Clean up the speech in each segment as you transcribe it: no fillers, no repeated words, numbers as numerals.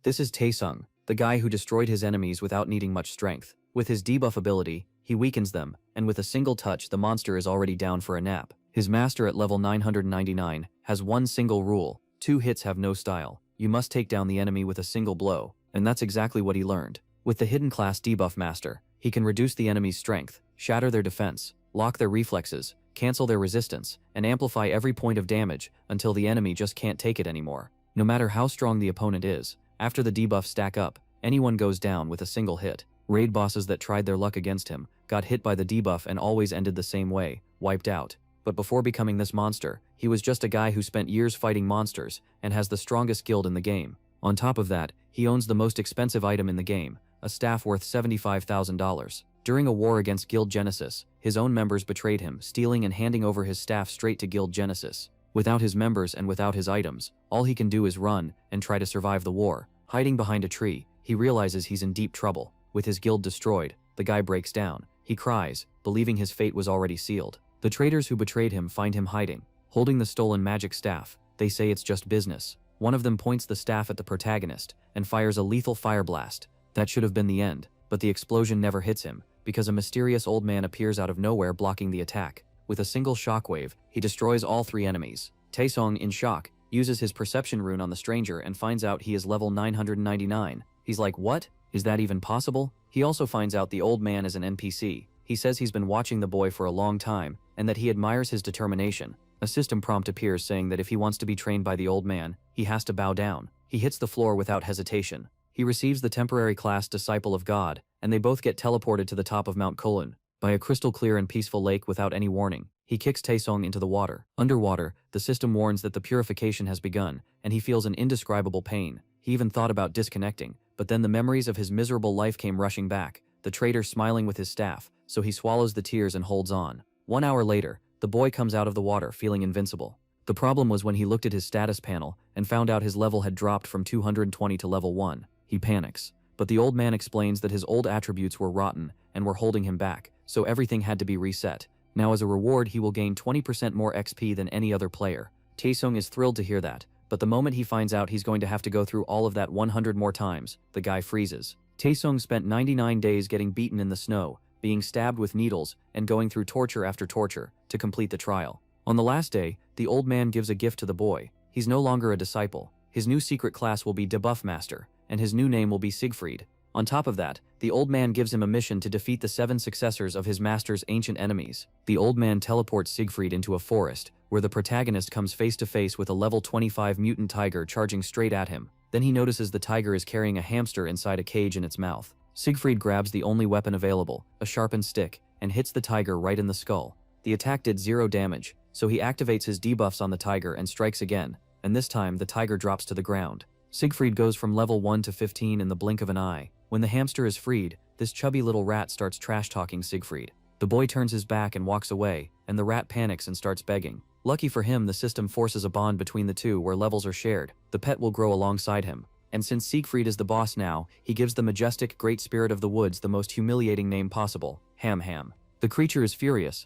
This is Taesung, the guy who destroyed his enemies without needing much strength. With his debuff ability, he weakens them, and with a single touch the monster is already down for a nap. His master at level 999 has one single rule: 2 hits have no style. You must take down the enemy with a single blow, and that's exactly what he learned. With the hidden class debuff master, he can reduce the enemy's strength, shatter their defense, lock their reflexes, cancel their resistance, and amplify every point of damage until the enemy just can't take it anymore. No matter how strong the opponent is, after the debuffs stack up, anyone goes down with a single hit. Raid bosses that tried their luck against him got hit by the debuff and always ended the same way, wiped out. But before becoming this monster, he was just a guy who spent years fighting monsters and has the strongest guild in the game. On top of that, he owns the most expensive item in the game, a staff worth $75,000. During a war against Guild Genesis, his own members betrayed him, stealing and handing over his staff straight to Guild Genesis. Without his members and without his items, all he can do is run and try to survive the war. Hiding behind a tree, he realizes he's in deep trouble. With his guild destroyed, the guy breaks down. He cries, believing his fate was already sealed. The traitors who betrayed him find him hiding, holding the stolen magic staff. They say it's just business. One of them points the staff at the protagonist and fires a lethal fire blast. That should have been the end, but the explosion never hits him, because a mysterious old man appears out of nowhere blocking the attack. With a single shockwave, he destroys all 3 enemies. Taesung, in shock, uses his perception rune on the stranger and finds out he is level 999. He's like, what? Is that even possible? He also finds out the old man is an NPC. He says he's been watching the boy for a long time, and that he admires his determination. A system prompt appears saying that if he wants to be trained by the old man, he has to bow down. He hits the floor without hesitation. He receives the temporary class Disciple of God, and they both get teleported to the top of Mount Kolun, by a crystal clear and peaceful lake without any warning. He kicks Taesung into the water. Underwater, the system warns that the purification has begun, and he feels an indescribable pain. He even thought about disconnecting, but then the memories of his miserable life came rushing back, the traitor smiling with his staff, so he swallows the tears and holds on. 1 hour later, the boy comes out of the water feeling invincible. The problem was when he looked at his status panel and found out his level had dropped from 220 to level 1. He panics, but the old man explains that his old attributes were rotten and were holding him back, so everything had to be reset. Now as a reward he will gain 20% more XP than any other player. Taesung is thrilled to hear that, but the moment he finds out he's going to have to go through all of that 100 more times, the guy freezes. Taesung spent 99 days getting beaten in the snow, being stabbed with needles, and going through torture after torture to complete the trial. On the last day, the old man gives a gift to the boy. He's no longer a disciple. His new secret class will be Debuff Master, and his new name will be Sig Freed. On top of that, the old man gives him a mission to defeat the 7 successors of his master's ancient enemies. The old man teleports Siegfried into a forest, where the protagonist comes face to face with a level 25 mutant tiger charging straight at him. Then he notices the tiger is carrying a hamster inside a cage in its mouth. Siegfried grabs the only weapon available, a sharpened stick, and hits the tiger right in the skull. The attack did 0 damage, so he activates his debuffs on the tiger and strikes again, and this time the tiger drops to the ground. Siegfried goes from level 1 to 15 in the blink of an eye. When the hamster is freed, this chubby little rat starts trash-talking Siegfried. The boy turns his back and walks away, and the rat panics and starts begging. Lucky for him, the system forces a bond between the two where levels are shared. The pet will grow alongside him. And since Siegfried is the boss now, he gives the majestic Great Spirit of the Woods the most humiliating name possible, Ham Ham. The creature is furious.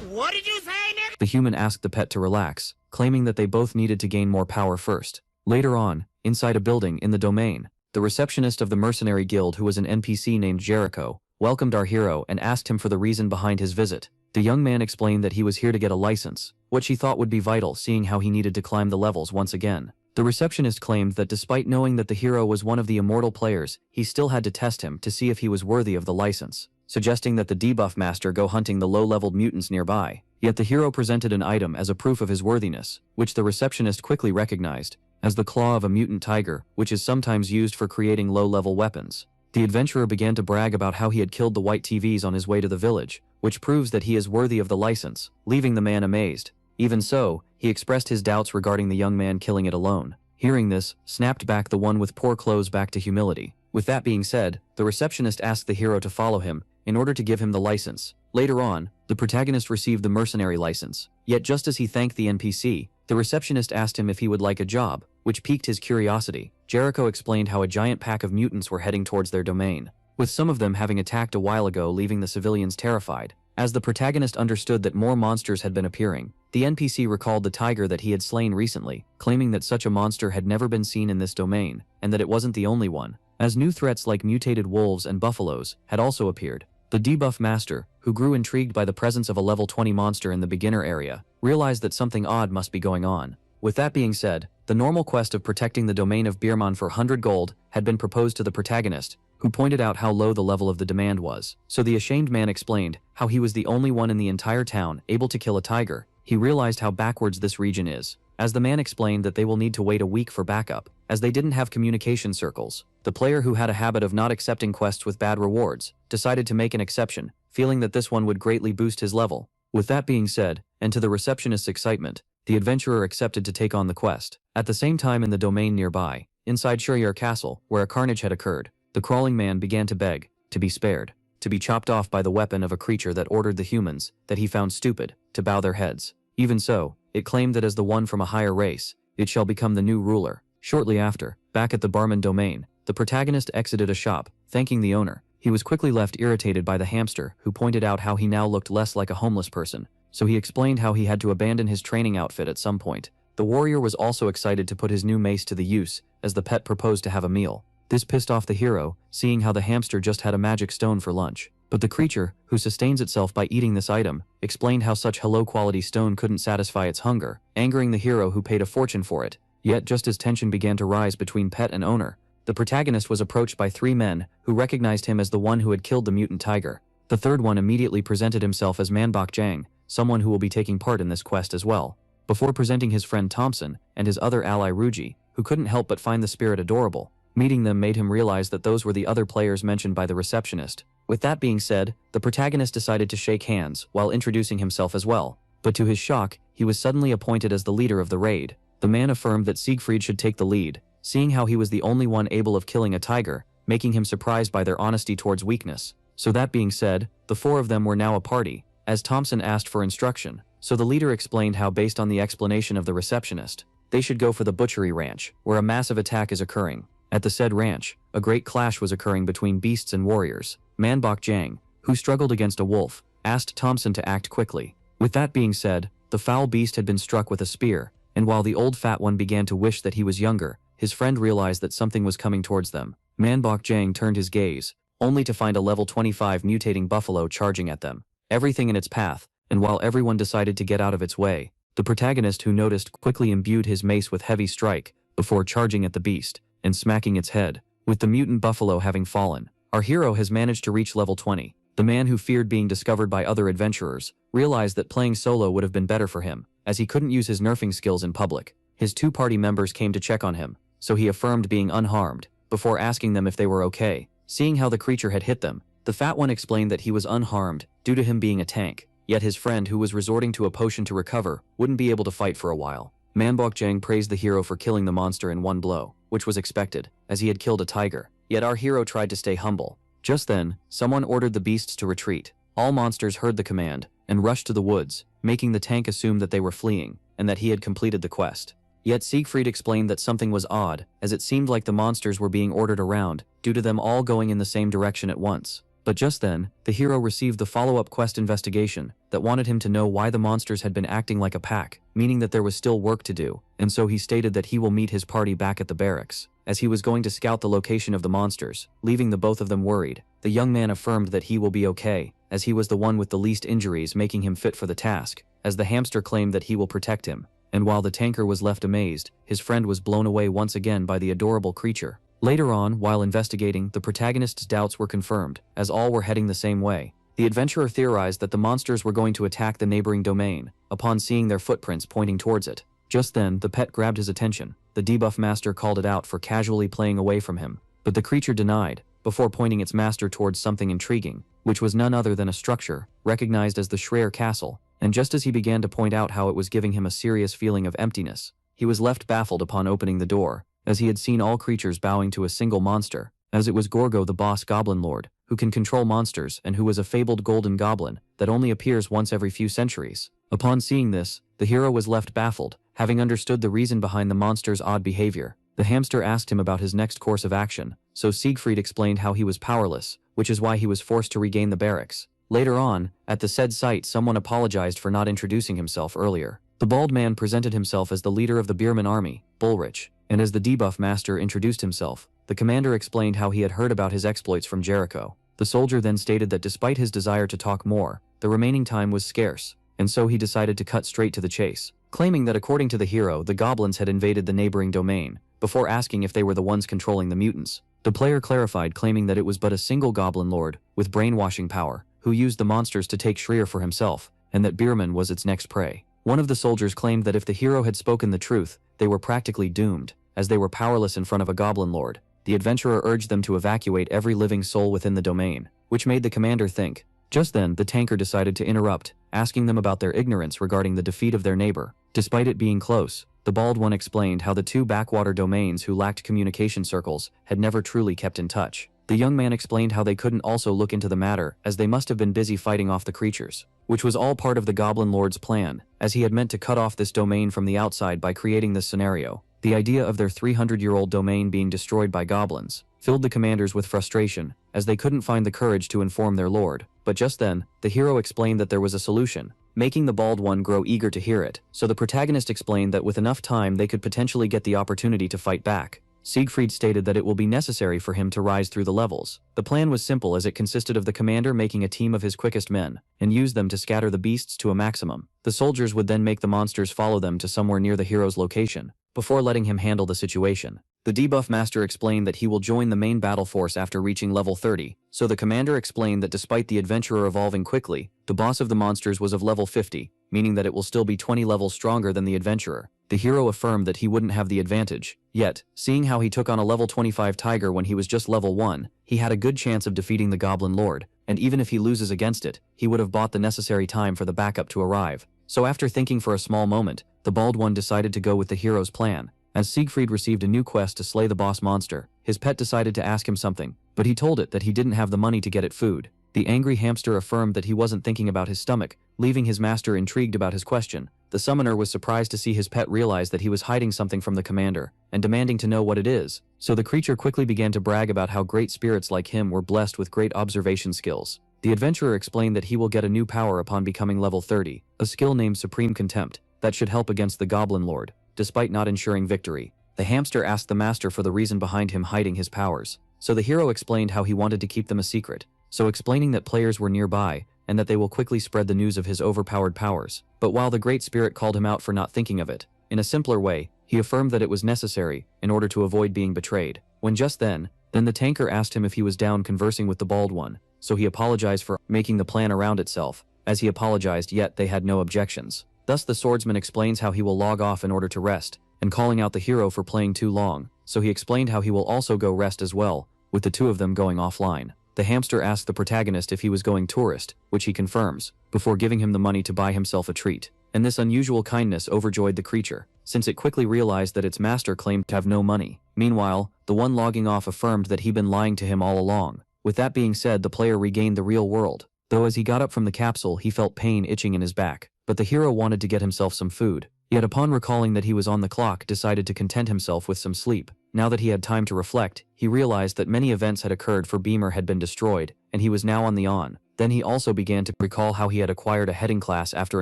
What did you say, Nick? The human asked the pet to relax, claiming that they both needed to gain more power first. Later on, inside a building in the domain, the receptionist of the Mercenary Guild, who was an NPC named Jericho, welcomed our hero and asked him for the reason behind his visit. The young man explained that he was here to get a license, what she thought would be vital seeing how he needed to climb the levels once again. The receptionist claimed that despite knowing that the hero was one of the immortal players, he still had to test him to see if he was worthy of the license, suggesting that the debuff master go hunting the low-leveled mutants nearby. Yet the hero presented an item as a proof of his worthiness, which the receptionist quickly recognized as the claw of a mutant tiger, which is sometimes used for creating low-level weapons. The adventurer began to brag about how he had killed the white TVs on his way to the village, which proves that he is worthy of the license, leaving the man amazed. Even so, he expressed his doubts regarding the young man killing it alone. Hearing this, snapped back the one with poor clothes back to humility. With that being said, the receptionist asked the hero to follow him in order to give him the license. Later on, the protagonist received the mercenary license. Yet just as he thanked the NPC, the receptionist asked him if he would like a job, which piqued his curiosity. Jericho explained how a giant pack of mutants were heading towards their domain, with some of them having attacked a while ago, leaving the civilians terrified. As the protagonist understood that more monsters had been appearing, The NPC recalled the tiger that he had slain recently, claiming that such a monster had never been seen in this domain, and that it wasn't the only one, as new threats like mutated wolves and buffaloes had also appeared. The debuff master, who grew intrigued by the presence of a level 20 monster in the beginner area, realized that something odd must be going on. With that being said, the normal quest of protecting the domain of Beerman for 100 gold had been proposed to the protagonist, who pointed out how low the level of the demand was. So the ashamed man explained how he was the only one in the entire town able to kill a tiger. He realized how backwards this region is, as the man explained that they will need to wait a week for backup, as they didn't have communication circles. The player, who had a habit of not accepting quests with bad rewards, decided to make an exception, feeling that this one would greatly boost his level. With that being said, and to the receptionist's excitement, the adventurer accepted to take on the quest. At the same time, in the domain nearby, inside Saviour Castle, where a carnage had occurred, the crawling man began to beg to be spared, to be chopped off by the weapon of a creature that ordered the humans, that he found stupid, to bow their heads. Even so, it claimed that as the one from a higher race, it shall become the new ruler. Shortly after, back at the Beerman domain, the protagonist exited a shop, thanking the owner. He was quickly left irritated by the hamster, who pointed out how he now looked less like a homeless person, so he explained how he had to abandon his training outfit at some point. The warrior was also excited to put his new mace to the use, as the pet proposed to have a meal. This pissed off the hero, seeing how the hamster just had a magic stone for lunch. But the creature, who sustains itself by eating this item, explained how such low-quality stone couldn't satisfy its hunger, angering the hero, who paid a fortune for it. Yet just as tension began to rise between pet and owner, the protagonist was approached by 3 men, who recognized him as the one who had killed the mutant tiger. The third one immediately presented himself as Manbok Jang, someone who will be taking part in this quest as well, before presenting his friend Thompson and his other ally Ruji, who couldn't help but find the spirit adorable. Meeting them made him realize that those were the other players mentioned by the receptionist. With that being said, the protagonist decided to shake hands while introducing himself as well, but to his shock, he was suddenly appointed as the leader of the raid. The man affirmed that Sig Freed should take the lead, seeing how he was the only one able of killing a tiger, making him surprised by their honesty towards weakness. So that being said, the 4 of them were now a party, as Thompson asked for instruction. So the leader explained how, based on the explanation of the receptionist, they should go for the butchery ranch, where a massive attack is occurring. At the said ranch, a great clash was occurring between beasts and warriors. Manbok Jang, who struggled against a wolf, asked Thompson to act quickly. With that being said, the foul beast had been struck with a spear, and while the old fat one began to wish that he was younger, his friend realized that something was coming towards them. Manbok Jang turned his gaze, only to find a level 25 mutating buffalo charging at them, everything in its path, and while everyone decided to get out of its way, the protagonist, who noticed, quickly imbued his mace with heavy strike, before charging at the beast, and smacking its head. With the mutant buffalo having fallen, our hero has managed to reach level 20. The man, who feared being discovered by other adventurers, realized that playing solo would have been better for him, as he couldn't use his nerfing skills in public. His 2 party members came to check on him, so he affirmed being unharmed, before asking them if they were okay. Seeing how the creature had hit them, the fat one explained that he was unharmed due to him being a tank, yet his friend, who was resorting to a potion to recover, wouldn't be able to fight for a while. Manbok Jang praised the hero for killing the monster in one blow, which was expected, as he had killed a tiger. Yet our hero tried to stay humble. Just then, someone ordered the beasts to retreat. All monsters heard the command and rushed to the woods, making the tank assume that they were fleeing and that he had completed the quest. Yet Sig Freed explained that something was odd, as it seemed like the monsters were being ordered around due to them all going in the same direction at once. But just then, the hero received the follow-up quest investigation that wanted him to know why the monsters had been acting like a pack, meaning that there was still work to do, and so he stated that he will meet his party back at the barracks, as he was going to scout the location of the monsters, leaving the both of them worried. The young man affirmed that he will be okay, as he was the one with the least injuries, making him fit for the task, as the hamster claimed that he will protect him. And while the tanker was left amazed, his friend was blown away once again by the adorable creature. Later on, while investigating, the protagonist's doubts were confirmed, as all were heading the same way. The adventurer theorized that the monsters were going to attack the neighboring domain, upon seeing their footprints pointing towards it. Just then, the pet grabbed his attention. The debuff master called it out for casually playing away from him, but the creature denied, before pointing its master towards something intriguing, which was none other than a structure, recognized as the Saviour Castle, and just as he began to point out how it was giving him a serious feeling of emptiness, he was left baffled upon opening the door, as he had seen all creatures bowing to a single monster, as it was Gorgo, the boss goblin lord, who can control monsters and who was a fabled golden goblin that only appears once every few centuries. Upon seeing this, the hero was left baffled, having understood the reason behind the monster's odd behavior. The hamster asked him about his next course of action, so Sig Freed explained how he was powerless, which is why he was forced to regain the barracks. Later on, at the said site, someone apologized for not introducing himself earlier. The bald man presented himself as the leader of the Beerman army, Bullrich, and as the debuff master introduced himself, the commander explained how he had heard about his exploits from Jericho. The soldier then stated that despite his desire to talk more, the remaining time was scarce, and so he decided to cut straight to the chase, claiming that according to the hero, the goblins had invaded the neighboring domain, before asking if they were the ones controlling the mutants. The player clarified, claiming that it was but a single goblin lord, with brainwashing power, who used the monsters to take Schreier for himself, and that Beerman was its next prey. One of the soldiers claimed that if the hero had spoken the truth, they were practically doomed, as they were powerless in front of a goblin lord. The adventurer urged them to evacuate every living soul within the domain, which made the commander think. Just then, the tanker decided to interrupt, asking them about their ignorance regarding the defeat of their neighbor. Despite it being close, the bald one explained how the two backwater domains who lacked communication circles had never truly kept in touch. The young man explained how they couldn't also look into the matter, as they must have been busy fighting off the creatures, which was all part of the Goblin Lord's plan, as he had meant to cut off this domain from the outside by creating this scenario. The idea of their 300-year-old domain being destroyed by goblins filled the commanders with frustration, as they couldn't find the courage to inform their lord. But just then, the hero explained that there was a solution, making the bald one grow eager to hear it. So the protagonist explained that with enough time they could potentially get the opportunity to fight back. Sig Freed stated that it will be necessary for him to rise through the levels. The plan was simple, as it consisted of the commander making a team of his quickest men, and use them to scatter the beasts to a maximum. The soldiers would then make the monsters follow them to somewhere near the hero's location, before letting him handle the situation. The debuff master explained that he will join the main battle force after reaching level 30, so the commander explained that despite the adventurer evolving quickly, the boss of the monsters was of level 50, meaning that it will still be 20 levels stronger than the adventurer. The hero affirmed that he wouldn't have the advantage, yet, seeing how he took on a level 25 tiger when he was just level 1, he had a good chance of defeating the Goblin Lord, and even if he loses against it, he would have bought the necessary time for the backup to arrive. So after thinking for a small moment, the bald one decided to go with the hero's plan. As Sig Freed received a new quest to slay the boss monster, his pet decided to ask him something, but he told it that he didn't have the money to get it food. The angry hamster affirmed that he wasn't thinking about his stomach, leaving his master intrigued about his question. The summoner was surprised to see his pet realize that he was hiding something from the commander, and demanding to know what it is. So the creature quickly began to brag about how great spirits like him were blessed with great observation skills. The adventurer explained that he will get a new power upon becoming level 30, a skill named Supreme Contempt, that should help against the Goblin Lord, despite not ensuring victory. The hamster asked the master for the reason behind him hiding his powers, so the hero explained how he wanted to keep them a secret, so explaining that players were nearby, and that they will quickly spread the news of his overpowered powers. But while the Great Spirit called him out for not thinking of it, in a simpler way, he affirmed that it was necessary, in order to avoid being betrayed. When just then the tanker asked him if he was down conversing with the bald one, so he apologized for making the plan around itself. As he apologized, yet they had no objections. Thus the swordsman explains how he will log off in order to rest, and calling out the hero for playing too long, so he explained how he will also go rest as well, with the two of them going offline. The hamster asked the protagonist if he was going tourist, which he confirms, before giving him the money to buy himself a treat. And this unusual kindness overjoyed the creature, since it quickly realized that its master claimed to have no money. Meanwhile, the one logging off affirmed that he'd been lying to him all along. With that being said, the player regained the real world, though as he got up from the capsule he felt pain itching in his back. But the hero wanted to get himself some food, yet upon recalling that he was on the clock decided to content himself with some sleep. Now that he had time to reflect, he realized that many events had occurred, for Beamer had been destroyed, and he was now on the on. Then he also began to recall how he had acquired a heading class after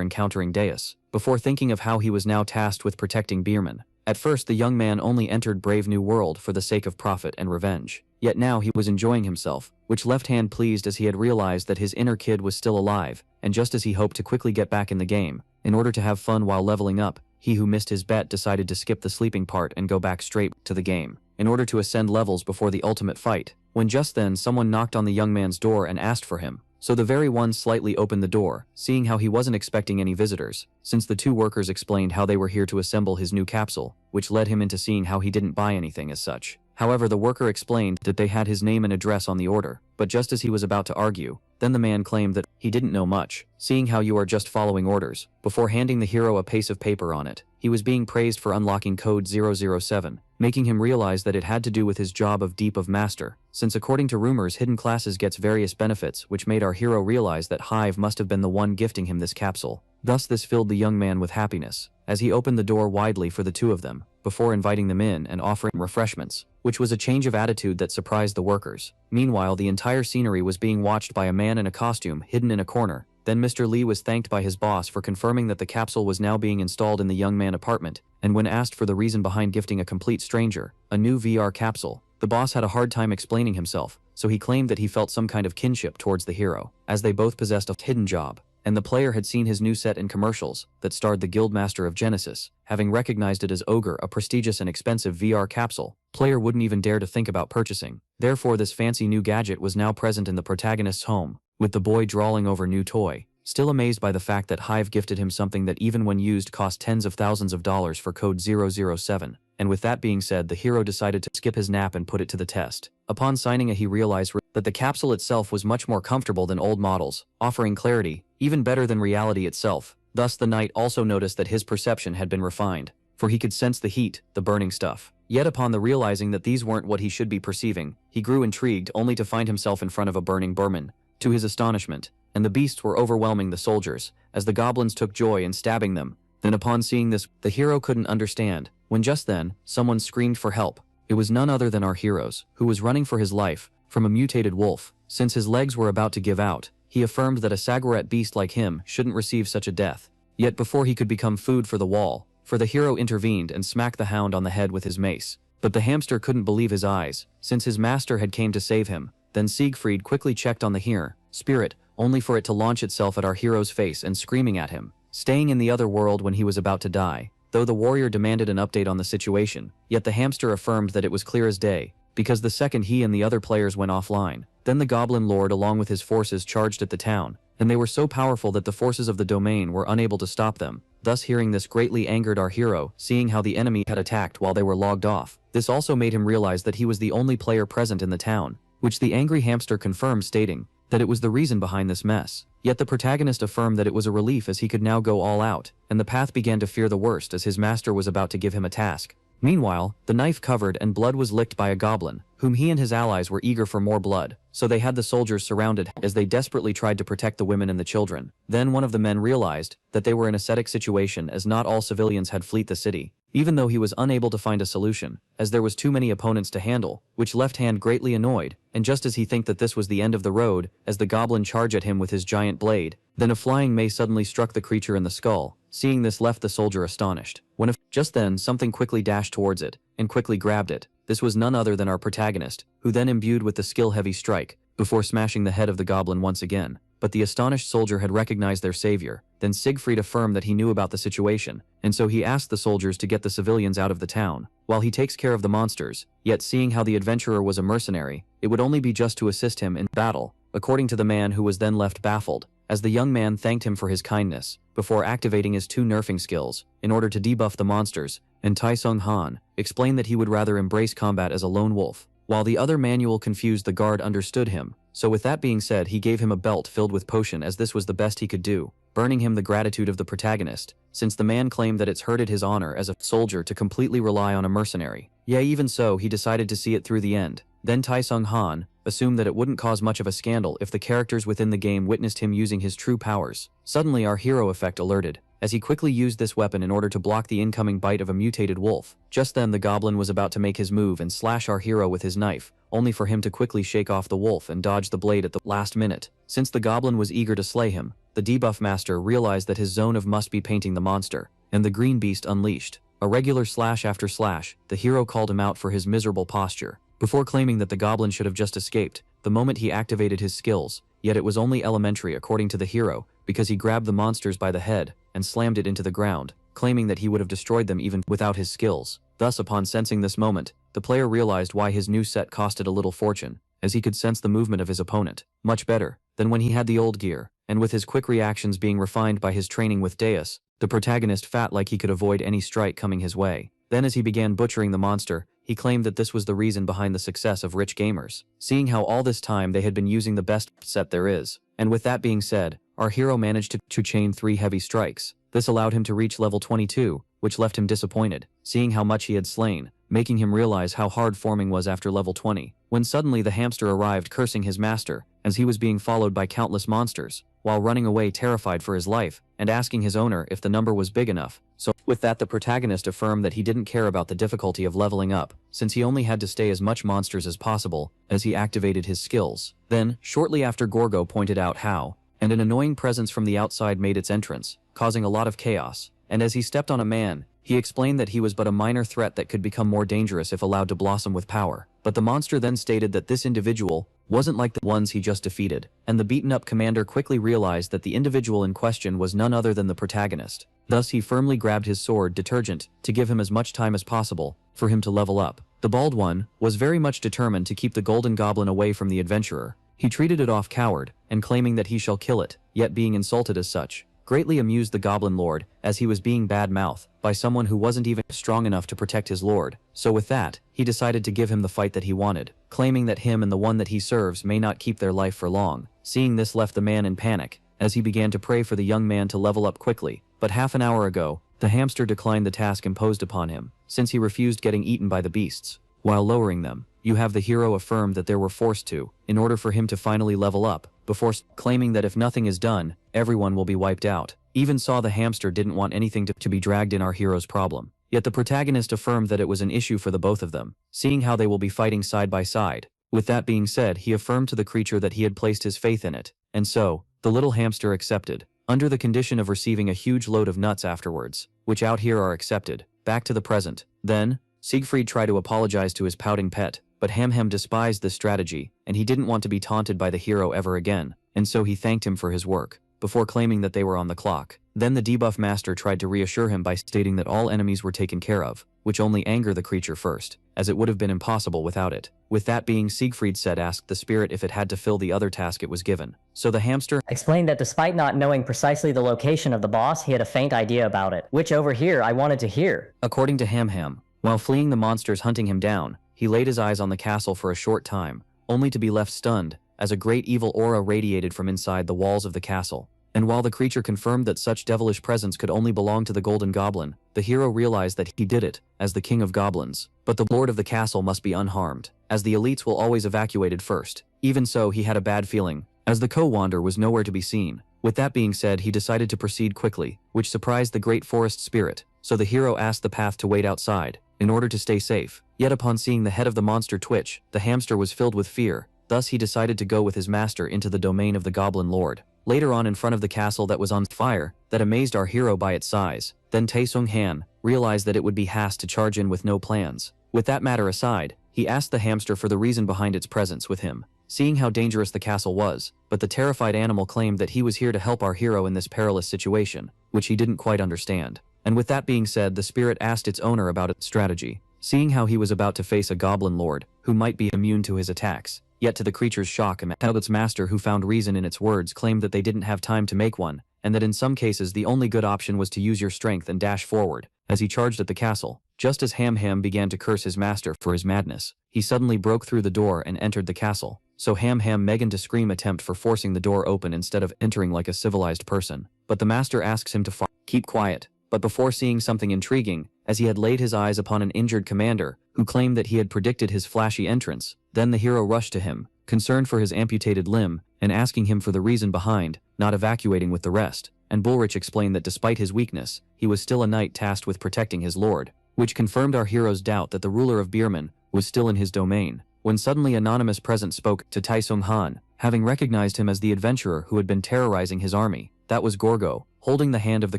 encountering Deus, before thinking of how he was now tasked with protecting Beerman. At first the young man only entered Brave New World for the sake of profit and revenge. Yet now he was enjoying himself, which left hand pleased as he had realized that his inner kid was still alive, and just as he hoped to quickly get back in the game, in order to have fun while leveling up, he who missed his bet decided to skip the sleeping part and go back straight to the game, in order to ascend levels before the ultimate fight. When just then someone knocked on the young man's door and asked for him. So the very one slightly opened the door, seeing how he wasn't expecting any visitors, since the two workers explained how they were here to assemble his new capsule, which led him into seeing how he didn't buy anything as such. However, the worker explained that they had his name and address on the order, but just as he was about to argue, then the man claimed that he didn't know much, seeing how you are just following orders, before handing the hero a piece of paper on it. He was being praised for unlocking code 007, making him realize that it had to do with his job of Deep of Master, since according to rumors hidden classes gets various benefits, which made our hero realize that Hive must have been the one gifting him this capsule. Thus this filled the young man with happiness, as he opened the door widely for the two of them, before inviting them in and offering refreshments, which was a change of attitude that surprised the workers. Meanwhile, the entire scenery was being watched by a man in a costume hidden in a corner, Then Mr. Lee was thanked by his boss for confirming that the capsule was now being installed in the young man's apartment, and when asked for the reason behind gifting a complete stranger a new VR capsule, the boss had a hard time explaining himself, so he claimed that he felt some kind of kinship towards the hero, as they both possessed a hidden job, and the player had seen his new set in commercials that starred the Guildmaster of Genesis. Having recognized it as Ogre, a prestigious and expensive VR capsule, player wouldn't even dare to think about purchasing. Therefore this fancy new gadget was now present in the protagonist's home, with the boy drawling over new toy, still amazed by the fact that Hive gifted him something that even when used cost tens of thousands of dollars for code 007. And with that being said, the hero decided to skip his nap and put it to the test. Upon signing it, he realized that the capsule itself was much more comfortable than old models, offering clarity, even better than reality itself. Thus the knight also noticed that his perception had been refined, for he could sense the heat, the burning stuff. Yet upon the realizing that these weren't what he should be perceiving, he grew intrigued only to find himself in front of a burning Beerman. To his astonishment, and the beasts were overwhelming the soldiers, as the goblins took joy in stabbing them. Then upon seeing this, the hero couldn't understand, when just then, someone screamed for help. It was none other than our hero's, who was running for his life, from a mutated wolf. Since his legs were about to give out, he affirmed that a Saguret beast like him shouldn't receive such a death. Yet before he could become food for the wall, for the hero intervened and smacked the hound on the head with his mace. But the hamster couldn't believe his eyes, since his master had came to save him. Then Sig Freed quickly checked on the here spirit, only for it to launch itself at our hero's face and screaming at him, staying in the other world when he was about to die. Though the warrior demanded an update on the situation, yet the hamster affirmed that it was clear as day, because the second he and the other players went offline, then the goblin lord along with his forces charged at the town, and they were so powerful that the forces of the domain were unable to stop them. Thus hearing this greatly angered our hero, seeing how the enemy had attacked while they were logged off. This also made him realize that he was the only player present in the town, which the angry hamster confirmed, stating that it was the reason behind this mess. Yet the protagonist affirmed that it was a relief as he could now go all out, and the path began to fear the worst as his master was about to give him a task. Meanwhile, the knife covered and blood was licked by a goblin, whom he and his allies were eager for more blood, so they had the soldiers surrounded as they desperately tried to protect the women and the children. Then one of the men realized that they were in a static situation as not all civilians had fled the city, even though he was unable to find a solution, as there was too many opponents to handle, which left hand greatly annoyed, and just as he think that this was the end of the road, as the goblin charged at him with his giant blade, then a flying mace suddenly struck the creature in the skull. Seeing this left the soldier astonished. Just then something quickly dashed towards it, and quickly grabbed it. This was none other than our protagonist, who then imbued with the skill-heavy strike, before smashing the head of the goblin once again. But the astonished soldier had recognized their savior. Then Sig Freed affirmed that he knew about the situation, and so he asked the soldiers to get the civilians out of the town, while he takes care of the monsters. Yet seeing how the adventurer was a mercenary, it would only be just to assist him in battle, according to the man, who was then left baffled, as the young man thanked him for his kindness, before activating his 2 nerfing skills, in order to debuff the monsters, and Tai Sung Han explained that he would rather embrace combat as a lone wolf, while the other manual confused the guard understood him. So with that being said, he gave him a belt filled with potion as this was the best he could do, burning him the gratitude of the protagonist, since the man claimed that it's hurted his honor as a soldier to completely rely on a mercenary. Yeah, even so, he decided to see it through the end. Then Tai Sung Han assumed that it wouldn't cause much of a scandal if the characters within the game witnessed him using his true powers. Suddenly our hero effect alerted, as he quickly used this weapon in order to block the incoming bite of a mutated wolf. Just then the goblin was about to make his move and slash our hero with his knife, only for him to quickly shake off the wolf and dodge the blade at the last minute. Since the goblin was eager to slay him, the debuff master realized that his zone of must be painting the monster, and the green beast unleashed a regular slash after slash. The hero called him out for his miserable posture, before claiming that the goblin should have just escaped the moment he activated his skills. Yet it was only elementary according to the hero, because he grabbed the monsters by the head and slammed it into the ground, claiming that he would have destroyed them even without his skills. Thus upon sensing this moment, the player realized why his new set costed a little fortune, as he could sense the movement of his opponent much better than when he had the old gear, and with his quick reactions being refined by his training with Deus, the protagonist felt like he could avoid any strike coming his way. Then as he began butchering the monster, he claimed that this was the reason behind the success of rich gamers, seeing how all this time they had been using the best set there is. And with that being said, our hero managed to chain 3 heavy strikes. This allowed him to reach level 22, which left him disappointed, seeing how much he had slain, making him realize how hard forming was after level 20, when suddenly the hamster arrived cursing his master, as he was being followed by countless monsters, while running away terrified for his life, and asking his owner if the number was big enough. So with that, the protagonist affirmed that he didn't care about the difficulty of leveling up, since he only had to stay as much monsters as possible as he activated his skills. Then, shortly after, Gorgo pointed out how and an annoying presence from the outside made its entrance, causing a lot of chaos. And as he stepped on a man, he explained that he was but a minor threat that could become more dangerous if allowed to blossom with power. But the monster then stated that this individual wasn't like the ones he just defeated, and the beaten-up commander quickly realized that the individual in question was none other than the protagonist. Thus he firmly grabbed his sword, Detergent, to give him as much time as possible for him to level up. The bald one was very much determined to keep the golden goblin away from the adventurer. He treated it off coward, and claiming that he shall kill it, yet being insulted as such, greatly amused the goblin lord, as he was being bad-mouthed by someone who wasn't even strong enough to protect his lord. So with that, he decided to give him the fight that he wanted, claiming that him and the one that he serves may not keep their life for long. Seeing this left the man in panic, as he began to pray for the young man to level up quickly. But half an hour ago, the hamster declined the task imposed upon him, since he refused getting eaten by the beasts. While lowering them, you have the hero affirm that they were forced to, in order for him to finally level up, before claiming that if nothing is done, everyone will be wiped out. Even saw the hamster didn't want anything to be dragged in our hero's problem. Yet the protagonist affirmed that it was an issue for the both of them, seeing how they will be fighting side by side. With that being said, he affirmed to the creature that he had placed his faith in it, and so, the little hamster accepted, under the condition of receiving a huge load of nuts afterwards, which out here are accepted. Back to the present. Then, Sig Freed tried to apologize to his pouting pet, but Ham despised this strategy, and he didn't want to be taunted by the hero ever again, and so he thanked him for his work, before claiming that they were on the clock. Then the debuff master tried to reassure him by stating that all enemies were taken care of, which only angered the creature first, as it would have been impossible without it. With that being, Sig Freed said asked the spirit if it had to fill the other task it was given. So the hamster explained that despite not knowing precisely the location of the boss, he had a faint idea about it, which over here I wanted to hear. According to Ham, while fleeing the monsters hunting him down, he laid his eyes on the castle for a short time, only to be left stunned, as a great evil aura radiated from inside the walls of the castle. And while the creature confirmed that such devilish presence could only belong to the golden goblin, the hero realized that he did it, as the king of goblins. But the lord of the castle must be unharmed, as the elites will always evacuated first. Even so, he had a bad feeling, as the co-wander was nowhere to be seen. With that being said, he decided to proceed quickly, which surprised the great forest spirit, so the hero asked the path to wait outside, in order to stay safe. Yet upon seeing the head of the monster twitch, the hamster was filled with fear. Thus he decided to go with his master into the domain of the goblin lord. Later on, in front of the castle that was on fire, that amazed our hero by its size. Then Taesung Han realized that it would be Has to charge in with no plans. With that matter aside, he asked the hamster for the reason behind its presence with him, seeing how dangerous the castle was, but the terrified animal claimed that he was here to help our hero in this perilous situation, which he didn't quite understand. And with that being said, the spirit asked its owner about its strategy, seeing how he was about to face a goblin lord, who might be immune to his attacks. Yet to the creature's shock, its master, who found reason in its words, claimed that they didn't have time to make one, and that in some cases the only good option was to use your strength and dash forward. As he charged at the castle, just as Ham began to curse his master for his madness, he suddenly broke through the door and entered the castle. So Ham began to scream attempt for forcing the door open instead of entering like a civilized person. But the master asks him to keep quiet. But before seeing something intriguing, as he had laid his eyes upon an injured commander, who claimed that he had predicted his flashy entrance, then the hero rushed to him, concerned for his amputated limb, and asking him for the reason behind not evacuating with the rest. And Bullrich explained that despite his weakness, he was still a knight tasked with protecting his lord, which confirmed our hero's doubt that the ruler of Beerman was still in his domain. When suddenly anonymous presence spoke to Taesung Han, having recognized him as the adventurer who had been terrorizing his army. That was Gorgo, holding the hand of the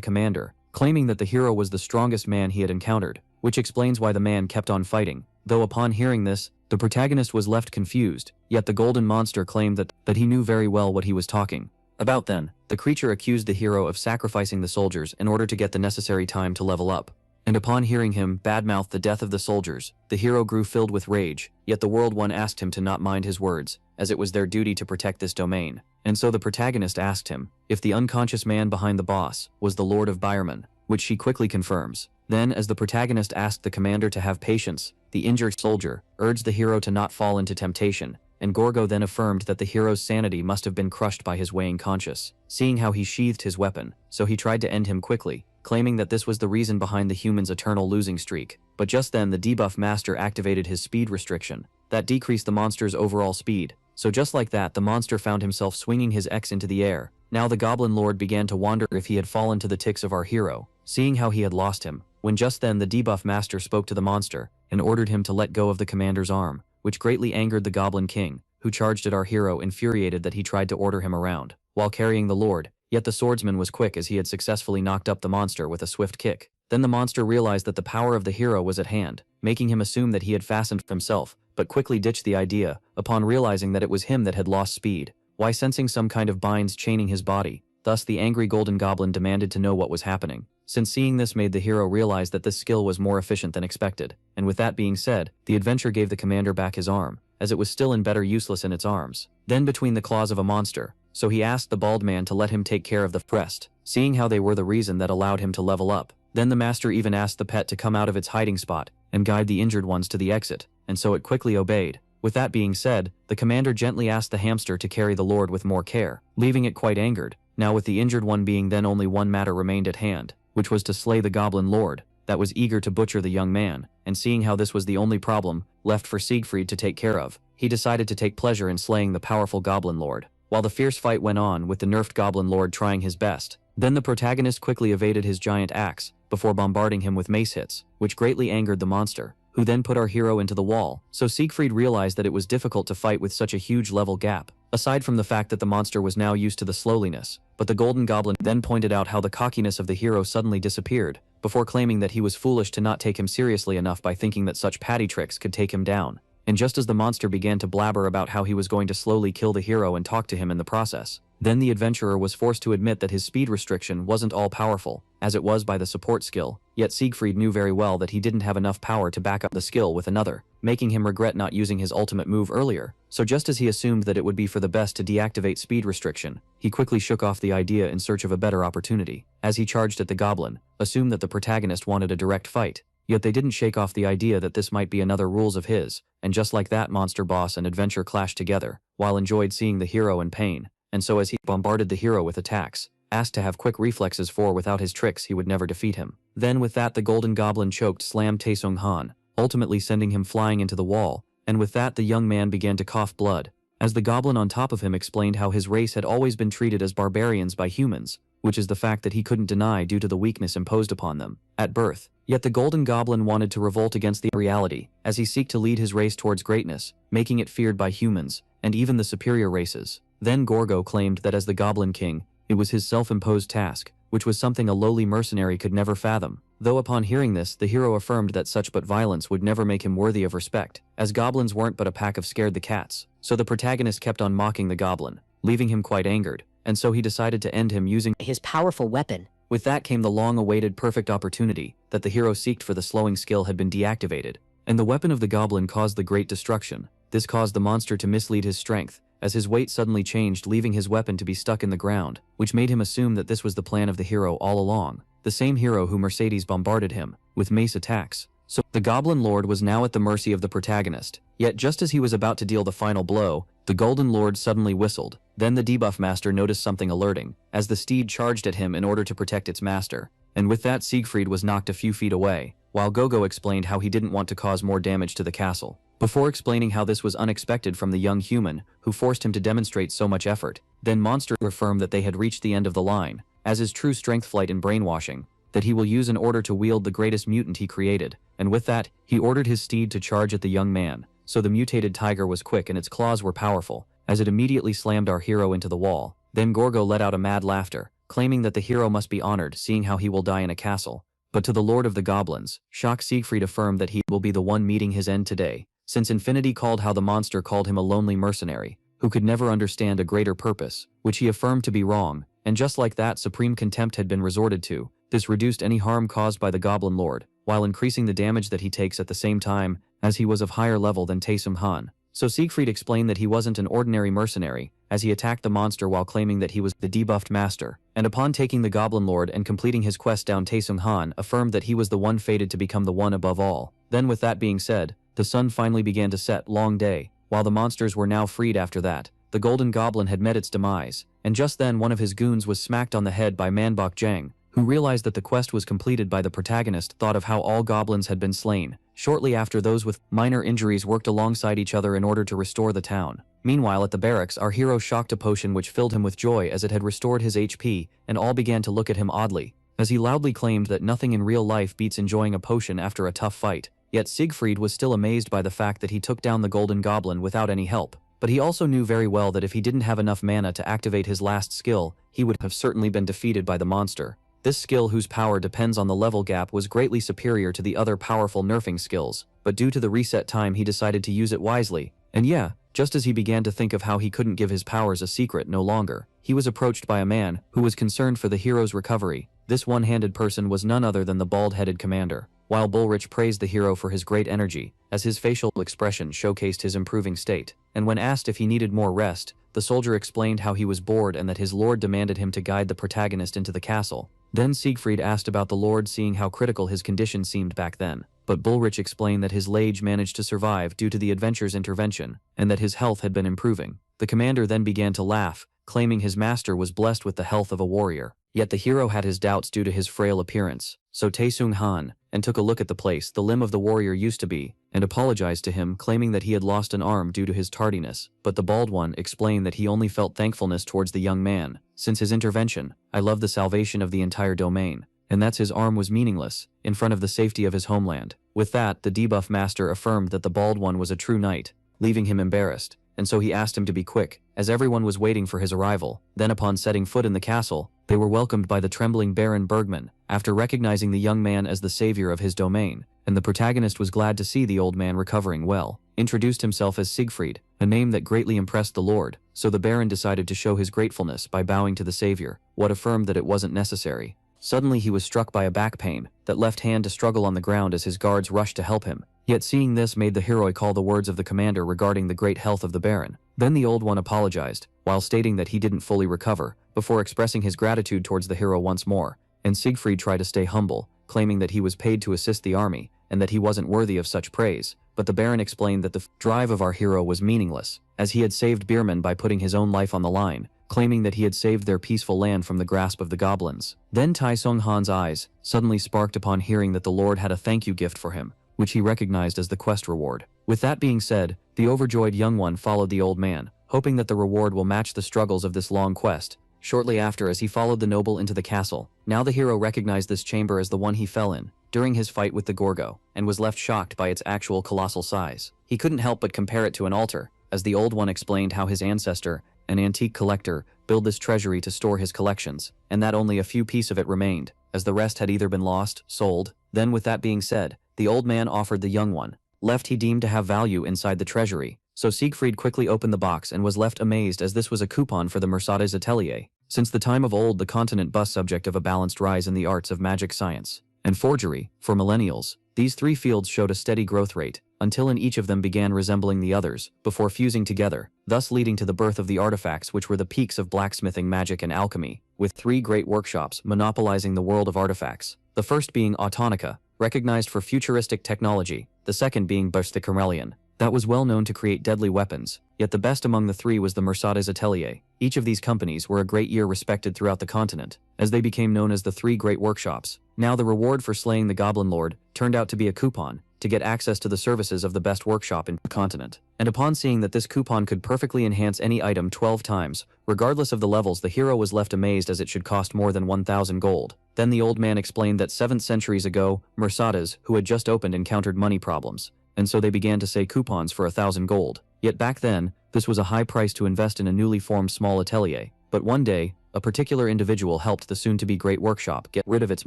commander, claiming that the hero was the strongest man he had encountered, which explains why the man kept on fighting. Though upon hearing this, the protagonist was left confused, yet the golden monster claimed that he knew very well what he was talking about. Then, the creature accused the hero of sacrificing the soldiers in order to get the necessary time to level up. And upon hearing him badmouth the death of the soldiers, the hero grew filled with rage, yet the World One asked him to not mind his words, as it was their duty to protect this domain. And so the protagonist asked him if the unconscious man behind the boss was the Lord of Beerman, which she quickly confirms. Then, as the protagonist asked the commander to have patience, the injured soldier urged the hero to not fall into temptation, and Gorgo then affirmed that the hero's sanity must have been crushed by his weighing conscience, seeing how he sheathed his weapon, so he tried to end him quickly, claiming that this was the reason behind the human's eternal losing streak. But just then the debuff master activated his speed restriction, that decreased the monster's overall speed. So just like that, the monster found himself swinging his X into the air. Now the goblin lord began to wonder if he had fallen to the ticks of our hero, seeing how he had lost him, when just then the debuff master spoke to the monster, and ordered him to let go of the commander's arm, which greatly angered the goblin king, who charged at our hero infuriated that he tried to order him around. while carrying the lord, yet the swordsman was quick as he had successfully knocked up the monster with a swift kick. Then the monster realized that the power of the hero was at hand, making him assume that he had fastened himself, but quickly ditched the idea, upon realizing that it was him that had lost speed. Why, sensing some kind of binds chaining his body. Thus the angry golden goblin demanded to know what was happening, since seeing this made the hero realize that this skill was more efficient than expected. And with that being said, the adventure gave the commander back his arm, as it was still in better useless in its arms, then between the claws of a monster, so he asked the bald man to let him take care of the rest, seeing how they were the reason that allowed him to level up. Then the master even asked the pet to come out of its hiding spot and guide the injured ones to the exit, and so it quickly obeyed. With that being said, the commander gently asked the hamster to carry the lord with more care, leaving it quite angered. Now with the injured one being then only one matter remained at hand, which was to slay the goblin lord, that was eager to butcher the young man, and seeing how this was the only problem left for Sig Freed to take care of, he decided to take pleasure in slaying the powerful goblin lord. While the fierce fight went on with the nerfed goblin lord trying his best, then the protagonist quickly evaded his giant axe, before bombarding him with mace hits, which greatly angered the monster, who then put our hero into the wall. So Sig Freed realized that it was difficult to fight with such a huge level gap, aside from the fact that the monster was now used to the slowliness. But the golden goblin then pointed out how the cockiness of the hero suddenly disappeared, before claiming that he was foolish to not take him seriously enough by thinking that such patty tricks could take him down. And just as the monster began to blabber about how he was going to slowly kill the hero and talk to him in the process, then the adventurer was forced to admit that his speed restriction wasn't all powerful, as it was by the support skill, yet Sig Freed knew very well that he didn't have enough power to back up the skill with another, making him regret not using his ultimate move earlier. So just as he assumed that it would be for the best to deactivate speed restriction, he quickly shook off the idea in search of a better opportunity. As he charged at the goblin, assumed that the protagonist wanted a direct fight, yet they didn't shake off the idea that this might be another rules of his, and just like that, monster boss and adventure clashed together, while enjoyed seeing the hero in pain. And so as he bombarded the hero with attacks, asked to have quick reflexes for without his tricks he would never defeat him. Then with that the golden goblin choked slammed Taesung Han, ultimately sending him flying into the wall, and with that the young man began to cough blood, as the goblin on top of him explained how his race had always been treated as barbarians by humans, which is the fact that he couldn't deny due to the weakness imposed upon them at birth. Yet the golden goblin wanted to revolt against the reality, as he seeked to lead his race towards greatness, making it feared by humans, and even the superior races. Then Gorgo claimed that as the Goblin King, it was his self-imposed task, which was something a lowly mercenary could never fathom. Though upon hearing this, the hero affirmed that such but violence would never make him worthy of respect, as goblins weren't but a pack of scared the cats. So the protagonist kept on mocking the goblin, leaving him quite angered, and so he decided to end him using his powerful weapon. With that came the long-awaited perfect opportunity that the hero seeked, for the slowing skill had been deactivated, and the weapon of the goblin caused the great destruction. This caused the monster to mislead his strength, as his weight suddenly changed, leaving his weapon to be stuck in the ground, which made him assume that this was the plan of the hero all along, the same hero who Mercedes bombarded him with mace attacks. So the goblin lord was now at the mercy of the protagonist, yet just as he was about to deal the final blow, the golden lord suddenly whistled. Then the debuff master noticed something alerting, as the steed charged at him in order to protect its master, and with that Sig Freed was knocked a few feet away, while Gogo explained how he didn't want to cause more damage to the castle, before explaining how this was unexpected from the young human who forced him to demonstrate so much effort. Then Monster affirmed that they had reached the end of the line, as is true strength flight and brainwashing, that he will use in order to wield the greatest mutant he created, and with that, he ordered his steed to charge at the young man. So the mutated tiger was quick and its claws were powerful, as it immediately slammed our hero into the wall. Then Gorgo let out a mad laughter, claiming that the hero must be honored seeing how he will die in a castle. But to the Lord of the Goblins, shocked Sig Freed affirmed that he will be the one meeting his end today, since Infinity called how the monster called him a lonely mercenary, who could never understand a greater purpose, which he affirmed to be wrong, and just like that supreme contempt had been resorted to. This reduced any harm caused by the Goblin Lord, while increasing the damage that he takes at the same time, as he was of higher level than Taesung Han. So Sig Freed explained that he wasn't an ordinary mercenary, as he attacked the monster while claiming that he was the debuffed master, and upon taking the Goblin Lord and completing his quest down, Taesung Han affirmed that he was the one fated to become the one above all. Then with that being said, the sun finally began to set. Long day, while the monsters were now freed. After that, the Golden Goblin had met its demise, and just then one of his goons was smacked on the head by Manbok Jang, who realized that the quest was completed by the protagonist, thought of how all goblins had been slain. Shortly after, those with minor injuries worked alongside each other in order to restore the town. Meanwhile at the barracks, our hero shocked a potion which filled him with joy as it had restored his HP, and all began to look at him oddly, as he loudly claimed that nothing in real life beats enjoying a potion after a tough fight. Yet Sig Freed was still amazed by the fact that he took down the Golden Goblin without any help. but he also knew very well that if he didn't have enough mana to activate his last skill, he would have certainly been defeated by the monster. This skill, whose power depends on the level gap, was greatly superior to the other powerful nerfing skills, but due to the reset time he decided to use it wisely. And yeah, just as he began to think of how he couldn't give his powers a secret no longer, he was approached by a man who was concerned for the hero's recovery. This one-handed person was none other than the bald-headed commander. While Bullrich praised the hero for his great energy, as his facial expression showcased his improving state, and when asked if he needed more rest, the soldier explained how he was bored and that his lord demanded him to guide the protagonist into the castle. Then Sig Freed asked about the lord, seeing how critical his condition seemed back then, but Bullrich explained that his liege managed to survive due to the adventure's intervention, and that his health had been improving. The commander then began to laugh, claiming his master was blessed with the health of a warrior. Yet the hero had his doubts due to his frail appearance, so Taesung Han and took a look at the place the limb of the warrior used to be, and apologized to him, claiming that he had lost an arm due to his tardiness. But the bald one explained that he only felt thankfulness towards the young man. Since his intervention, I love the salvation of the entire domain, and that's his arm was meaningless, in front of the safety of his homeland. With that, the debuff master affirmed that the bald one was a true knight, leaving him embarrassed, and so he asked him to be quick, as everyone was waiting for his arrival. Then upon setting foot in the castle, they were welcomed by the trembling Baron Bergman, after recognizing the young man as the savior of his domain, and the protagonist was glad to see the old man recovering well. Introduced himself as Sig Freed, a name that greatly impressed the lord, so the Baron decided to show his gratefulness by bowing to the savior, what affirmed that it wasn't necessary. Suddenly he was struck by a back pain that left hand to struggle on the ground as his guards rushed to help him. Yet seeing this made the hero recall the words of the commander regarding the great health of the Baron. Then the old one apologized, while stating that he didn't fully recover, before expressing his gratitude towards the hero once more, and Sig Freed tried to stay humble, claiming that he was paid to assist the army, and that he wasn't worthy of such praise. But the Baron explained that the drive of our hero was meaningless, as he had saved Beerman by putting his own life on the line, claiming that he had saved their peaceful land from the grasp of the goblins. Then Taesung Han's eyes suddenly sparked upon hearing that the lord had a thank you gift for him, which he recognized as the quest reward. With that being said, the overjoyed young one followed the old man, hoping that the reward will match the struggles of this long quest. Shortly after, as he followed the noble into the castle, now the hero recognized this chamber as the one he fell in during his fight with the Gorgo, and was left shocked by its actual colossal size. He couldn't help but compare it to an altar, as the old one explained how his ancestor, an antique collector, built this treasury to store his collections, and that only a few pieces of it remained, as the rest had either been lost, sold. Then with that being said, the old man offered the young one left he deemed to have value inside the treasury, so Sig Freed quickly opened the box and was left amazed, as this was a coupon for the Mercedes Atelier. Since the time of old, the continent bus subject of a balanced rise in the arts of magic, science, and forgery. For millennials, these three fields showed a steady growth rate, until in each of them began resembling the others, before fusing together, thus leading to the birth of the artifacts, which were the peaks of blacksmithing, magic, and alchemy, with three great workshops monopolizing the world of artifacts. The first being Autonica, recognized for futuristic technology, the second being Bersticarelian, that was well known to create deadly weapons, yet the best among the three was the Mercedes Atelier. Each of these companies were a great year respected throughout the continent, as they became known as the three great workshops. Now the reward for slaying the Goblin Lord turned out to be a coupon to get access to the services of the best workshop in the continent. And upon seeing that this coupon could perfectly enhance any item 12 times, regardless of the levels, the hero was left amazed, as it should cost more than 1,000 gold. Then the old man explained that 7 centuries ago, Mercedes, who had just opened, encountered money problems, and so they began to say coupons for 1,000 gold. Yet back then, this was a high price to invest in a newly formed small atelier. But one day, a particular individual helped the soon-to-be great workshop get rid of its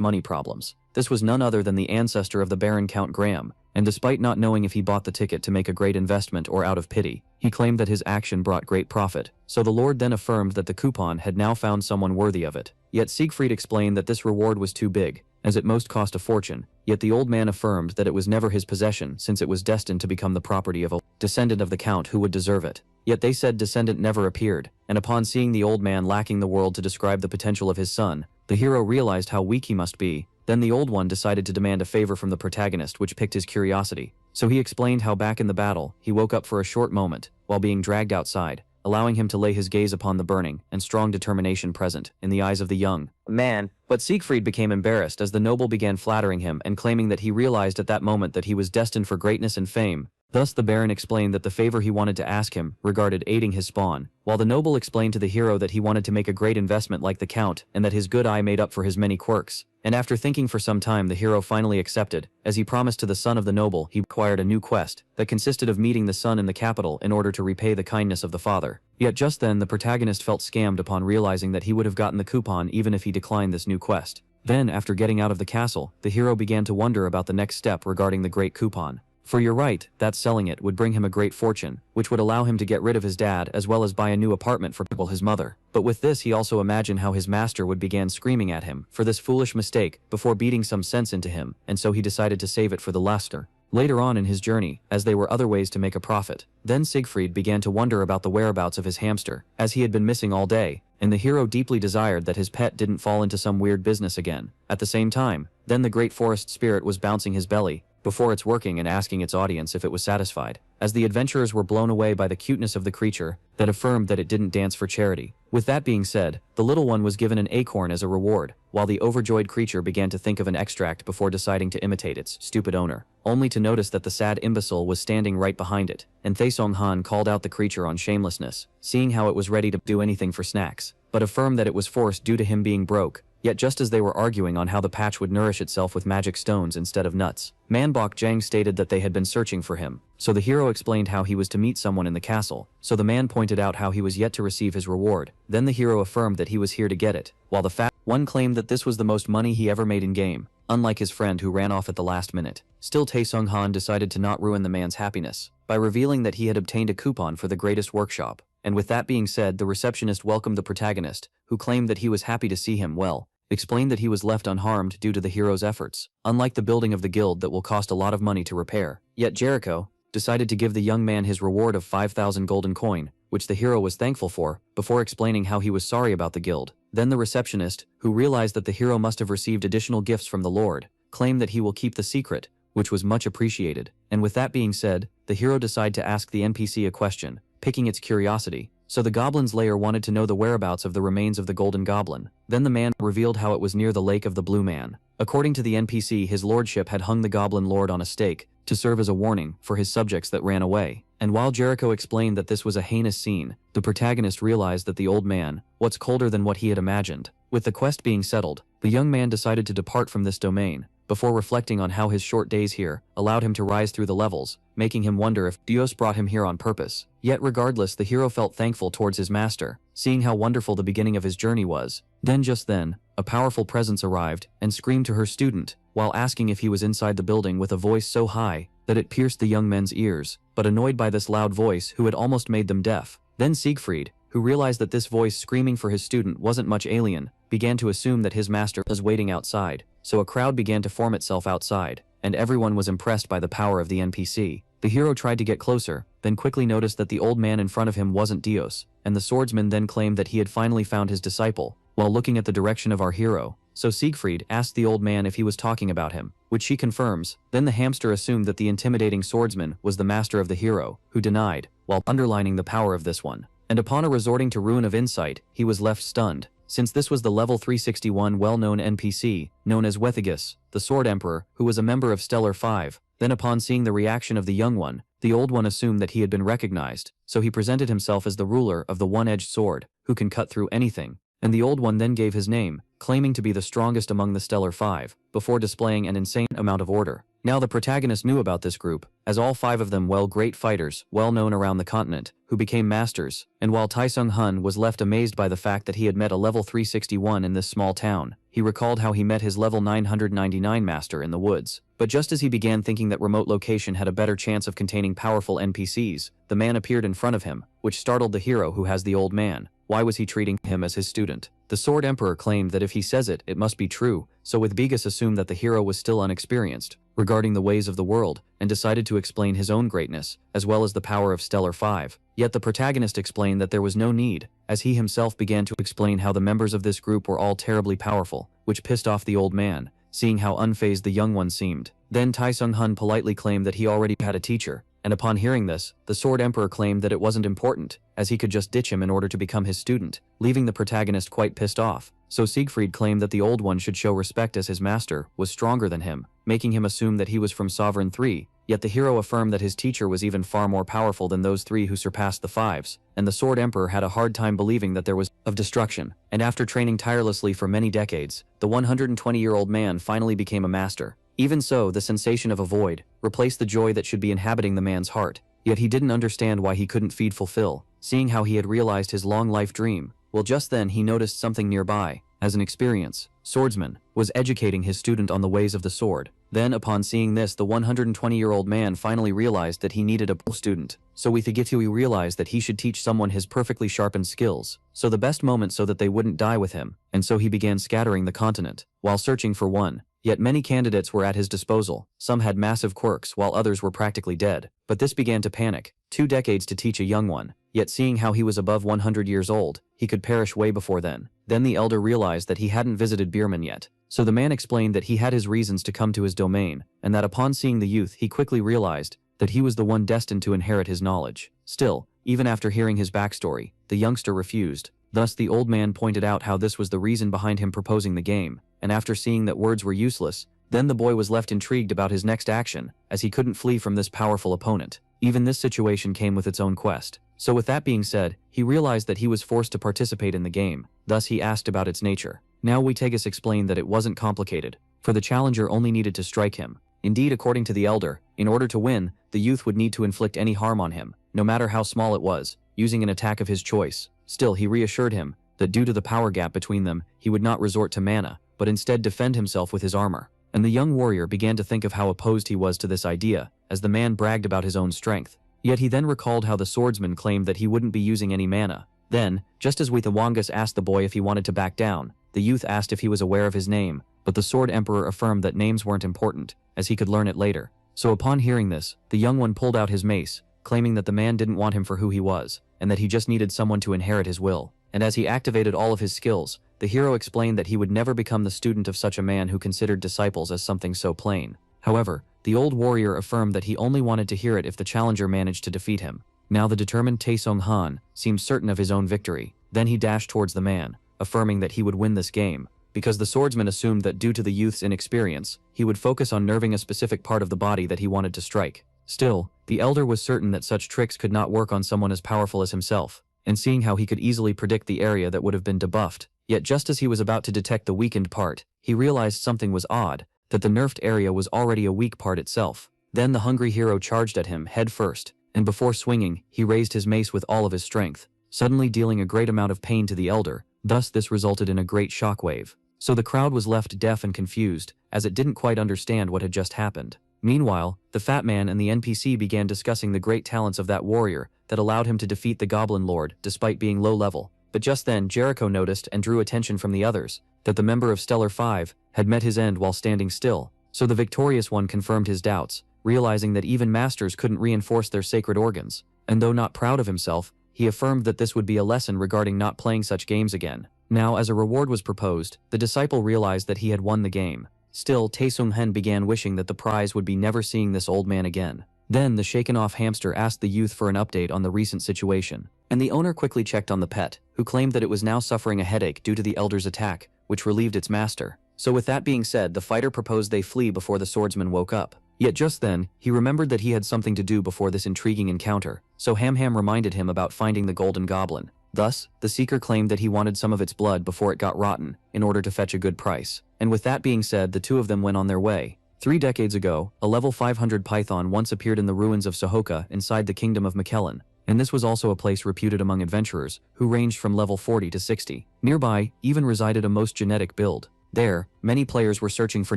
money problems. This was none other than the ancestor of the Baron, Count Graham, and despite not knowing if he bought the ticket to make a great investment or out of pity, he claimed that his action brought great profit. So the lord then affirmed that the coupon had now found someone worthy of it. Yet Sig Freed explained that this reward was too big, as it most cost a fortune, yet the old man affirmed that it was never his possession, since it was destined to become the property of a descendant of the count who would deserve it. Yet they said descendant never appeared, and upon seeing the old man lacking the world to describe the potential of his son, the hero realized how weak he must be. Then the old one decided to demand a favor from the protagonist, which piqued his curiosity. So he explained how back in the battle, he woke up for a short moment, while being dragged outside, allowing him to lay his gaze upon the burning and strong determination present in the eyes of the young man. But Sig Freed became embarrassed as the noble began flattering him and claiming that he realized at that moment that he was destined for greatness and fame. Thus the Baron explained that the favor he wanted to ask him regarded aiding his spawn, while the noble explained to the hero that he wanted to make a great investment like the Count and that his good eye made up for his many quirks. And after thinking for some time, the hero finally accepted, as he promised to the son of the noble he acquired a new quest that consisted of meeting the son in the capital in order to repay the kindness of the father. Yet just then the protagonist felt scammed upon realizing that he would have gotten the coupon even if he declined this new quest. Then, after getting out of the castle, the hero began to wonder about the next step regarding the great coupon. For you're right, that selling it would bring him a great fortune, which would allow him to get rid of his dad as well as buy a new apartment for his mother. But with this he also imagined how his master would begin screaming at him for this foolish mistake before beating some sense into him, and so he decided to save it for the luster. Later on in his journey, as there were other ways to make a profit, then Sig Freed began to wonder about the whereabouts of his hamster, as he had been missing all day, and the hero deeply desired that his pet didn't fall into some weird business again. At the same time, then the great forest spirit was bouncing his belly before it's working and asking its audience if it was satisfied, as the adventurers were blown away by the cuteness of the creature that affirmed that it didn't dance for charity. With that being said, the little one was given an acorn as a reward, while the overjoyed creature began to think of an extract before deciding to imitate its stupid owner, only to notice that the sad imbecile was standing right behind it, and Thaesong Han called out the creature on shamelessness, seeing how it was ready to do anything for snacks, but affirmed that it was forced due to him being broke. Yet just as they were arguing on how the patch would nourish itself with magic stones instead of nuts, Manbok Jang stated that they had been searching for him. So the hero explained how he was to meet someone in the castle, so the man pointed out how he was yet to receive his reward. Then the hero affirmed that he was here to get it, while the fat one claimed that this was the most money he ever made in game, unlike his friend who ran off at the last minute. Still, Taesung Han decided to not ruin the man's happiness by revealing that he had obtained a coupon for the greatest workshop. And with that being said, the receptionist welcomed the protagonist, who claimed that he was happy to see him well, explained that he was left unharmed due to the hero's efforts, unlike the building of the guild that will cost a lot of money to repair. Yet Jericho decided to give the young man his reward of 5,000 golden coin, which the hero was thankful for, before explaining how he was sorry about the guild. Then the receptionist, who realized that the hero must have received additional gifts from the Lord, claimed that he will keep the secret, which was much appreciated. And with that being said, the hero decided to ask the NPC a question, piquing its curiosity. So the goblin's lair wanted to know the whereabouts of the remains of the golden goblin. Then the man revealed how it was near the lake of the Blue Man. According to the NPC, his lordship had hung the goblin lord on a stake to serve as a warning for his subjects that ran away. And while Jericho explained that this was a heinous scene, the protagonist realized that the old man was colder than what he had imagined. With the quest being settled, the young man decided to depart from this domain, before reflecting on how his short days here allowed him to rise through the levels, making him wonder if Dios brought him here on purpose. Yet regardless, the hero felt thankful towards his master, seeing how wonderful the beginning of his journey was. Then just then, a powerful presence arrived and screamed to her student, while asking if he was inside the building with a voice so high that it pierced the young men's ears, but annoyed by this loud voice who had almost made them deaf. Then Sig Freed, who realized that this voice screaming for his student wasn't much alien, began to assume that his master was waiting outside. So a crowd began to form itself outside, and everyone was impressed by the power of the NPC. The hero tried to get closer, then quickly noticed that the old man in front of him wasn't Dios, and the swordsman then claimed that he had finally found his disciple, while looking at the direction of our hero. So Siegfried asked the old man if he was talking about him, which she confirms. Then the hamster assumed that the intimidating swordsman was the master of the hero, who denied, while underlining the power of this one. And upon a resorting to ruin of insight, he was left stunned, since this was the level 361 well-known NPC, known as Wethigus, the Sword Emperor, who was a member of Stellar 5. Then upon seeing the reaction of the young one, the old one assumed that he had been recognized, so he presented himself as the ruler of the one-edged sword, who can cut through anything. And the old one then gave his name, claiming to be the strongest among the Stellar 5, before displaying an insane amount of order. Now the protagonist knew about this group, as all 5 of them were great fighters, well known around the continent, who became masters, and while Taesung Han was left amazed by the fact that he had met a level 361 in this small town, he recalled how he met his level 999 master in the woods. But just as he began thinking that remote location had a better chance of containing powerful NPCs, the man appeared in front of him, which startled the hero who has the old man. Why was he treating him as his student? The Sword Emperor claimed that if he says it, it must be true, so with Begus assumed that the hero was still unexperienced regarding the ways of the world, and decided to explain his own greatness, as well as the power of Stellar 5. Yet the protagonist explained that there was no need, as he himself began to explain how the members of this group were all terribly powerful, which pissed off the old man, seeing how unfazed the young one seemed. Then Taesung Han politely claimed that he already had a teacher, and upon hearing this, the Sword Emperor claimed that it wasn't important, as he could just ditch him in order to become his student, leaving the protagonist quite pissed off. So Siegfried claimed that the old one should show respect as his master was stronger than him, making him assume that he was from Sovereign 3, Yet the hero affirmed that his teacher was even far more powerful than those three who surpassed the fives, and the Sword Emperor had a hard time believing that there was of destruction. And after training tirelessly for many decades, the 120-year-old man finally became a master. Even so, the sensation of a void replaced the joy that should be inhabiting the man's heart. Yet he didn't understand why he couldn't fulfill, seeing how he had realized his long life dream. Well, just then he noticed something nearby. As an experienced swordsman was educating his student on the ways of the sword. Then, upon seeing this, the 120-year-old man finally realized that he needed a student. So with he realized that he should teach someone his perfectly sharpened skills. So the best moment so that they wouldn't die with him. And so he began scattering the continent while searching for one. Yet many candidates were at his disposal. Some had massive quirks while others were practically dead. But this began to panic. 2 decades to teach a young one. Yet seeing how he was above 100 years old, he could perish way before then. Then the elder realized that he hadn't visited Beerman yet. So the man explained that he had his reasons to come to his domain, and that upon seeing the youth he quickly realized that he was the one destined to inherit his knowledge. Still, even after hearing his backstory, the youngster refused. Thus the old man pointed out how this was the reason behind him proposing the game, and after seeing that words were useless, then the boy was left intrigued about his next action, as he couldn't flee from this powerful opponent. Even this situation came with its own quest. So with that being said, he realized that he was forced to participate in the game, thus he asked about its nature. Now Witegas explained that it wasn't complicated, for the challenger only needed to strike him. Indeed, according to the elder, in order to win, the youth would need to inflict any harm on him, no matter how small it was, using an attack of his choice. Still, he reassured him that due to the power gap between them, he would not resort to mana, but instead defend himself with his armor. And the young warrior began to think of how opposed he was to this idea, as the man bragged about his own strength. Yet he then recalled how the swordsman claimed that he wouldn't be using any mana. Then, just as Witegas asked the boy if he wanted to back down, the youth asked if he was aware of his name, but the Sword Emperor affirmed that names weren't important, as he could learn it later. So upon hearing this, the young one pulled out his mace, claiming that the man didn't want him for who he was, and that he just needed someone to inherit his will. And as he activated all of his skills, the hero explained that he would never become the student of such a man who considered disciples as something so plain. However, the old warrior affirmed that he only wanted to hear it if the challenger managed to defeat him. Now the determined Taesung Han seemed certain of his own victory. Then he dashed towards the man, affirming that he would win this game, because the swordsman assumed that due to the youth's inexperience, he would focus on nerving a specific part of the body that he wanted to strike. Still, the elder was certain that such tricks could not work on someone as powerful as himself, and seeing how he could easily predict the area that would have been debuffed. Yet just as he was about to detect the weakened part, he realized something was odd, that the nerfed area was already a weak part itself. Then the hungry hero charged at him head first, and before swinging, he raised his mace with all of his strength, suddenly dealing a great amount of pain to the elder. Thus this resulted in a great shockwave. So the crowd was left deaf and confused, as it didn't quite understand what had just happened. Meanwhile, the fat man and the NPC began discussing the great talents of that warrior that allowed him to defeat the Goblin Lord despite being low level. But just then Jericho noticed and drew attention from the others that the member of Stellar 5 had met his end while standing still. So the victorious one confirmed his doubts, realizing that even masters couldn't reinforce their sacred organs. And though not proud of himself, he affirmed that this would be a lesson regarding not playing such games again. Now, as a reward was proposed, the disciple realized that he had won the game. Still, Taesung Han began wishing that the prize would be never seeing this old man again. Then the shaken-off hamster asked the youth for an update on the recent situation, and the owner quickly checked on the pet, who claimed that it was now suffering a headache due to the elder's attack, which relieved its master. So with that being said, the fighter proposed they flee before the swordsman woke up. Yet just then, he remembered that he had something to do before this intriguing encounter, so Ham reminded him about finding the golden goblin. Thus, the seeker claimed that he wanted some of its blood before it got rotten, in order to fetch a good price. And with that being said, the two of them went on their way. 3 decades ago, a level 500 python once appeared in the ruins of Sohoka inside the kingdom of McKellen, and this was also a place reputed among adventurers, who ranged from level 40 to 60. Nearby, even resided a most genetic build. There, many players were searching for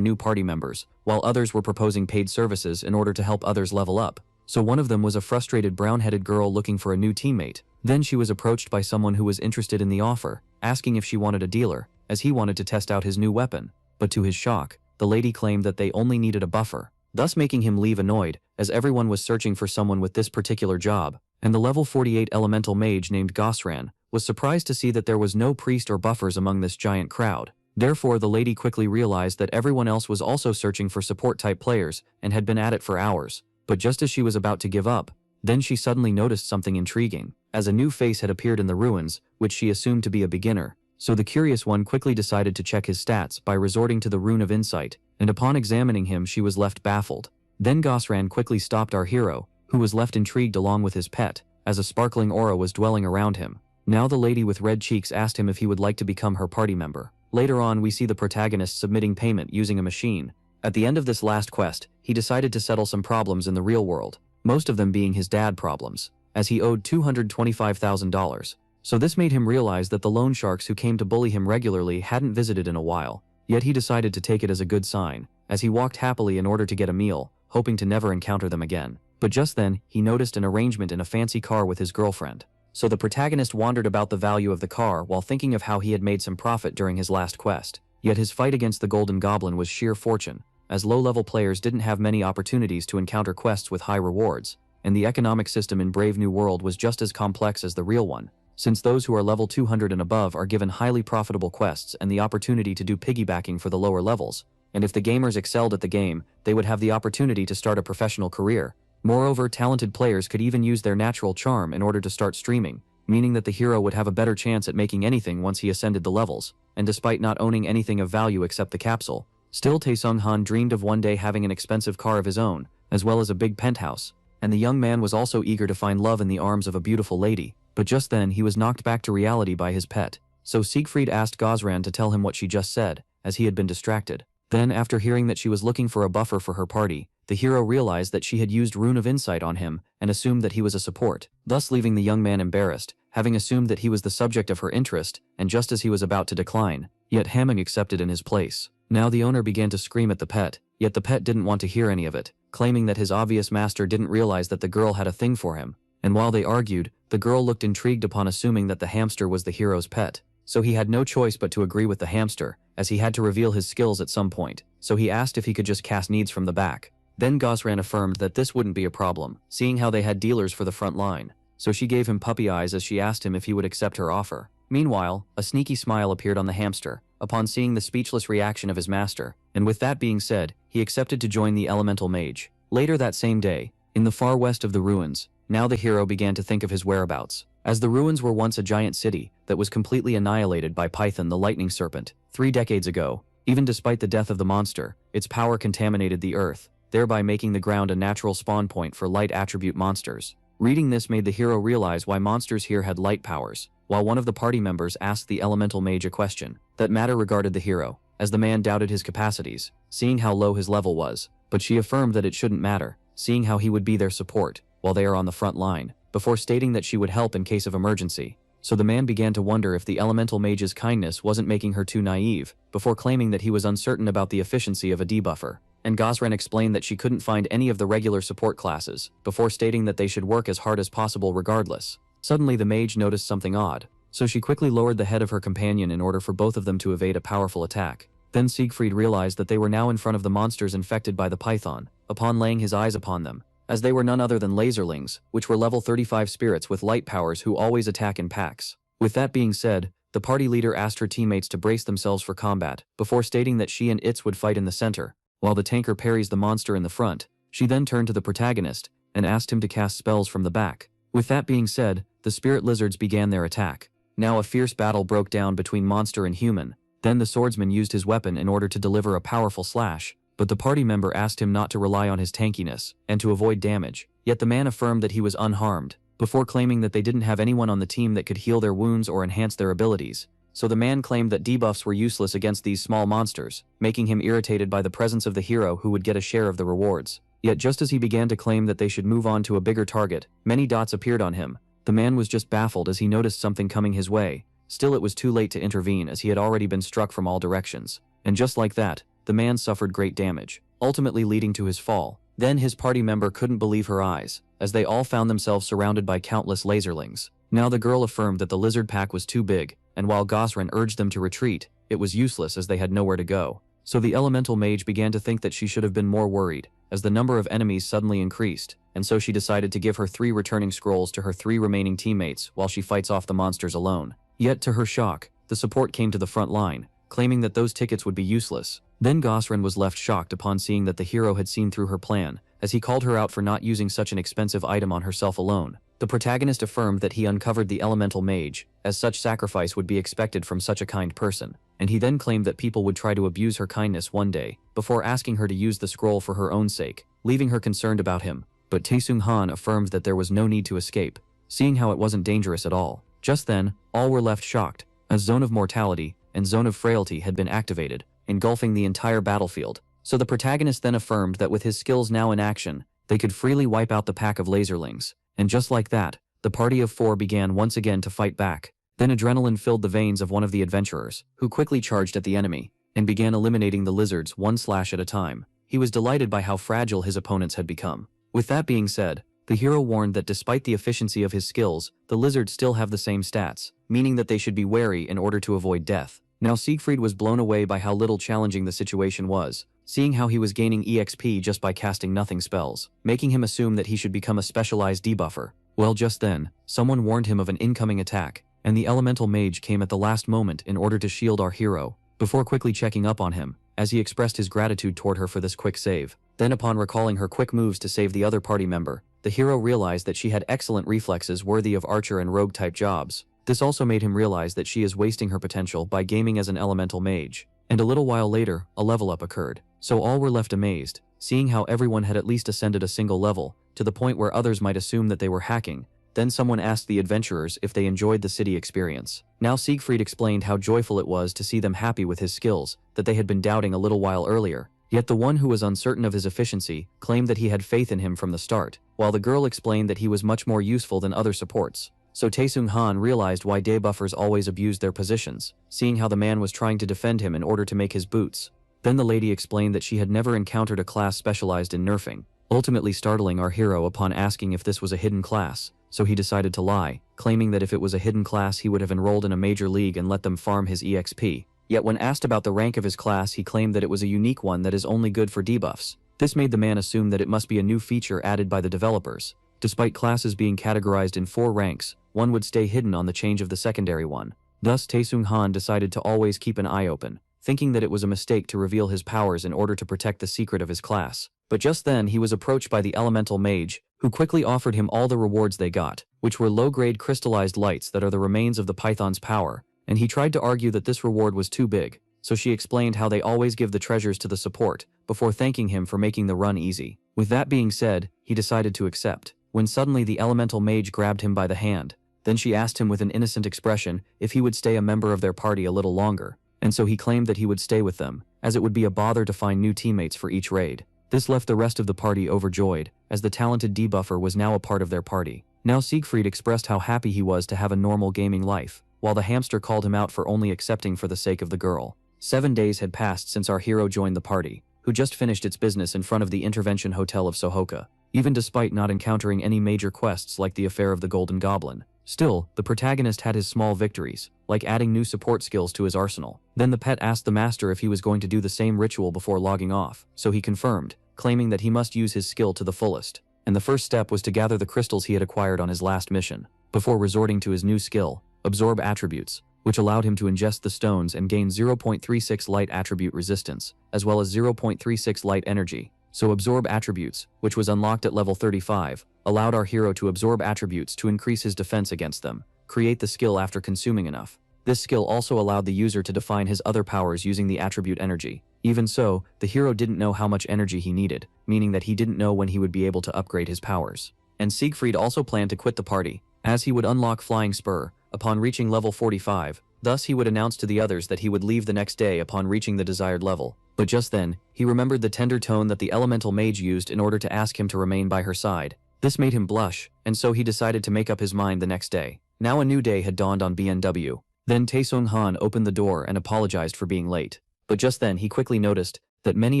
new party members, while others were proposing paid services in order to help others level up. So one of them was a frustrated brown-headed girl looking for a new teammate. Then she was approached by someone who was interested in the offer, asking if she wanted a dealer, as he wanted to test out his new weapon. But to his shock, the lady claimed that they only needed a buffer, thus making him leave annoyed, as everyone was searching for someone with this particular job. And the level 48 elemental mage named Gosran was surprised to see that there was no priest or buffers among this giant crowd. Therefore, the lady quickly realized that everyone else was also searching for support-type players and had been at it for hours. But just as she was about to give up, then she suddenly noticed something intriguing, as a new face had appeared in the ruins, which she assumed to be a beginner. So the curious one quickly decided to check his stats by resorting to the Rune of Insight, and upon examining him she was left baffled. Then Gosran quickly stopped our hero, who was left intrigued along with his pet, as a sparkling aura was dwelling around him. Now the lady with red cheeks asked him if he would like to become her party member. Later on we see the protagonist submitting payment using a machine. At the end of this last quest, he decided to settle some problems in the real world, most of them being his dad problems, as he owed $225,000. So this made him realize that the loan sharks who came to bully him regularly hadn't visited in a while, yet he decided to take it as a good sign, as he walked happily in order to get a meal, hoping to never encounter them again. But just then, he noticed an arrangement in a fancy car with his girlfriend. So the protagonist wondered about the value of the car while thinking of how he had made some profit during his last quest. Yet his fight against the golden goblin was sheer fortune, as low-level players didn't have many opportunities to encounter quests with high rewards, and the economic system in Brave New World was just as complex as the real one, since those who are level 200 and above are given highly profitable quests and the opportunity to do piggybacking for the lower levels, and if the gamers excelled at the game, they would have the opportunity to start a professional career. Moreover, talented players could even use their natural charm in order to start streaming, meaning that the hero would have a better chance at making anything once he ascended the levels, and despite not owning anything of value except the capsule, still Taesung Han dreamed of one day having an expensive car of his own, as well as a big penthouse, and the young man was also eager to find love in the arms of a beautiful lady, but just then he was knocked back to reality by his pet. So Sig Freed asked Gosran to tell him what she just said, as he had been distracted. Then, after hearing that she was looking for a buffer for her party, the hero realized that she had used Rune of Insight on him and assumed that he was a support, thus leaving the young man embarrassed, having assumed that he was the subject of her interest, and just as he was about to decline, yet Hamming accepted in his place. Now the owner began to scream at the pet, yet the pet didn't want to hear any of it, claiming that his obvious master didn't realize that the girl had a thing for him, and while they argued, the girl looked intrigued upon assuming that the hamster was the hero's pet. So he had no choice but to agree with the hamster, as he had to reveal his skills at some point, so he asked if he could just cast needs from the back. Then Gosran affirmed that this wouldn't be a problem, seeing how they had dealers for the front line, so she gave him puppy eyes as she asked him if he would accept her offer. Meanwhile, a sneaky smile appeared on the hamster, upon seeing the speechless reaction of his master, and with that being said, he accepted to join the elemental mage. Later that same day, in the far west of the ruins, now the hero began to think of his whereabouts, as the ruins were once a giant city that was completely annihilated by Python the lightning serpent 3 decades ago. Even despite the death of the monster, its power contaminated the earth, thereby making the ground a natural spawn point for light attribute monsters. Reading this made the hero realize why monsters here had light powers, while one of the party members asked the elemental mage a question that matter regarded the hero, as the man doubted his capacities, seeing how low his level was, but she affirmed that it shouldn't matter, seeing how he would be their support while they are on the front line, before stating that she would help in case of emergency. So the man began to wonder if the elemental mage's kindness wasn't making her too naive, before claiming that he was uncertain about the efficiency of a debuffer. And Gosran explained that she couldn't find any of the regular support classes, before stating that they should work as hard as possible regardless. Suddenly the mage noticed something odd, so she quickly lowered the head of her companion in order for both of them to evade a powerful attack. Then Sig Freed realized that they were now in front of the monsters infected by the python, upon laying his eyes upon them, as they were none other than laserlings, which were level 35 spirits with light powers who always attack in packs. With that being said, the party leader asked her teammates to brace themselves for combat, before stating that she and Itz would fight in the center, while the tanker parries the monster in the front. She then turned to the protagonist, and asked him to cast spells from the back. With that being said, the spirit lizards began their attack. Now a fierce battle broke down between monster and human. Then the swordsman used his weapon in order to deliver a powerful slash, but the party member asked him not to rely on his tankiness, and to avoid damage, yet the man affirmed that he was unharmed, before claiming that they didn't have anyone on the team that could heal their wounds or enhance their abilities. So the man claimed that debuffs were useless against these small monsters, making him irritated by the presence of the hero who would get a share of the rewards. Yet just as he began to claim that they should move on to a bigger target, many dots appeared on him. The man was just baffled as he noticed something coming his way. Still, it was too late to intervene as he had already been struck from all directions. And just like that, the man suffered great damage, ultimately leading to his fall. Then his party member couldn't believe her eyes, as they all found themselves surrounded by countless laserlings. Now the girl affirmed that the lizard pack was too big, and while Gosran urged them to retreat, it was useless as they had nowhere to go. So the elemental mage began to think that she should have been more worried, as the number of enemies suddenly increased, and so she decided to give her 3 returning scrolls to her 3 remaining teammates while she fights off the monsters alone. Yet to her shock, the support came to the front line, claiming that those tickets would be useless. Then Gosran was left shocked upon seeing that the hero had seen through her plan, as he called her out for not using such an expensive item on herself alone. The protagonist affirmed that he uncovered the elemental mage, as such sacrifice would be expected from such a kind person, and he then claimed that people would try to abuse her kindness one day, before asking her to use the scroll for her own sake. leaving her concerned about him, but Taesung Han affirmed that there was no need to escape, seeing how it wasn't dangerous at all. Just then, all were left shocked. A zone of mortality and zone of frailty had been activated, engulfing the entire battlefield. So the protagonist then affirmed that with his skills now in action, they could freely wipe out the pack of laserlings. And just like that, the party of 4 began once again to fight back. Then adrenaline filled the veins of one of the adventurers, who quickly charged at the enemy, and began eliminating the lizards one slash at a time. He was delighted by how fragile his opponents had become. With that being said, the hero warned that despite the efficiency of his skills, the lizards still have the same stats, meaning that they should be wary in order to avoid death. Now Sig Freed was blown away by how little challenging the situation was, seeing how he was gaining EXP just by casting nothing spells, making him assume that he should become a specialized debuffer. Well, just then, someone warned him of an incoming attack, and the elemental mage came at the last moment in order to shield our hero, before quickly checking up on him, as he expressed his gratitude toward her for this quick save. Then upon recalling her quick moves to save the other party member, the hero realized that she had excellent reflexes worthy of archer and rogue type jobs. This also made him realize that she is wasting her potential by gaming as an elemental mage. And a little while later, a level up occurred. So all were left amazed, seeing how everyone had at least ascended a single level, to the point where others might assume that they were hacking. Then someone asked the adventurers if they enjoyed the city experience. Now Sig Freed explained how joyful it was to see them happy with his skills, that they had been doubting a little while earlier. Yet the one who was uncertain of his efficiency claimed that he had faith in him from the start, while the girl explained that he was much more useful than other supports. So Taesung Han realized why debuffers always abused their positions, seeing how the man was trying to defend him in order to make his boots. Then the lady explained that she had never encountered a class specialized in nerfing, ultimately startling our hero upon asking if this was a hidden class. So he decided to lie, claiming that if it was a hidden class he would have enrolled in a major league and let them farm his EXP. Yet when asked about the rank of his class, he claimed that it was a unique one that is only good for debuffs. This made the man assume that it must be a new feature added by the developers. Despite classes being categorized in 4 ranks, one would stay hidden on the change of the secondary one. Thus Taesung Han decided to always keep an eye open, thinking that it was a mistake to reveal his powers in order to protect the secret of his class. But just then he was approached by the elemental mage, who quickly offered him all the rewards they got, which were low-grade crystallized lights that are the remains of the python's power, and he tried to argue that this reward was too big, so she explained how they always give the treasures to the support, before thanking him for making the run easy. With that being said, he decided to accept, when suddenly the elemental mage grabbed him by the hand. Then she asked him with an innocent expression if he would stay a member of their party a little longer, and so he claimed that he would stay with them, as it would be a bother to find new teammates for each raid. This left the rest of the party overjoyed, as the talented debuffer was now a part of their party. Now Sig Freed expressed how happy he was to have a normal gaming life, while the hamster called him out for only accepting for the sake of the girl. 7 days had passed since our hero joined the party, who just finished its business in front of the Intervention Hotel of Sohoka, even despite not encountering any major quests like the affair of the Golden Goblin. Still, the protagonist had his small victories, like adding new support skills to his arsenal. Then the pet asked the master if he was going to do the same ritual before logging off, so he confirmed, claiming that he must use his skill to the fullest. And the first step was to gather the crystals he had acquired on his last mission, before resorting to his new skill, Absorb Attributes, which allowed him to ingest the stones and gain 0.36 light attribute resistance, as well as 0.36 light energy. So Absorb Attributes, which was unlocked at level 35, allowed our hero to absorb attributes to increase his defense against them, create the skill after consuming enough. This skill also allowed the user to define his other powers using the attribute energy. Even so, the hero didn't know how much energy he needed, meaning that he didn't know when he would be able to upgrade his powers. And Sig Freed also planned to quit the party, as he would unlock Flying Spur upon reaching level 45. Thus he would announce to the others that he would leave the next day upon reaching the desired level. But just then, he remembered the tender tone that the elemental mage used in order to ask him to remain by her side. This made him blush, and so he decided to make up his mind the next day. Now a new day had dawned on BNW. Then Taesung Han opened the door and apologized for being late. But just then he quickly noticed that many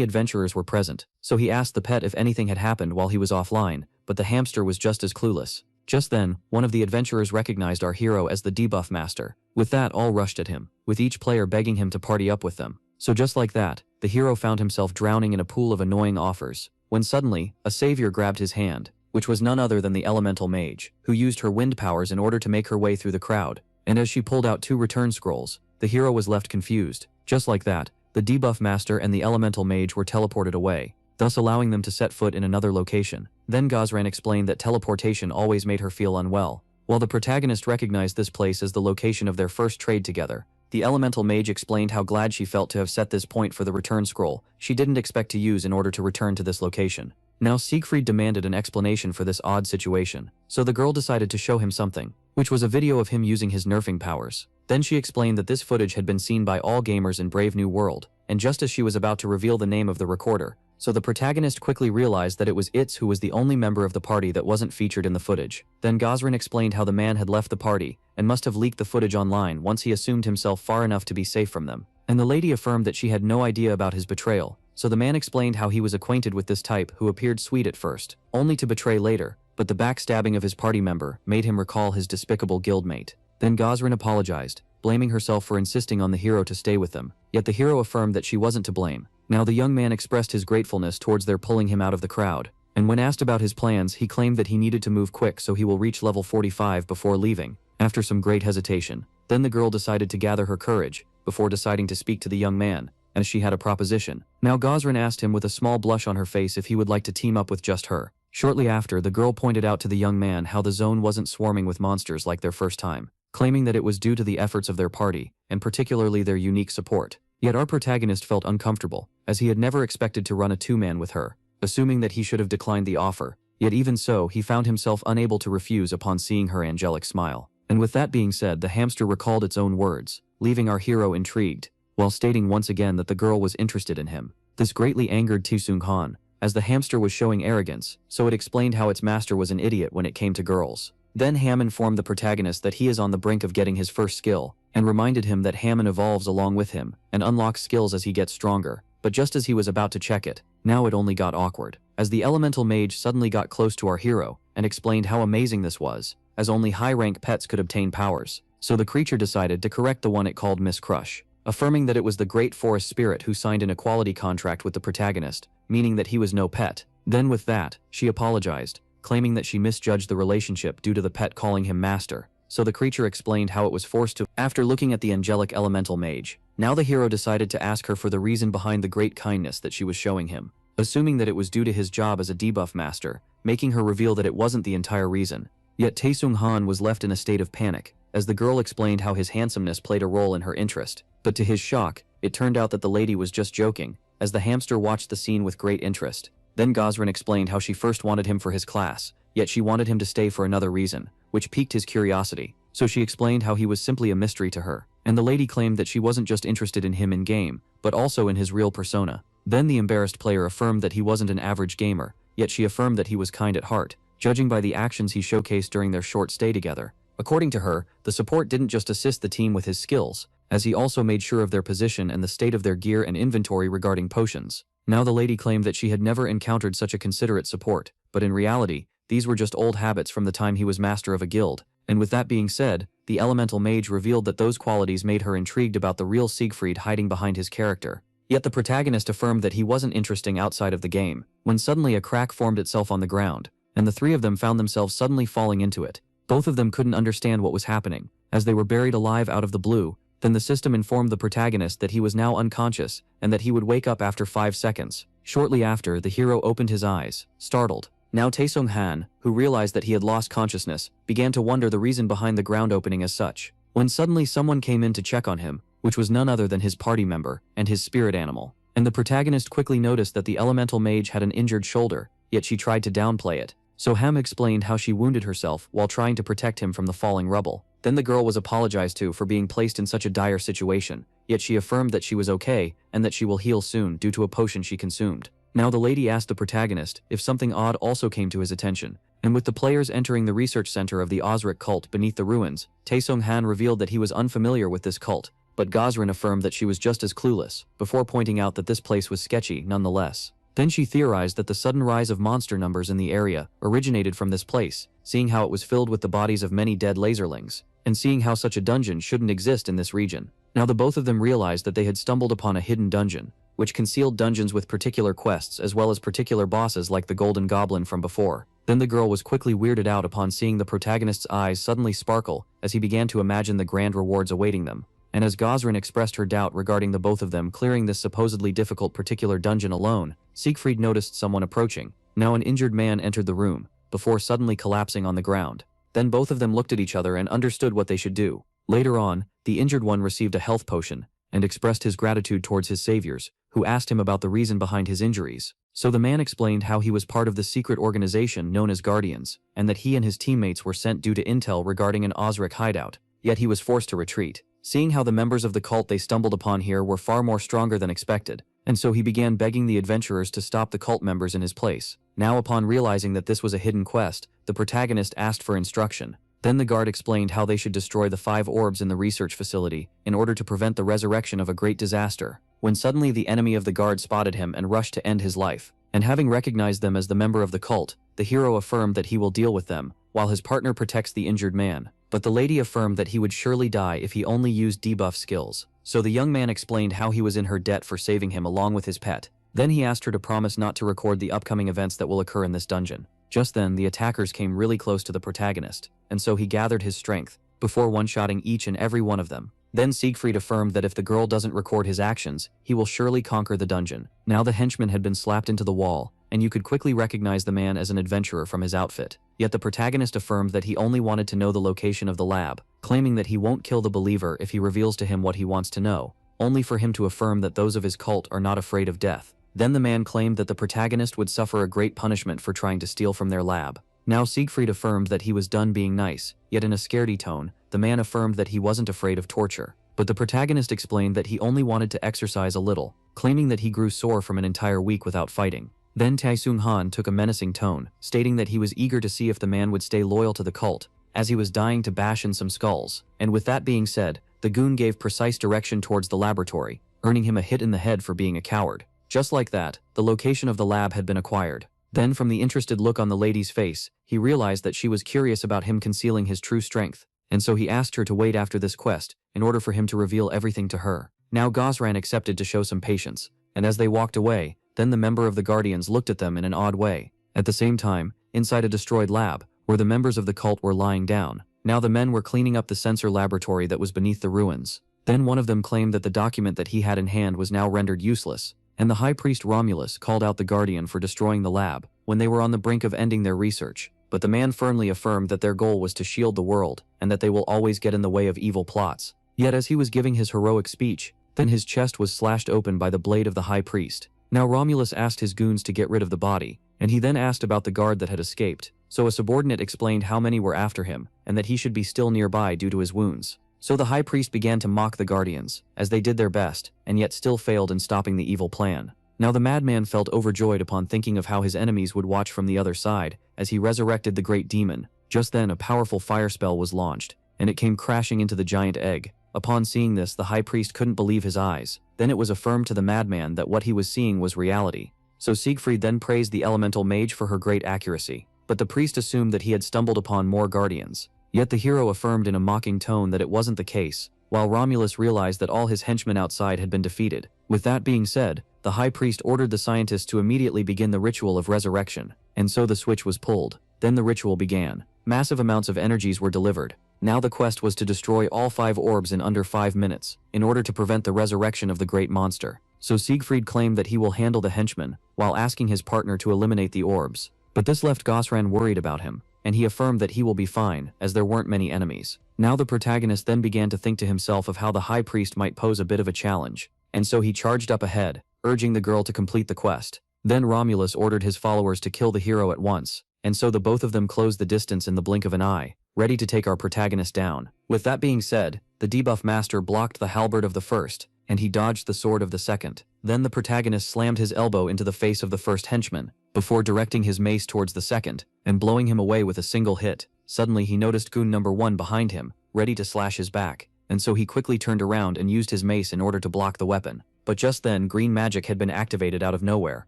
adventurers were present, so he asked the pet if anything had happened while he was offline, but the hamster was just as clueless. Just then, one of the adventurers recognized our hero as the debuff master. With that, all rushed at him, with each player begging him to party up with them. So just like that, the hero found himself drowning in a pool of annoying offers, when suddenly, a savior grabbed his hand, which was none other than the elemental mage, who used her wind powers in order to make her way through the crowd. And as she pulled out 2 return scrolls, the hero was left confused. Just like that, the debuff master and the elemental mage were teleported away, thus allowing them to set foot in another location. Then Gazran explained that teleportation always made her feel unwell. While the protagonist recognized this place as the location of their first trade together, the elemental mage explained how glad she felt to have set this point for the return scroll she didn't expect to use in order to return to this location. Now Siegfried demanded an explanation for this odd situation, so the girl decided to show him something, which was a video of him using his nerfing powers. Then she explained that this footage had been seen by all gamers in Brave New World, and just as she was about to reveal the name of the recorder, so the protagonist quickly realized that it was Itz who was the only member of the party that wasn't featured in the footage. Then Gosrin explained how the man had left the party and must have leaked the footage online once he assumed himself far enough to be safe from them. And the lady affirmed that she had no idea about his betrayal, so the man explained how he was acquainted with this type who appeared sweet at first, only to betray later, but the backstabbing of his party member made him recall his despicable guildmate. Then Gosrin apologized, blaming herself for insisting on the hero to stay with them, yet the hero affirmed that she wasn't to blame. Now the young man expressed his gratefulness towards their pulling him out of the crowd, and when asked about his plans he claimed that he needed to move quick so he will reach level 45 before leaving, after some great hesitation. Then the girl decided to gather her courage, before deciding to speak to the young man, as she had a proposition. Now Gosrin asked him with a small blush on her face if he would like to team up with just her. Shortly after, the girl pointed out to the young man how the zone wasn't swarming with monsters like their first time, claiming that it was due to the efforts of their party, and particularly their unique support. Yet our protagonist felt uncomfortable, as he had never expected to run a two-man with her, assuming that he should have declined the offer. Yet even so, he found himself unable to refuse upon seeing her angelic smile. And with that being said, the hamster recalled its own words, leaving our hero intrigued, while stating once again that the girl was interested in him. This greatly angered Taesung Han, as the hamster was showing arrogance, so it explained how its master was an idiot when it came to girls. Then Ham informed the protagonist that he is on the brink of getting his first skill, and reminded him that Hammond evolves along with him, and unlocks skills as he gets stronger. But just as he was about to check it, now it only got awkward, as the elemental mage suddenly got close to our hero, and explained how amazing this was, as only high-rank pets could obtain powers. So the creature decided to correct the one it called Miss Crush, affirming that it was the great forest spirit who signed an equality contract with the protagonist, meaning that he was no pet. Then with that, she apologized, claiming that she misjudged the relationship due to the pet calling him master. So the creature explained how it was forced to, after looking at the angelic elemental mage. Now the hero decided to ask her for the reason behind the great kindness that she was showing him, assuming that it was due to his job as a debuff master, making her reveal that it wasn't the entire reason. Yet Taesung Han was left in a state of panic, as the girl explained how his handsomeness played a role in her interest. But to his shock, it turned out that the lady was just joking, as the hamster watched the scene with great interest. Then Gosrin explained how she first wanted him for his class, yet she wanted him to stay for another reason, which piqued his curiosity. So she explained how he was simply a mystery to her, and the lady claimed that she wasn't just interested in him in-game, but also in his real persona. Then the embarrassed player affirmed that he wasn't an average gamer, yet she affirmed that he was kind at heart, judging by the actions he showcased during their short stay together. According to her, the support didn't just assist the team with his skills, as he also made sure of their position and the state of their gear and inventory regarding potions. Now the lady claimed that she had never encountered such a considerate support, but in reality, these were just old habits from the time he was master of a guild. And with that being said, the elemental mage revealed that those qualities made her intrigued about the real Siegfried hiding behind his character. Yet the protagonist affirmed that he wasn't interesting outside of the game, when suddenly a crack formed itself on the ground, and the three of them found themselves suddenly falling into it. Both of them couldn't understand what was happening, as they were buried alive out of the blue. Then the system informed the protagonist that he was now unconscious, and that he would wake up after 5 seconds. Shortly after, the hero opened his eyes, startled. Now Taesung Han, who realized that he had lost consciousness, began to wonder the reason behind the ground opening as such, when suddenly someone came in to check on him, which was none other than his party member, and his spirit animal. And the protagonist quickly noticed that the elemental mage had an injured shoulder, yet she tried to downplay it. So Ham explained how she wounded herself while trying to protect him from the falling rubble. Then the girl was apologized to for being placed in such a dire situation, yet she affirmed that she was okay, and that she will heal soon due to a potion she consumed. Now the lady asked the protagonist if something odd also came to his attention, and with the players entering the research center of the Ozri cult beneath the ruins, Taesung Han revealed that he was unfamiliar with this cult, but Gosrin affirmed that she was just as clueless, before pointing out that this place was sketchy nonetheless. Then she theorized that the sudden rise of monster numbers in the area originated from this place, seeing how it was filled with the bodies of many dead laserlings, and seeing how such a dungeon shouldn't exist in this region. Now the both of them realized that they had stumbled upon a hidden dungeon, which concealed dungeons with particular quests as well as particular bosses like the golden goblin from before. Then the girl was quickly weirded out upon seeing the protagonist's eyes suddenly sparkle as he began to imagine the grand rewards awaiting them. And as Gosrin expressed her doubt regarding the both of them clearing this supposedly difficult particular dungeon alone, Siegfried noticed someone approaching. Now an injured man entered the room, before suddenly collapsing on the ground. Then both of them looked at each other and understood what they should do. Later on, the injured one received a health potion, and expressed his gratitude towards his saviors, who asked him about the reason behind his injuries. So the man explained how he was part of the secret organization known as Guardians, and that he and his teammates were sent due to intel regarding an Ozri hideout, yet he was forced to retreat. Seeing how the members of the cult they stumbled upon here were far more stronger than expected, and so he began begging the adventurers to stop the cult members in his place. Now upon realizing that this was a hidden quest, the protagonist asked for instruction. Then the guard explained how they should destroy the 5 orbs in the research facility in order to prevent the resurrection of a great disaster, when suddenly the enemy of the guard spotted him and rushed to end his life. And having recognized them as the member of the cult, the hero affirmed that he will deal with them, while his partner protects the injured man. But the lady affirmed that he would surely die if he only used debuff skills. So the young man explained how he was in her debt for saving him along with his pet. Then he asked her to promise not to record the upcoming events that will occur in this dungeon. Just then, the attackers came really close to the protagonist, and so he gathered his strength, before one-shotting each and every one of them. Then Sig Freed affirmed that if the girl doesn't record his actions, he will surely conquer the dungeon. Now the henchman had been slapped into the wall, and you could quickly recognize the man as an adventurer from his outfit. Yet the protagonist affirmed that he only wanted to know the location of the lab, claiming that he won't kill the believer if he reveals to him what he wants to know, only for him to affirm that those of his cult are not afraid of death. Then the man claimed that the protagonist would suffer a great punishment for trying to steal from their lab. Now Sig Freed affirmed that he was done being nice, yet in a scaredy tone, the man affirmed that he wasn't afraid of torture. But the protagonist explained that he only wanted to exercise a little, claiming that he grew sore from an entire week without fighting. Then Taesung Han took a menacing tone, stating that he was eager to see if the man would stay loyal to the cult, as he was dying to bash in some skulls. And with that being said, the goon gave precise direction towards the laboratory, earning him a hit in the head for being a coward. Just like that, the location of the lab had been acquired. Then from the interested look on the lady's face, he realized that she was curious about him concealing his true strength, and so he asked her to wait after this quest, in order for him to reveal everything to her. Now Gosran accepted to show some patience, and as they walked away, then the member of the Guardians looked at them in an odd way. At the same time, inside a destroyed lab, where the members of the cult were lying down, now the men were cleaning up the sensor laboratory that was beneath the ruins. Then one of them claimed that the document that he had in hand was now rendered useless, and the High Priest Romulus called out the Guardian for destroying the lab, when they were on the brink of ending their research. But the man firmly affirmed that their goal was to shield the world, and that they will always get in the way of evil plots. Yet as he was giving his heroic speech, then his chest was slashed open by the blade of the High Priest. Now Romulus asked his goons to get rid of the body, and he then asked about the guard that had escaped. So a subordinate explained how many were after him, and that he should be still nearby due to his wounds. So the High Priest began to mock the Guardians, as they did their best, and yet still failed in stopping the evil plan. Now the madman felt overjoyed upon thinking of how his enemies would watch from the other side, as he resurrected the great demon. Just then a powerful fire spell was launched, and it came crashing into the giant egg. Upon seeing this, the High Priest couldn't believe his eyes. Then it was affirmed to the madman that what he was seeing was reality. So Sig Freed then praised the elemental mage for her great accuracy, but the priest assumed that he had stumbled upon more guardians. Yet the hero affirmed in a mocking tone that it wasn't the case, while Romulus realized that all his henchmen outside had been defeated. With that being said, the High Priest ordered the scientists to immediately begin the ritual of resurrection, and so the switch was pulled. Then the ritual began. Massive amounts of energies were delivered. Now the quest was to destroy all 5 orbs in under 5 minutes, in order to prevent the resurrection of the great monster. So Sig Freed claimed that he will handle the henchmen, while asking his partner to eliminate the orbs. But this left Gosran worried about him, and he affirmed that he will be fine, as there weren't many enemies. Now the protagonist then began to think to himself of how the High Priest might pose a bit of a challenge, and so he charged up ahead, urging the girl to complete the quest. Then Romulus ordered his followers to kill the hero at once, and so the both of them closed the distance in the blink of an eye, ready to take our protagonist down. With that being said, the debuff master blocked the halberd of the first, and he dodged the sword of the second. Then the protagonist slammed his elbow into the face of the first henchman, before directing his mace towards the second, and blowing him away with a single hit. Suddenly he noticed goon number 1 behind him, ready to slash his back, and so he quickly turned around and used his mace in order to block the weapon. But just then green magic had been activated out of nowhere,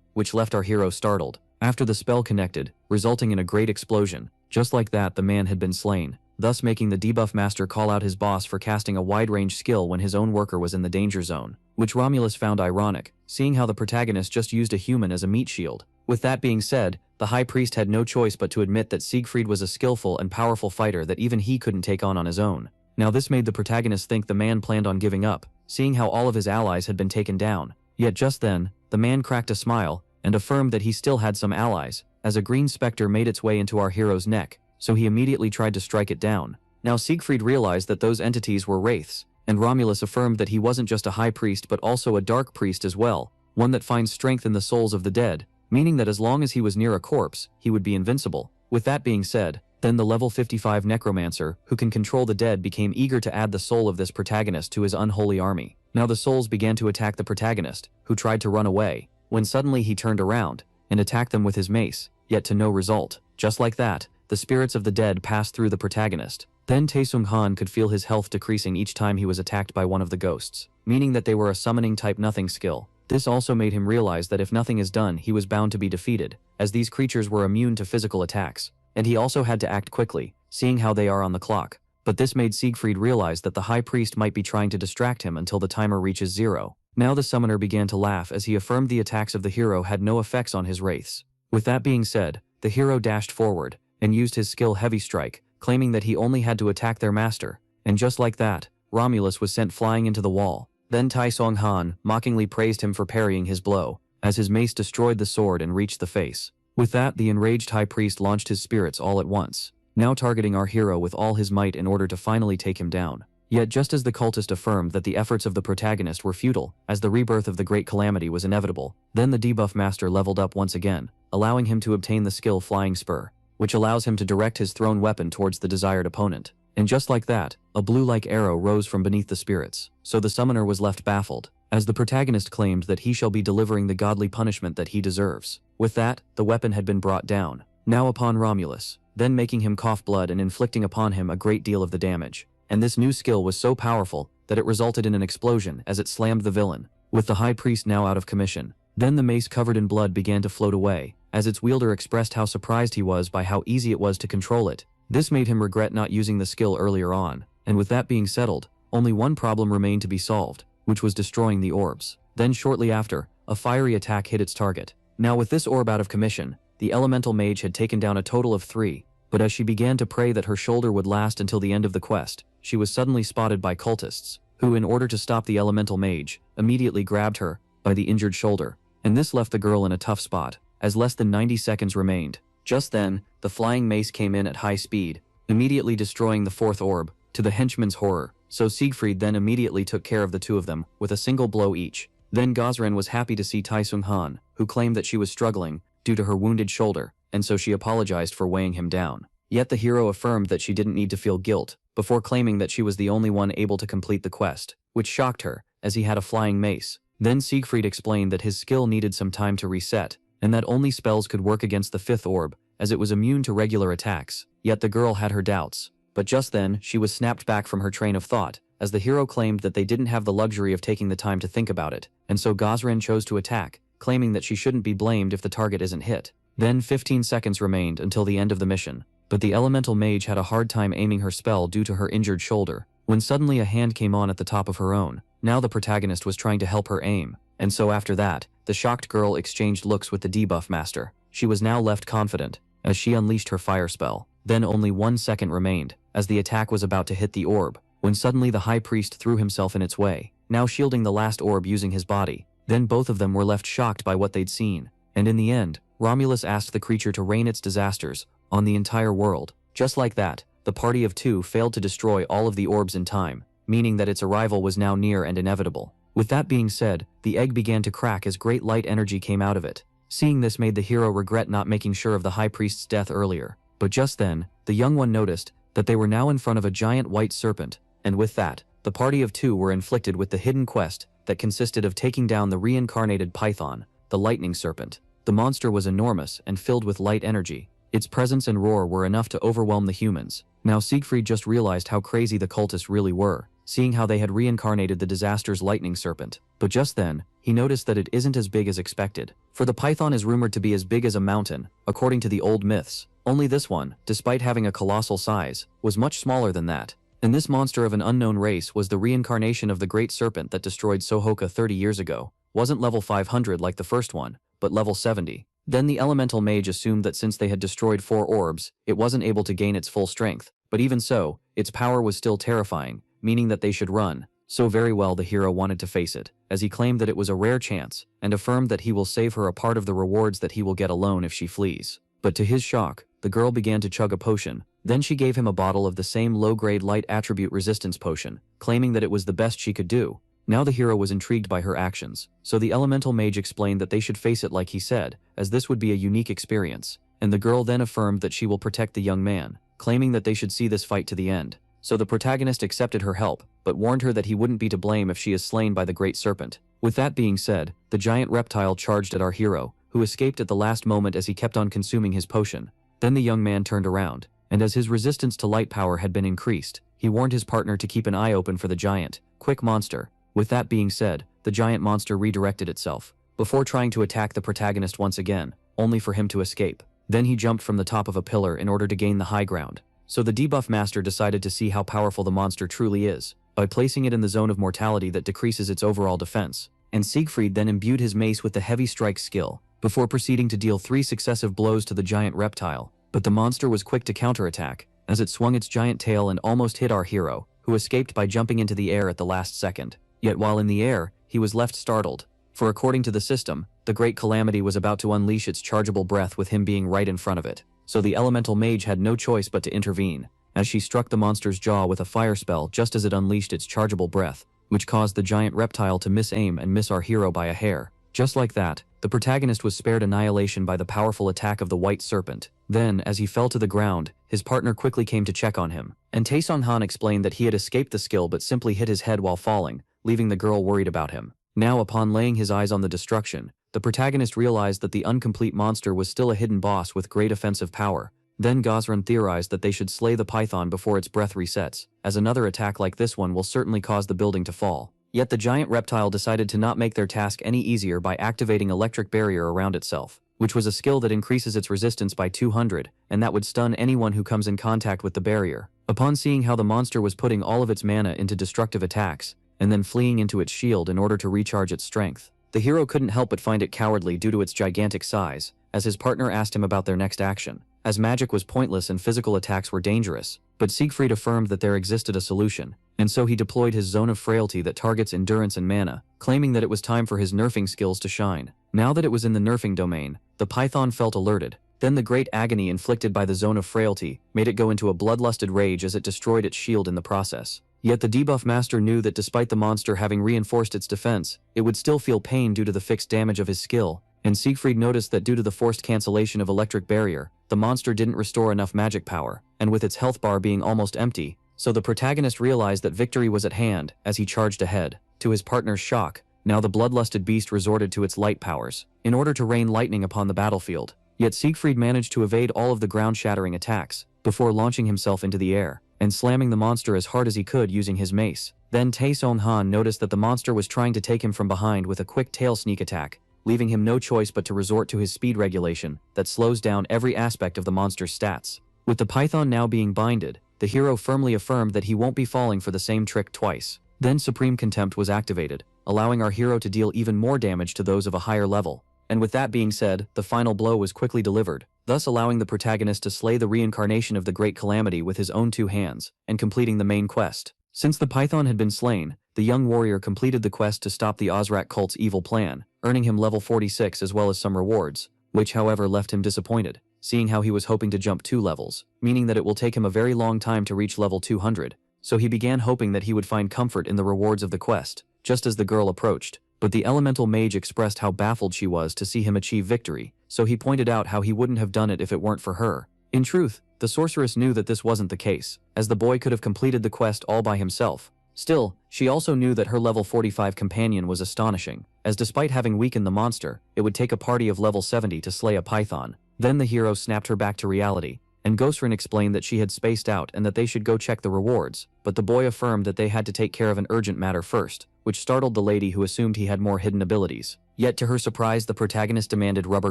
which left our hero startled. After the spell connected, resulting in a great explosion, just like that the man had been slain, thus making the debuff master call out his boss for casting a wide-range skill when his own worker was in the danger zone, which Romulus found ironic, seeing how the protagonist just used a human as a meat shield. With that being said, the High Priest had no choice but to admit that Sig Freed was a skillful and powerful fighter that even he couldn't take on his own. Now this made the protagonist think the man planned on giving up, seeing how all of his allies had been taken down. Yet just then, the man cracked a smile, and affirmed that he still had some allies, as a green specter made its way into our hero's neck, so he immediately tried to strike it down. Now Sig Freed realized that those entities were wraiths, and Romulus affirmed that he wasn't just a High Priest but also a Dark Priest as well, one that finds strength in the souls of the dead, meaning that as long as he was near a corpse, he would be invincible. With that being said, then the level 55 necromancer, who can control the dead, became eager to add the soul of this protagonist to his unholy army. Now the souls began to attack the protagonist, who tried to run away, when suddenly he turned around and attacked them with his mace, yet to no result. Just like that, the spirits of the dead passed through the protagonist. Then Taesung Han could feel his health decreasing each time he was attacked by one of the ghosts, meaning that they were a summoning type nothing skill. This also made him realize that if nothing is done, he was bound to be defeated, as these creatures were immune to physical attacks. And he also had to act quickly, seeing how they are on the clock. But this made Sig Freed realize that the High Priest might be trying to distract him until the timer reaches 0. Now the summoner began to laugh as he affirmed the attacks of the hero had no effects on his wraiths. With that being said, the hero dashed forward and used his skill Heavy Strike, claiming that he only had to attack their master. And just like that, Romulus was sent flying into the wall. Then Taesung Han mockingly praised him for parrying his blow, as his mace destroyed the sword and reached the face. With that, the enraged High Priest launched his spirits all at once, now targeting our hero with all his might in order to finally take him down. Yet just as the cultist affirmed that the efforts of the protagonist were futile, as the rebirth of the Great Calamity was inevitable, then the debuff master leveled up once again, allowing him to obtain the skill Flying Spur, which allows him to direct his thrown weapon towards the desired opponent. And just like that, a blue-like arrow rose from beneath the spirits, so the summoner was left baffled, as the protagonist claimed that he shall be delivering the godly punishment that he deserves. With that, the weapon had been brought down, now upon Romulus, then making him cough blood and inflicting upon him a great deal of the damage. And this new skill was so powerful that it resulted in an explosion as it slammed the villain, with the High Priest now out of commission. Then the mace covered in blood began to float away, as its wielder expressed how surprised he was by how easy it was to control it. This made him regret not using the skill earlier on, and with that being settled, only one problem remained to be solved, which was destroying the orbs. Then shortly after, a fiery attack hit its target. Now with this orb out of commission, the elemental mage had taken down a total of 3, but as she began to pray that her shoulder would last until the end of the quest, she was suddenly spotted by cultists, who in order to stop the elemental mage, immediately grabbed her by the injured shoulder, and this left the girl in a tough spot, as less than 90 seconds remained. Just then, the flying mace came in at high speed, immediately destroying the 4th orb, to the henchman's horror, so Sig Freed then immediately took care of the 2 of them, with a single blow each. Then Gozren was happy to see Taesung Han, who claimed that she was struggling due to her wounded shoulder, and so she apologized for weighing him down. Yet the hero affirmed that she didn't need to feel guilt, before claiming that she was the only one able to complete the quest, which shocked her, as he had a flying mace. Then Sig Freed explained that his skill needed some time to reset, and that only spells could work against the 5th orb, as it was immune to regular attacks. Yet the girl had her doubts. But just then, she was snapped back from her train of thought, as the hero claimed that they didn't have the luxury of taking the time to think about it, and so Gozren chose to attack, claiming that she shouldn't be blamed if the target isn't hit. Then 15 seconds remained until the end of the mission, but the elemental mage had a hard time aiming her spell due to her injured shoulder, when suddenly a hand came on at the top of her own. Now the protagonist was trying to help her aim, and so after that, the shocked girl exchanged looks with the debuff master. She was now left confident, as she unleashed her fire spell. Then only 1 second remained, as the attack was about to hit the orb, when suddenly the High Priest threw himself in its way, now shielding the last orb using his body. Then both of them were left shocked by what they'd seen, and in the end, Romulus asked the creature to rain its disasters on the entire world. Just like that, the party of 2 failed to destroy all of the orbs in time, meaning that its arrival was now near and inevitable. With that being said, the egg began to crack as great light energy came out of it. Seeing this made the hero regret not making sure of the High Priest's death earlier. But just then, the young one noticed that they were now in front of a giant white serpent, and with that, the party of 2 were inflicted with the hidden quest that consisted of taking down the reincarnated python, the lightning serpent. The monster was enormous and filled with light energy. Its presence and roar were enough to overwhelm the humans. Now Sig Freed just realized how crazy the cultists really were, seeing how they had reincarnated the disaster's lightning serpent. But just then, he noticed that it isn't as big as expected. For the python is rumored to be as big as a mountain, according to the old myths. Only this one, despite having a colossal size, was much smaller than that. And this monster of an unknown race was the reincarnation of the great serpent that destroyed Sohoka 30 years ago. Wasn't level 500 like the first one, but level 70. Then the elemental mage assumed that since they had destroyed 4 orbs, it wasn't able to gain its full strength. But even so, its power was still terrifying, meaning that they should run. So very well the hero wanted to face it, as he claimed that it was a rare chance, and affirmed that he will save her a part of the rewards that he will get alone if she flees. But to his shock, the girl began to chug a potion. Then she gave him a bottle of the same low-grade light attribute resistance potion, claiming that it was the best she could do. Now the hero was intrigued by her actions, so the elemental mage explained that they should face it like he said, as this would be a unique experience, and the girl then affirmed that she will protect the young man, claiming that they should see this fight to the end. So the protagonist accepted her help, but warned her that he wouldn't be to blame if she is slain by the great serpent. With that being said, the giant reptile charged at our hero, who escaped at the last moment as he kept on consuming his potion. Then the young man turned around, and as his resistance to light power had been increased, he warned his partner to keep an eye open for the giant, quick monster. With that being said, the giant monster redirected itself, before trying to attack the protagonist once again, only for him to escape. Then he jumped from the top of a pillar in order to gain the high ground. So the debuff master decided to see how powerful the monster truly is, by placing it in the zone of mortality that decreases its overall defense. And Sig Freed then imbued his mace with the heavy strike skill, before proceeding to deal 3 successive blows to the giant reptile. But the monster was quick to counterattack, as it swung its giant tail and almost hit our hero, who escaped by jumping into the air at the last second. Yet while in the air, he was left startled, for according to the system, the great calamity was about to unleash its chargeable breath with him being right in front of it. So the elemental mage had no choice but to intervene, as she struck the monster's jaw with a fire spell just as it unleashed its chargeable breath, which caused the giant reptile to miss-aim and miss our hero by a hair. Just like that, the protagonist was spared annihilation by the powerful attack of the white serpent. Then, as he fell to the ground, his partner quickly came to check on him, and Tae Song Han explained that he had escaped the skill but simply hit his head while falling, leaving the girl worried about him. Now, upon laying his eyes on the destruction, the protagonist realized that the incomplete monster was still a hidden boss with great offensive power. Then Gosran theorized that they should slay the python before its breath resets, as another attack like this one will certainly cause the building to fall. Yet the giant reptile decided to not make their task any easier by activating electric barrier around itself, which was a skill that increases its resistance by 200, and that would stun anyone who comes in contact with the barrier. Upon seeing how the monster was putting all of its mana into destructive attacks, and then fleeing into its shield in order to recharge its strength, the hero couldn't help but find it cowardly due to its gigantic size, as his partner asked him about their next action, as magic was pointless and physical attacks were dangerous. But Sig Freed affirmed that there existed a solution, and so he deployed his zone of frailty that targets endurance and mana, claiming that it was time for his nerfing skills to shine. Now that it was in the nerfing domain, the python felt alerted. Then the great agony inflicted by the zone of frailty made it go into a bloodlusted rage as it destroyed its shield in the process. Yet the debuff master knew that despite the monster having reinforced its defense, it would still feel pain due to the fixed damage of his skill, and Sig Freed noticed that due to the forced cancellation of electric barrier, the monster didn't restore enough magic power, and with its health bar being almost empty, so the protagonist realized that victory was at hand as he charged ahead. To his partner's shock, now the bloodlusted beast resorted to its light powers, in order to rain lightning upon the battlefield. Yet Sig Freed managed to evade all of the ground-shattering attacks, before launching himself into the air, and slamming the monster as hard as he could using his mace. Then Tae Song Han noticed that the monster was trying to take him from behind with a quick tail sneak attack, leaving him no choice but to resort to his speed regulation that slows down every aspect of the monster's stats. With the python now being binded, the hero firmly affirmed that he won't be falling for the same trick twice. Then Supreme Contempt was activated, allowing our hero to deal even more damage to those of a higher level. And with that being said, the final blow was quickly delivered, thus allowing the protagonist to slay the reincarnation of the Great Calamity with his own 2 hands, and completing the main quest. Since the python had been slain, the young warrior completed the quest to stop the Ozrak cult's evil plan, earning him level 46 as well as some rewards, which however left him disappointed, seeing how he was hoping to jump 2 levels, meaning that it will take him a very long time to reach level 200, so he began hoping that he would find comfort in the rewards of the quest, just as the girl approached. But the elemental mage expressed how baffled she was to see him achieve victory, so he pointed out how he wouldn't have done it if it weren't for her. In truth, the sorceress knew that this wasn't the case, as the boy could have completed the quest all by himself. Still, she also knew that her level 45 companion was astonishing, as despite having weakened the monster, it would take a party of level 70 to slay a python. Then the hero snapped her back to reality, and Gosran explained that she had spaced out and that they should go check the rewards, but the boy affirmed that they had to take care of an urgent matter first, which startled the lady who assumed he had more hidden abilities. Yet to her surprise, the protagonist demanded rubber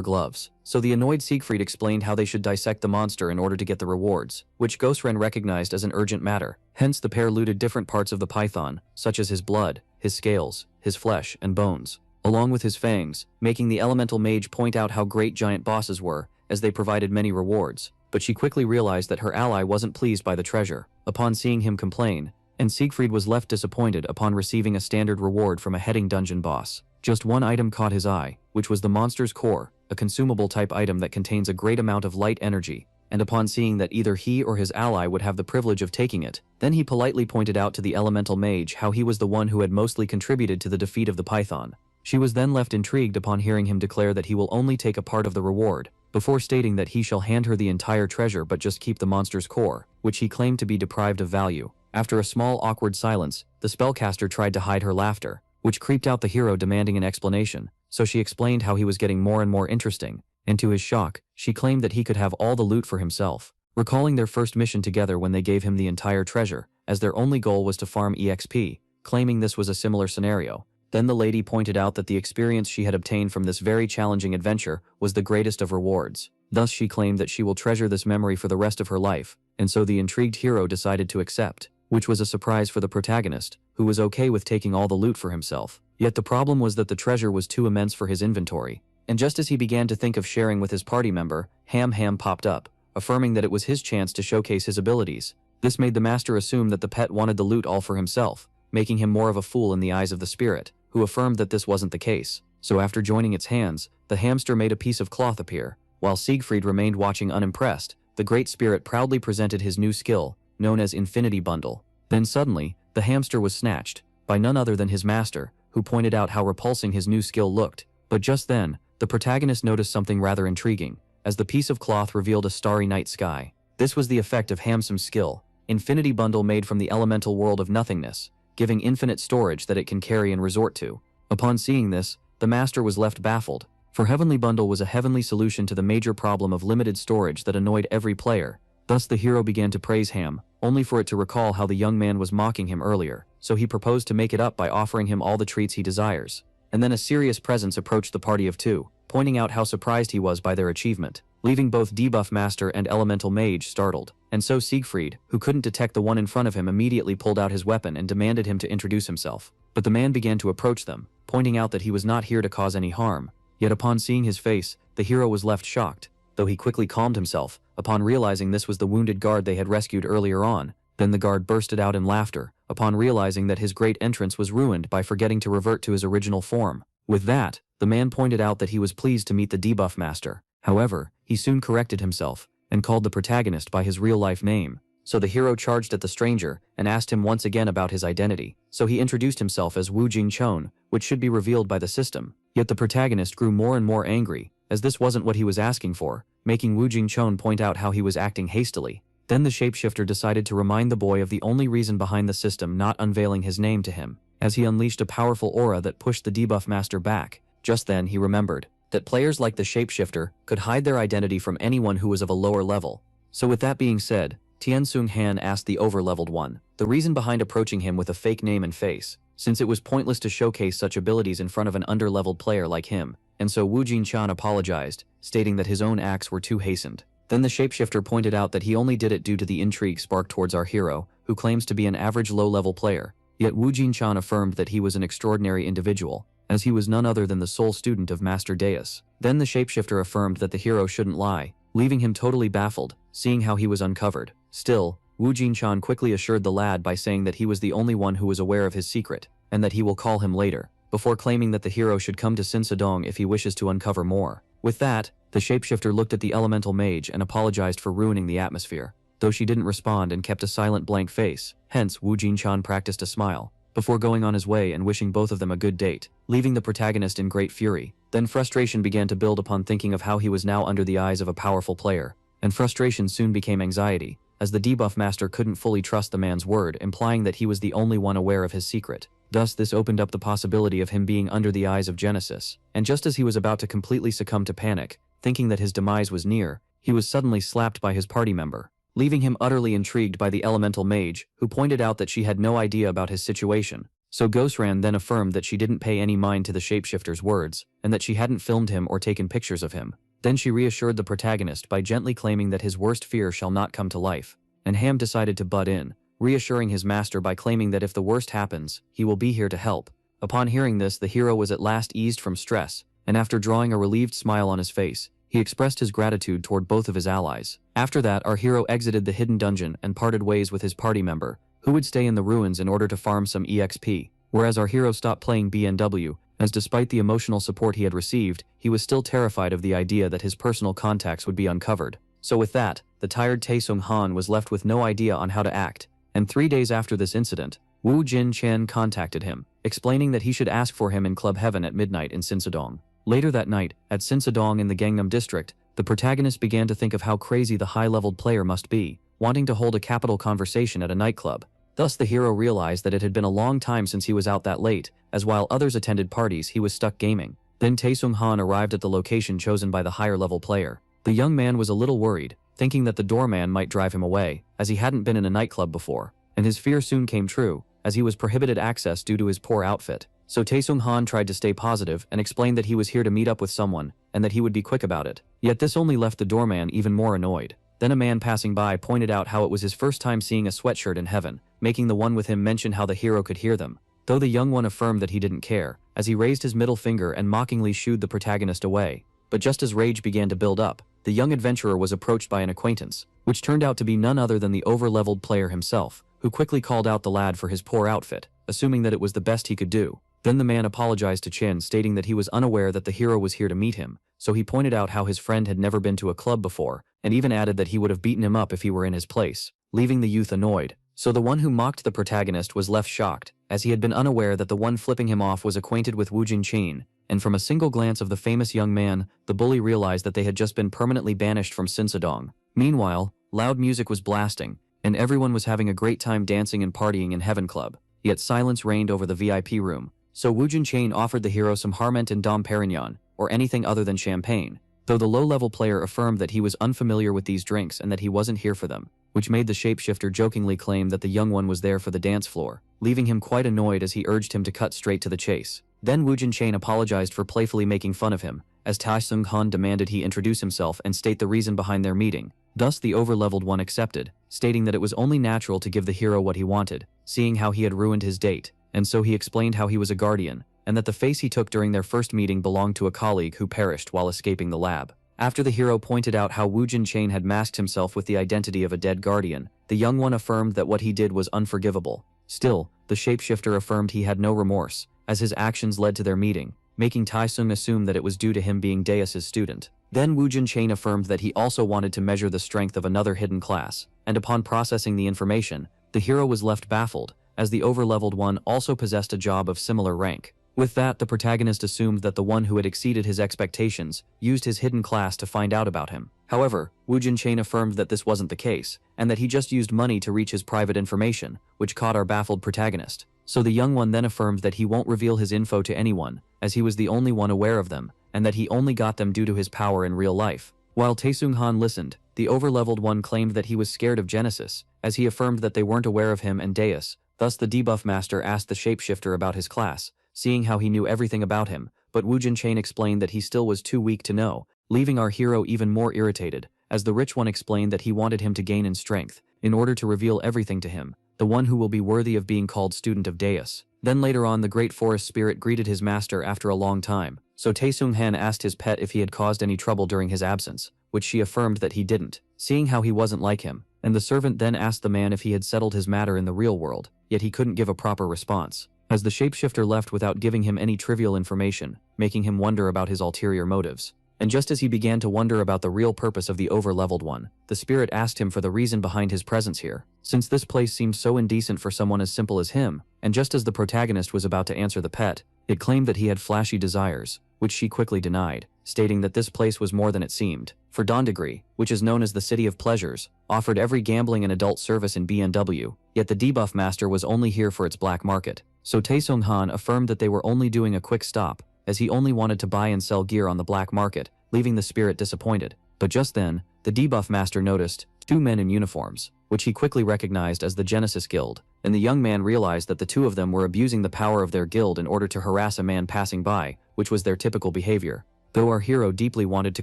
gloves, so the annoyed Sig Freed explained how they should dissect the monster in order to get the rewards, which Gosran recognized as an urgent matter. Hence the pair looted different parts of the python, such as his blood, his scales, his flesh, and bones, along with his fangs, making the elemental mage point out how great giant bosses were, as they provided many rewards. But she quickly realized that her ally wasn't pleased by the treasure, upon seeing him complain, and Sig Freed was left disappointed upon receiving a standard reward from a heading dungeon boss. Just one item caught his eye, which was the monster's core, a consumable type item that contains a great amount of light energy, and upon seeing that either he or his ally would have the privilege of taking it, then he politely pointed out to the elemental mage how he was the one who had mostly contributed to the defeat of the python. She was then left intrigued upon hearing him declare that he will only take a part of the reward, before stating that he shall hand her the entire treasure but just keep the monster's core, which he claimed to be deprived of value. After a small awkward silence, the spellcaster tried to hide her laughter, which creeped out the hero demanding an explanation, so she explained how he was getting more and more interesting, and to his shock, she claimed that he could have all the loot for himself. Recalling their first mission together when they gave him the entire treasure, as their only goal was to farm EXP, claiming this was a similar scenario. Then the lady pointed out that the experience she had obtained from this very challenging adventure was the greatest of rewards. Thus she claimed that she will treasure this memory for the rest of her life, and so the intrigued hero decided to accept, which was a surprise for the protagonist, who was okay with taking all the loot for himself. Yet the problem was that the treasure was too immense for his inventory, and just as he began to think of sharing with his party member, Ham popped up, affirming that it was his chance to showcase his abilities. This made the master assume that the pet wanted the loot all for himself, making him more of a fool in the eyes of the spirit, who affirmed that this wasn't the case. So after joining its hands, the hamster made a piece of cloth appear. While Sig Freed remained watching unimpressed, the great spirit proudly presented his new skill, known as Infinity Bundle. Then suddenly, the hamster was snatched, by none other than his master, who pointed out how repulsing his new skill looked. But just then, the protagonist noticed something rather intriguing, as the piece of cloth revealed a starry night sky. This was the effect of Hamsum's skill, Infinity Bundle made from the elemental world of nothingness, giving infinite storage that it can carry and resort to. Upon seeing this, the master was left baffled, for Heavenly Bundle was a heavenly solution to the major problem of limited storage that annoyed every player. Thus the hero began to praise Ham, only for it to recall how the young man was mocking him earlier, so he proposed to make it up by offering him all the treats he desires. And then a serious presence approached the party of two, pointing out how surprised he was by their achievement, leaving both debuff master and elemental mage startled. And so Sig Freed, who couldn't detect the one in front of him, immediately pulled out his weapon and demanded him to introduce himself. But the man began to approach them, pointing out that he was not here to cause any harm. Yet upon seeing his face, the hero was left shocked, though he quickly calmed himself, upon realizing this was the wounded guard they had rescued earlier on. Then the guard bursted out in laughter, upon realizing that his great entrance was ruined by forgetting to revert to his original form. With that, the man pointed out that he was pleased to meet the debuff master. However, he soon corrected himself, and called the protagonist by his real-life name. So the hero charged at the stranger, and asked him once again about his identity. So he introduced himself as Wu Jingchon, which should be revealed by the system. Yet the protagonist grew more and more angry, as this wasn't what he was asking for, making Wu Jingchon point out how he was acting hastily. Then the shapeshifter decided to remind the boy of the only reason behind the system not unveiling his name to him, as he unleashed a powerful aura that pushed the debuff master back. Just then he remembered that players like the shapeshifter could hide their identity from anyone who was of a lower level. So with that being said, Tianxing Han asked the overleveled one the reason behind approaching him with a fake name and face, since it was pointless to showcase such abilities in front of an underleveled player like him, and so Wu Jinchan apologized, stating that his own acts were too hastened. Then the shapeshifter pointed out that he only did it due to the intrigue sparked towards our hero, who claims to be an average low-level player. Yet Wu Jinchan affirmed that he was an extraordinary individual, as he was none other than the sole student of Master Deus. Then the shapeshifter affirmed that the hero shouldn't lie, leaving him totally baffled, seeing how he was uncovered. Still, Wu Jinchan quickly assured the lad by saying that he was the only one who was aware of his secret, and that he will call him later, before claiming that the hero should come to Sinsadong if he wishes to uncover more. With that, the shapeshifter looked at the elemental mage and apologized for ruining the atmosphere, though she didn't respond and kept a silent blank face. Hence, Wu Jinchan practiced a smile, before going on his way and wishing both of them a good date, leaving the protagonist in great fury. Then frustration began to build upon thinking of how he was now under the eyes of a powerful player, and frustration soon became anxiety, as the debuff master couldn't fully trust the man's word, implying that he was the only one aware of his secret. Thus this opened up the possibility of him being under the eyes of Genesis, and just as he was about to completely succumb to panic, thinking that his demise was near, he was suddenly slapped by his party member, leaving him utterly intrigued by the elemental mage, who pointed out that she had no idea about his situation. So Ghostran then affirmed that she didn't pay any mind to the shapeshifter's words, and that she hadn't filmed him or taken pictures of him. Then she reassured the protagonist by gently claiming that his worst fear shall not come to life, and Ham decided to butt in, reassuring his master by claiming that if the worst happens, he will be here to help. Upon hearing this, the hero was at last eased from stress, and after drawing a relieved smile on his face, he expressed his gratitude toward both of his allies. After that, our hero exited the hidden dungeon and parted ways with his party member, who would stay in the ruins in order to farm some EXP, whereas our hero stopped playing BNW, as despite the emotional support he had received, he was still terrified of the idea that his personal contacts would be uncovered. So with that, the tired Taesung-han was left with no idea on how to act, and 3 days after this incident, Wu Jin-chen contacted him, explaining that he should ask for him in Club Heaven at midnight in Sinsadong. Later that night, at Sinsadong in the Gangnam district, the protagonist began to think of how crazy the high-leveled player must be, wanting to hold a capital conversation at a nightclub. Thus the hero realized that it had been a long time since he was out that late, as while others attended parties he was stuck gaming. Then Taesung-han arrived at the location chosen by the higher-level player. The young man was a little worried, thinking that the doorman might drive him away, as he hadn't been in a nightclub before. And his fear soon came true, as he was prohibited access due to his poor outfit. So Taesung-han tried to stay positive and explained that he was here to meet up with someone, and that he would be quick about it. Yet this only left the doorman even more annoyed. Then a man passing by pointed out how it was his first time seeing a sweatshirt in heaven, making the one with him mention how the hero could hear them. Though the young one affirmed that he didn't care, as he raised his middle finger and mockingly shooed the protagonist away. But just as rage began to build up, the young adventurer was approached by an acquaintance, which turned out to be none other than the over-leveled player himself, who quickly called out the lad for his poor outfit, assuming that it was the best he could do. Then the man apologized to Chin, stating that he was unaware that the hero was here to meet him, so he pointed out how his friend had never been to a club before, and even added that he would have beaten him up if he were in his place, leaving the youth annoyed. So the one who mocked the protagonist was left shocked, as he had been unaware that the one flipping him off was acquainted with Wu Jin-chen, and from a single glance of the famous young man, the bully realized that they had just been permanently banished from Sinsadong. Meanwhile, loud music was blasting, and everyone was having a great time dancing and partying in Heaven Club, yet silence reigned over the VIP room. So Wu Jin-chen offered the hero some Harment and Dom Perignon, or anything other than champagne, though the low-level player affirmed that he was unfamiliar with these drinks and that he wasn't here for them, which made the shapeshifter jokingly claim that the young one was there for the dance floor, leaving him quite annoyed as he urged him to cut straight to the chase. Then Wu Jin-chen apologized for playfully making fun of him, as Taesung-han demanded he introduce himself and state the reason behind their meeting. Thus the over-leveled one accepted, stating that it was only natural to give the hero what he wanted, seeing how he had ruined his date, and so he explained how he was a guardian, and that the face he took during their first meeting belonged to a colleague who perished while escaping the lab. After the hero pointed out how Wu Jin-chen had masked himself with the identity of a dead guardian, the young one affirmed that what he did was unforgivable. Still, the shapeshifter affirmed he had no remorse, as his actions led to their meeting, making Taesung assume that it was due to him being Deus's student. Then Wu Jin-chen affirmed that he also wanted to measure the strength of another hidden class, and upon processing the information, the hero was left baffled, as the over-leveled one also possessed a job of similar rank. With that, the protagonist assumed that the one who had exceeded his expectations used his hidden class to find out about him. However, Wu Jin-chen affirmed that this wasn't the case, and that he just used money to reach his private information, which caught our baffled protagonist. So the young one then affirmed that he won't reveal his info to anyone, as he was the only one aware of them, and that he only got them due to his power in real life. While Taesung-han listened, the over-leveled one claimed that he was scared of Genesis, as he affirmed that they weren't aware of him and Deus. Thus the debuff master asked the shapeshifter about his class, seeing how he knew everything about him, but Wu Jin-chen explained that he still was too weak to know, leaving our hero even more irritated, as the rich one explained that he wanted him to gain in strength, in order to reveal everything to him, the one who will be worthy of being called student of Deus. Then later on the great forest spirit greeted his master after a long time, so Taesung-han asked his pet if he had caused any trouble during his absence, which she affirmed that he didn't, seeing how he wasn't like him, and the servant then asked the man if he had settled his matter in the real world, yet he couldn't give a proper response, as the shapeshifter left without giving him any trivial information, making him wonder about his ulterior motives. And just as he began to wonder about the real purpose of the over-leveled one, the spirit asked him for the reason behind his presence here, since this place seemed so indecent for someone as simple as him, and just as the protagonist was about to answer the pet, it claimed that he had flashy desires, which she quickly denied, stating that this place was more than it seemed. For Dondagri, which is known as the City of Pleasures, offered every gambling and adult service in BNW, yet the debuff master was only here for its black market. So Taesung-han affirmed that they were only doing a quick stop, as he only wanted to buy and sell gear on the black market, leaving the spirit disappointed. But just then, the debuff master noticed 2 men in uniforms, which he quickly recognized as the Genesis Guild, and the young man realized that the 2 of them were abusing the power of their guild in order to harass a man passing by, which was their typical behavior. Though our hero deeply wanted to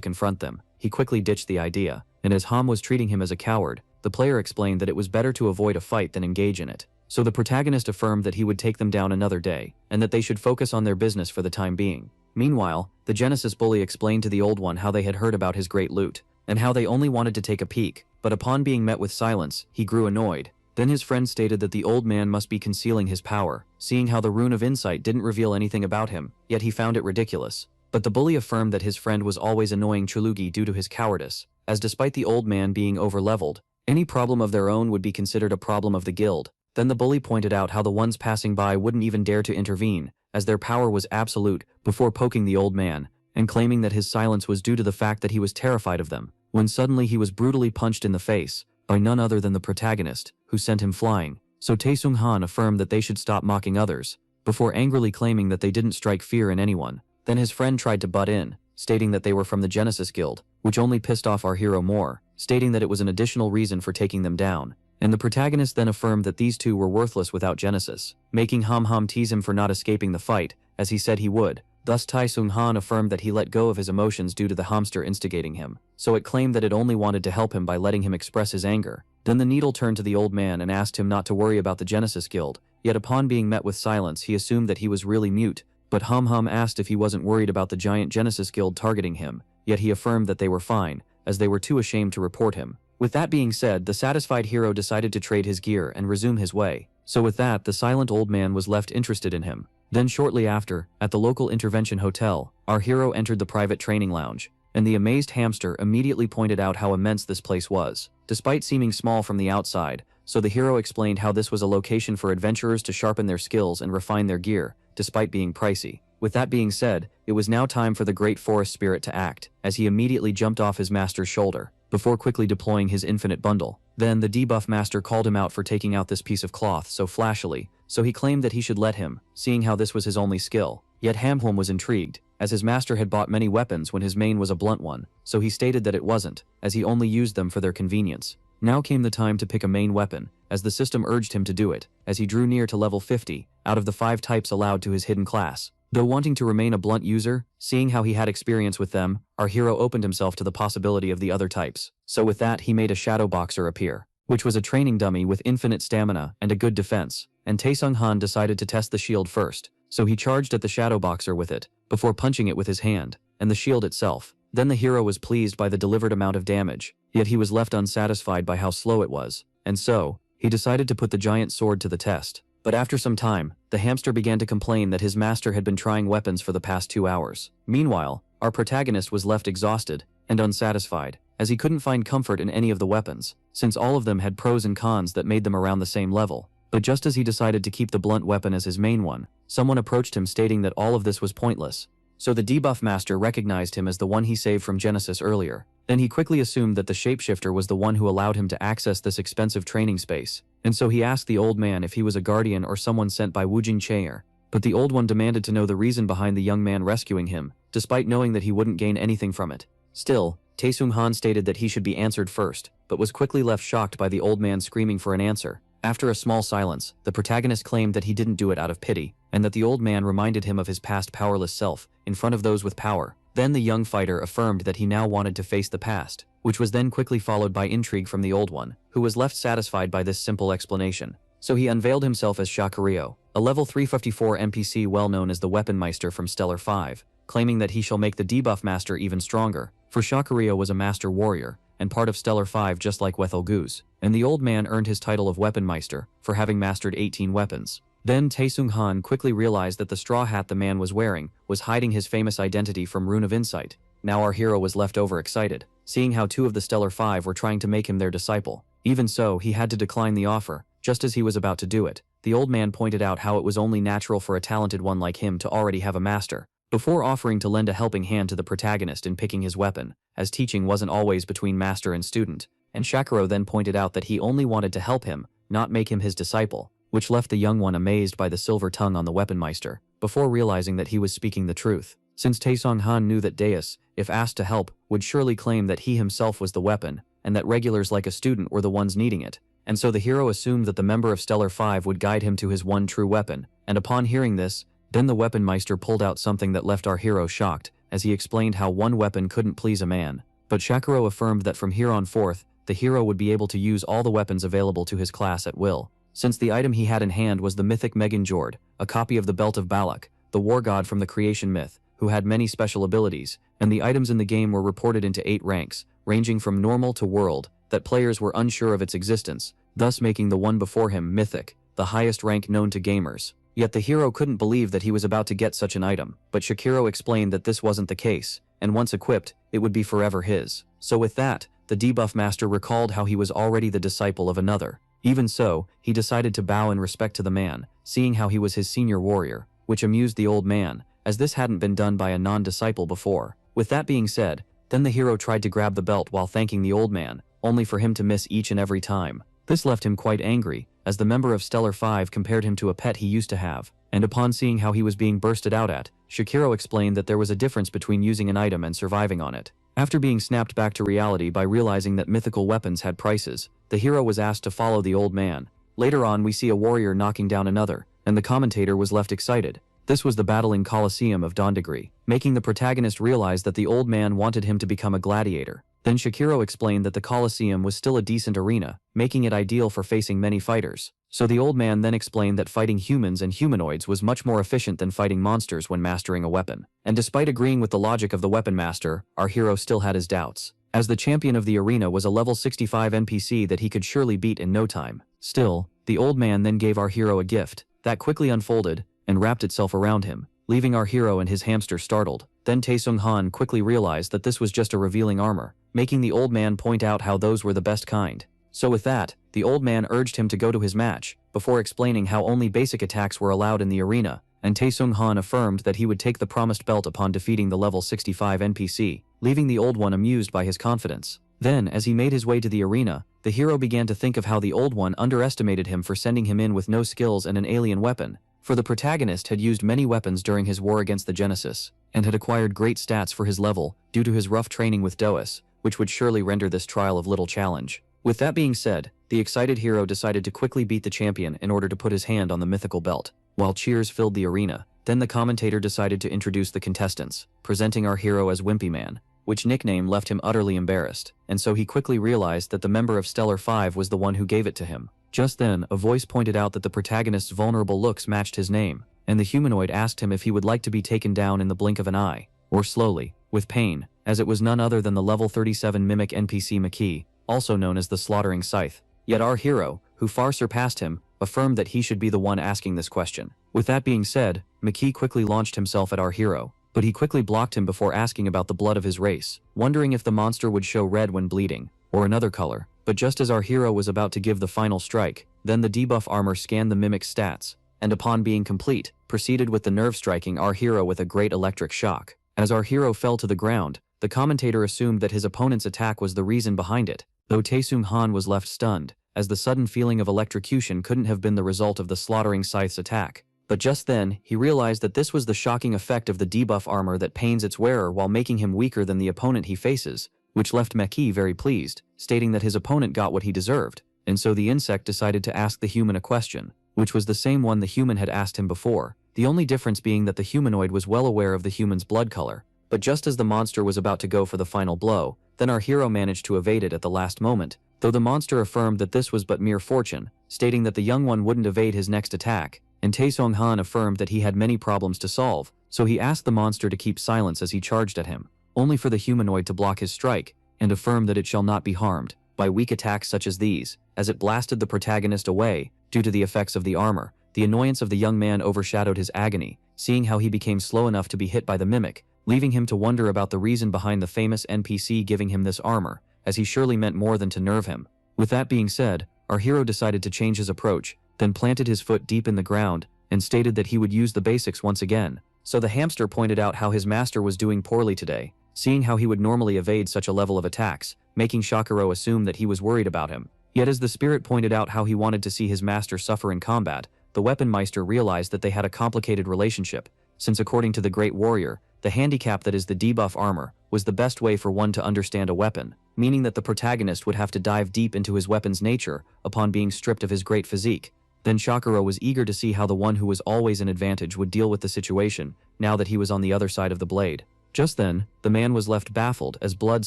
confront them, he quickly ditched the idea, and as Ham was treating him as a coward, the player explained that it was better to avoid a fight than engage in it. So the protagonist affirmed that he would take them down another day, and that they should focus on their business for the time being. Meanwhile, the Genesis bully explained to the old one how they had heard about his great loot, and how they only wanted to take a peek, but upon being met with silence, he grew annoyed. Then his friend stated that the old man must be concealing his power, seeing how the Rune of Insight didn't reveal anything about him, yet he found it ridiculous. But the bully affirmed that his friend was always annoying Chulugi due to his cowardice, as despite the old man being overleveled, any problem of their own would be considered a problem of the guild. Then the bully pointed out how the ones passing by wouldn't even dare to intervene, as their power was absolute, before poking the old man, and claiming that his silence was due to the fact that he was terrified of them, when suddenly he was brutally punched in the face, by none other than the protagonist, who sent him flying. So Taesung Han affirmed that they should stop mocking others, before angrily claiming that they didn't strike fear in anyone. Then his friend tried to butt in, stating that they were from the Genesis Guild, which only pissed off our hero more, stating that it was an additional reason for taking them down. And the protagonist then affirmed that these two were worthless without Genesis, making Ham Ham tease him for not escaping the fight, as he said he would. Thus Taesung Han affirmed that he let go of his emotions due to the hamster instigating him, so it claimed that it only wanted to help him by letting him express his anger. Then the needle turned to the old man and asked him not to worry about the Genesis Guild, yet upon being met with silence he assumed that he was really mute, but Ham Ham asked if he wasn't worried about the giant Genesis Guild targeting him, yet he affirmed that they were fine, as they were too ashamed to report him. With that being said, the satisfied hero decided to trade his gear and resume his way. So with that, the silent old man was left interested in him. Then shortly after, at the local intervention hotel, our hero entered the private training lounge, and the amazed hamster immediately pointed out how immense this place was, despite seeming small from the outside. So the hero explained how this was a location for adventurers to sharpen their skills and refine their gear, despite being pricey. With that being said, it was now time for the great forest spirit to act, as he immediately jumped off his master's shoulder, before quickly deploying his infinite bundle. Then the debuff master called him out for taking out this piece of cloth so flashily, so he claimed that he should let him, seeing how this was his only skill. Yet Hamhwam was intrigued, as his master had bought many weapons when his main was a blunt one, so he stated that it wasn't, as he only used them for their convenience. Now came the time to pick a main weapon, as the system urged him to do it, as he drew near to level 50, out of the 5 types allowed to his hidden class. Though wanting to remain a blunt user, seeing how he had experience with them, our hero opened himself to the possibility of the other types. So with that he made a shadow boxer appear, which was a training dummy with infinite stamina and a good defense, and Taesung Han decided to test the shield first, so he charged at the shadow boxer with it, before punching it with his hand, and the shield itself. Then the hero was pleased by the delivered amount of damage, yet he was left unsatisfied by how slow it was, and so, he decided to put the giant sword to the test. But after some time, the hamster began to complain that his master had been trying weapons for the past 2 hours. Meanwhile, our protagonist was left exhausted and unsatisfied, as he couldn't find comfort in any of the weapons, since all of them had pros and cons that made them around the same level. But just as he decided to keep the blunt weapon as his main one, someone approached him stating that all of this was pointless. So the debuff master recognized him as the one he saved from Genesis earlier. Then he quickly assumed that the shapeshifter was the one who allowed him to access this expensive training space, and so he asked the old man if he was a guardian or someone sent by Woojing Chair. But the old one demanded to know the reason behind the young man rescuing him, despite knowing that he wouldn't gain anything from it. Still, Taesung Han stated that he should be answered first, but was quickly left shocked by the old man screaming for an answer. After a small silence, the protagonist claimed that he didn't do it out of pity, and that the old man reminded him of his past powerless self, in front of those with power. Then the young fighter affirmed that he now wanted to face the past, which was then quickly followed by intrigue from the old one, who was left satisfied by this simple explanation. So he unveiled himself as Shakurio, a level 354 NPC well known as the Weapon Meister from Stellar 5, claiming that he shall make the debuff master even stronger, for Shakurio was a master warrior, and part of Stellar 5 just like Wethel Goose, and the old man earned his title of Weapon Meister for having mastered 18 weapons. Then Taesung Han quickly realized that the straw hat the man was wearing was hiding his famous identity from Rune of Insight. Now our hero was left overexcited, seeing how 2 of the Stellar 5 were trying to make him their disciple. Even so, he had to decline the offer. Just as he was about to do it, the old man pointed out how it was only natural for a talented one like him to already have a master, before offering to lend a helping hand to the protagonist in picking his weapon, as teaching wasn't always between master and student. And Shakuro then pointed out that he only wanted to help him, not make him his disciple, which left the young one amazed by the silver tongue on the Weapon Meister, before realizing that he was speaking the truth. Since Taesung Han knew that Deus, if asked to help, would surely claim that he himself was the weapon, and that regulars like a student were the ones needing it. And so the hero assumed that the member of Stellar 5 would guide him to his one true weapon, and upon hearing this, then the Weapon Meister pulled out something that left our hero shocked, as he explained how one weapon couldn't please a man. But Shakuro affirmed that from here on forth, the hero would be able to use all the weapons available to his class at will, since the item he had in hand was the mythic Megan Jord, a copy of the Belt of Balak, the war god from the creation myth, who had many special abilities, and the items in the game were reported into 8 ranks, ranging from normal to world, that players were unsure of its existence, thus making the one before him mythic, the highest rank known to gamers. Yet the hero couldn't believe that he was about to get such an item, but Shakiro explained that this wasn't the case, and once equipped, it would be forever his. So with that, the debuff master recalled how he was already the disciple of another. Even so, he decided to bow in respect to the man, seeing how he was his senior warrior, which amused the old man, as this hadn't been done by a non-disciple before. With that being said, then the hero tried to grab the belt while thanking the old man, only for him to miss each and every time. This left him quite angry, as the member of Stellar 5 compared him to a pet he used to have, and upon seeing how he was being bursted out at, Shakiro explained that there was a difference between using an item and surviving on it. After being snapped back to reality by realizing that mythical weapons had prices, the hero was asked to follow the old man. Later on we see a warrior knocking down another, and the commentator was left excited. This was the battling coliseum of Dondegri, making the protagonist realize that the old man wanted him to become a gladiator. Then Shakiro explained that the coliseum was still a decent arena, making it ideal for facing many fighters. So the old man then explained that fighting humans and humanoids was much more efficient than fighting monsters when mastering a weapon. And despite agreeing with the logic of the weapon master, our hero still had his doubts, as the champion of the arena was a level 65 NPC that he could surely beat in no time. Still, the old man then gave our hero a gift that quickly unfolded and wrapped itself around him, leaving our hero and his hamster startled. Then Taesung Han quickly realized that this was just a revealing armor, making the old man point out how those were the best kind. So with that, the old man urged him to go to his match, before explaining how only basic attacks were allowed in the arena, and Taesung Han affirmed that he would take the promised belt upon defeating the level 65 NPC, leaving the old one amused by his confidence. Then, as he made his way to the arena, the hero began to think of how the old one underestimated him for sending him in with no skills and an alien weapon, for the protagonist had used many weapons during his war against the Genesis, and had acquired great stats for his level due to his rough training with Dois, which would surely render this trial of little challenge. With that being said, the excited hero decided to quickly beat the champion in order to put his hand on the mythical belt, while cheers filled the arena. Then the commentator decided to introduce the contestants, presenting our hero as Wimpy Man, which nickname left him utterly embarrassed, and so he quickly realized that the member of Stellar 5 was the one who gave it to him. Just then, a voice pointed out that the protagonist's vulnerable looks matched his name, and the humanoid asked him if he would like to be taken down in the blink of an eye, or slowly, with pain, as it was none other than the level 37 mimic NPC Maki, also known as the Slaughtering Scythe. Yet our hero, who far surpassed him, affirmed that he should be the one asking this question. With that being said, Maki quickly launched himself at our hero, but he quickly blocked him before asking about the blood of his race, wondering if the monster would show red when bleeding, or another color. But just as our hero was about to give the final strike, then the debuff armor scanned the mimic's stats, and upon being complete, proceeded with the nerve striking our hero with a great electric shock. As our hero fell to the ground, the commentator assumed that his opponent's attack was the reason behind it, though Taesung Han was left stunned, as the sudden feeling of electrocution couldn't have been the result of the Slaughtering Scythe's attack. But just then, he realized that this was the shocking effect of the debuff armor that pains its wearer while making him weaker than the opponent he faces, which left Maki very pleased, stating that his opponent got what he deserved, and so the insect decided to ask the human a question, which was the same one the human had asked him before, the only difference being that the humanoid was well aware of the human's blood color. But just as the monster was about to go for the final blow, then our hero managed to evade it at the last moment, though the monster affirmed that this was but mere fortune, stating that the young one wouldn't evade his next attack, and Taesung Han affirmed that he had many problems to solve, so he asked the monster to keep silence as he charged at him, only for the humanoid to block his strike, and affirm that it shall not be harmed by weak attacks such as these, as it blasted the protagonist away due to the effects of the armor. The annoyance of the young man overshadowed his agony, seeing how he became slow enough to be hit by the mimic, leaving him to wonder about the reason behind the famous NPC giving him this armor, as he surely meant more than to nerve him. With that being said, our hero decided to change his approach, then planted his foot deep in the ground, and stated that he would use the basics once again. So the hamster pointed out how his master was doing poorly today, seeing how he would normally evade such a level of attacks, making Shakiro assume that he was worried about him. Yet as the spirit pointed out how he wanted to see his master suffer in combat, the weapon meister realized that they had a complicated relationship, since according to the great warrior, the handicap that is the debuff armor was the best way for one to understand a weapon, meaning that the protagonist would have to dive deep into his weapon's nature upon being stripped of his great physique. Then Shakiro was eager to see how the one who was always an advantage would deal with the situation, now that he was on the other side of the blade. Just then, the man was left baffled as blood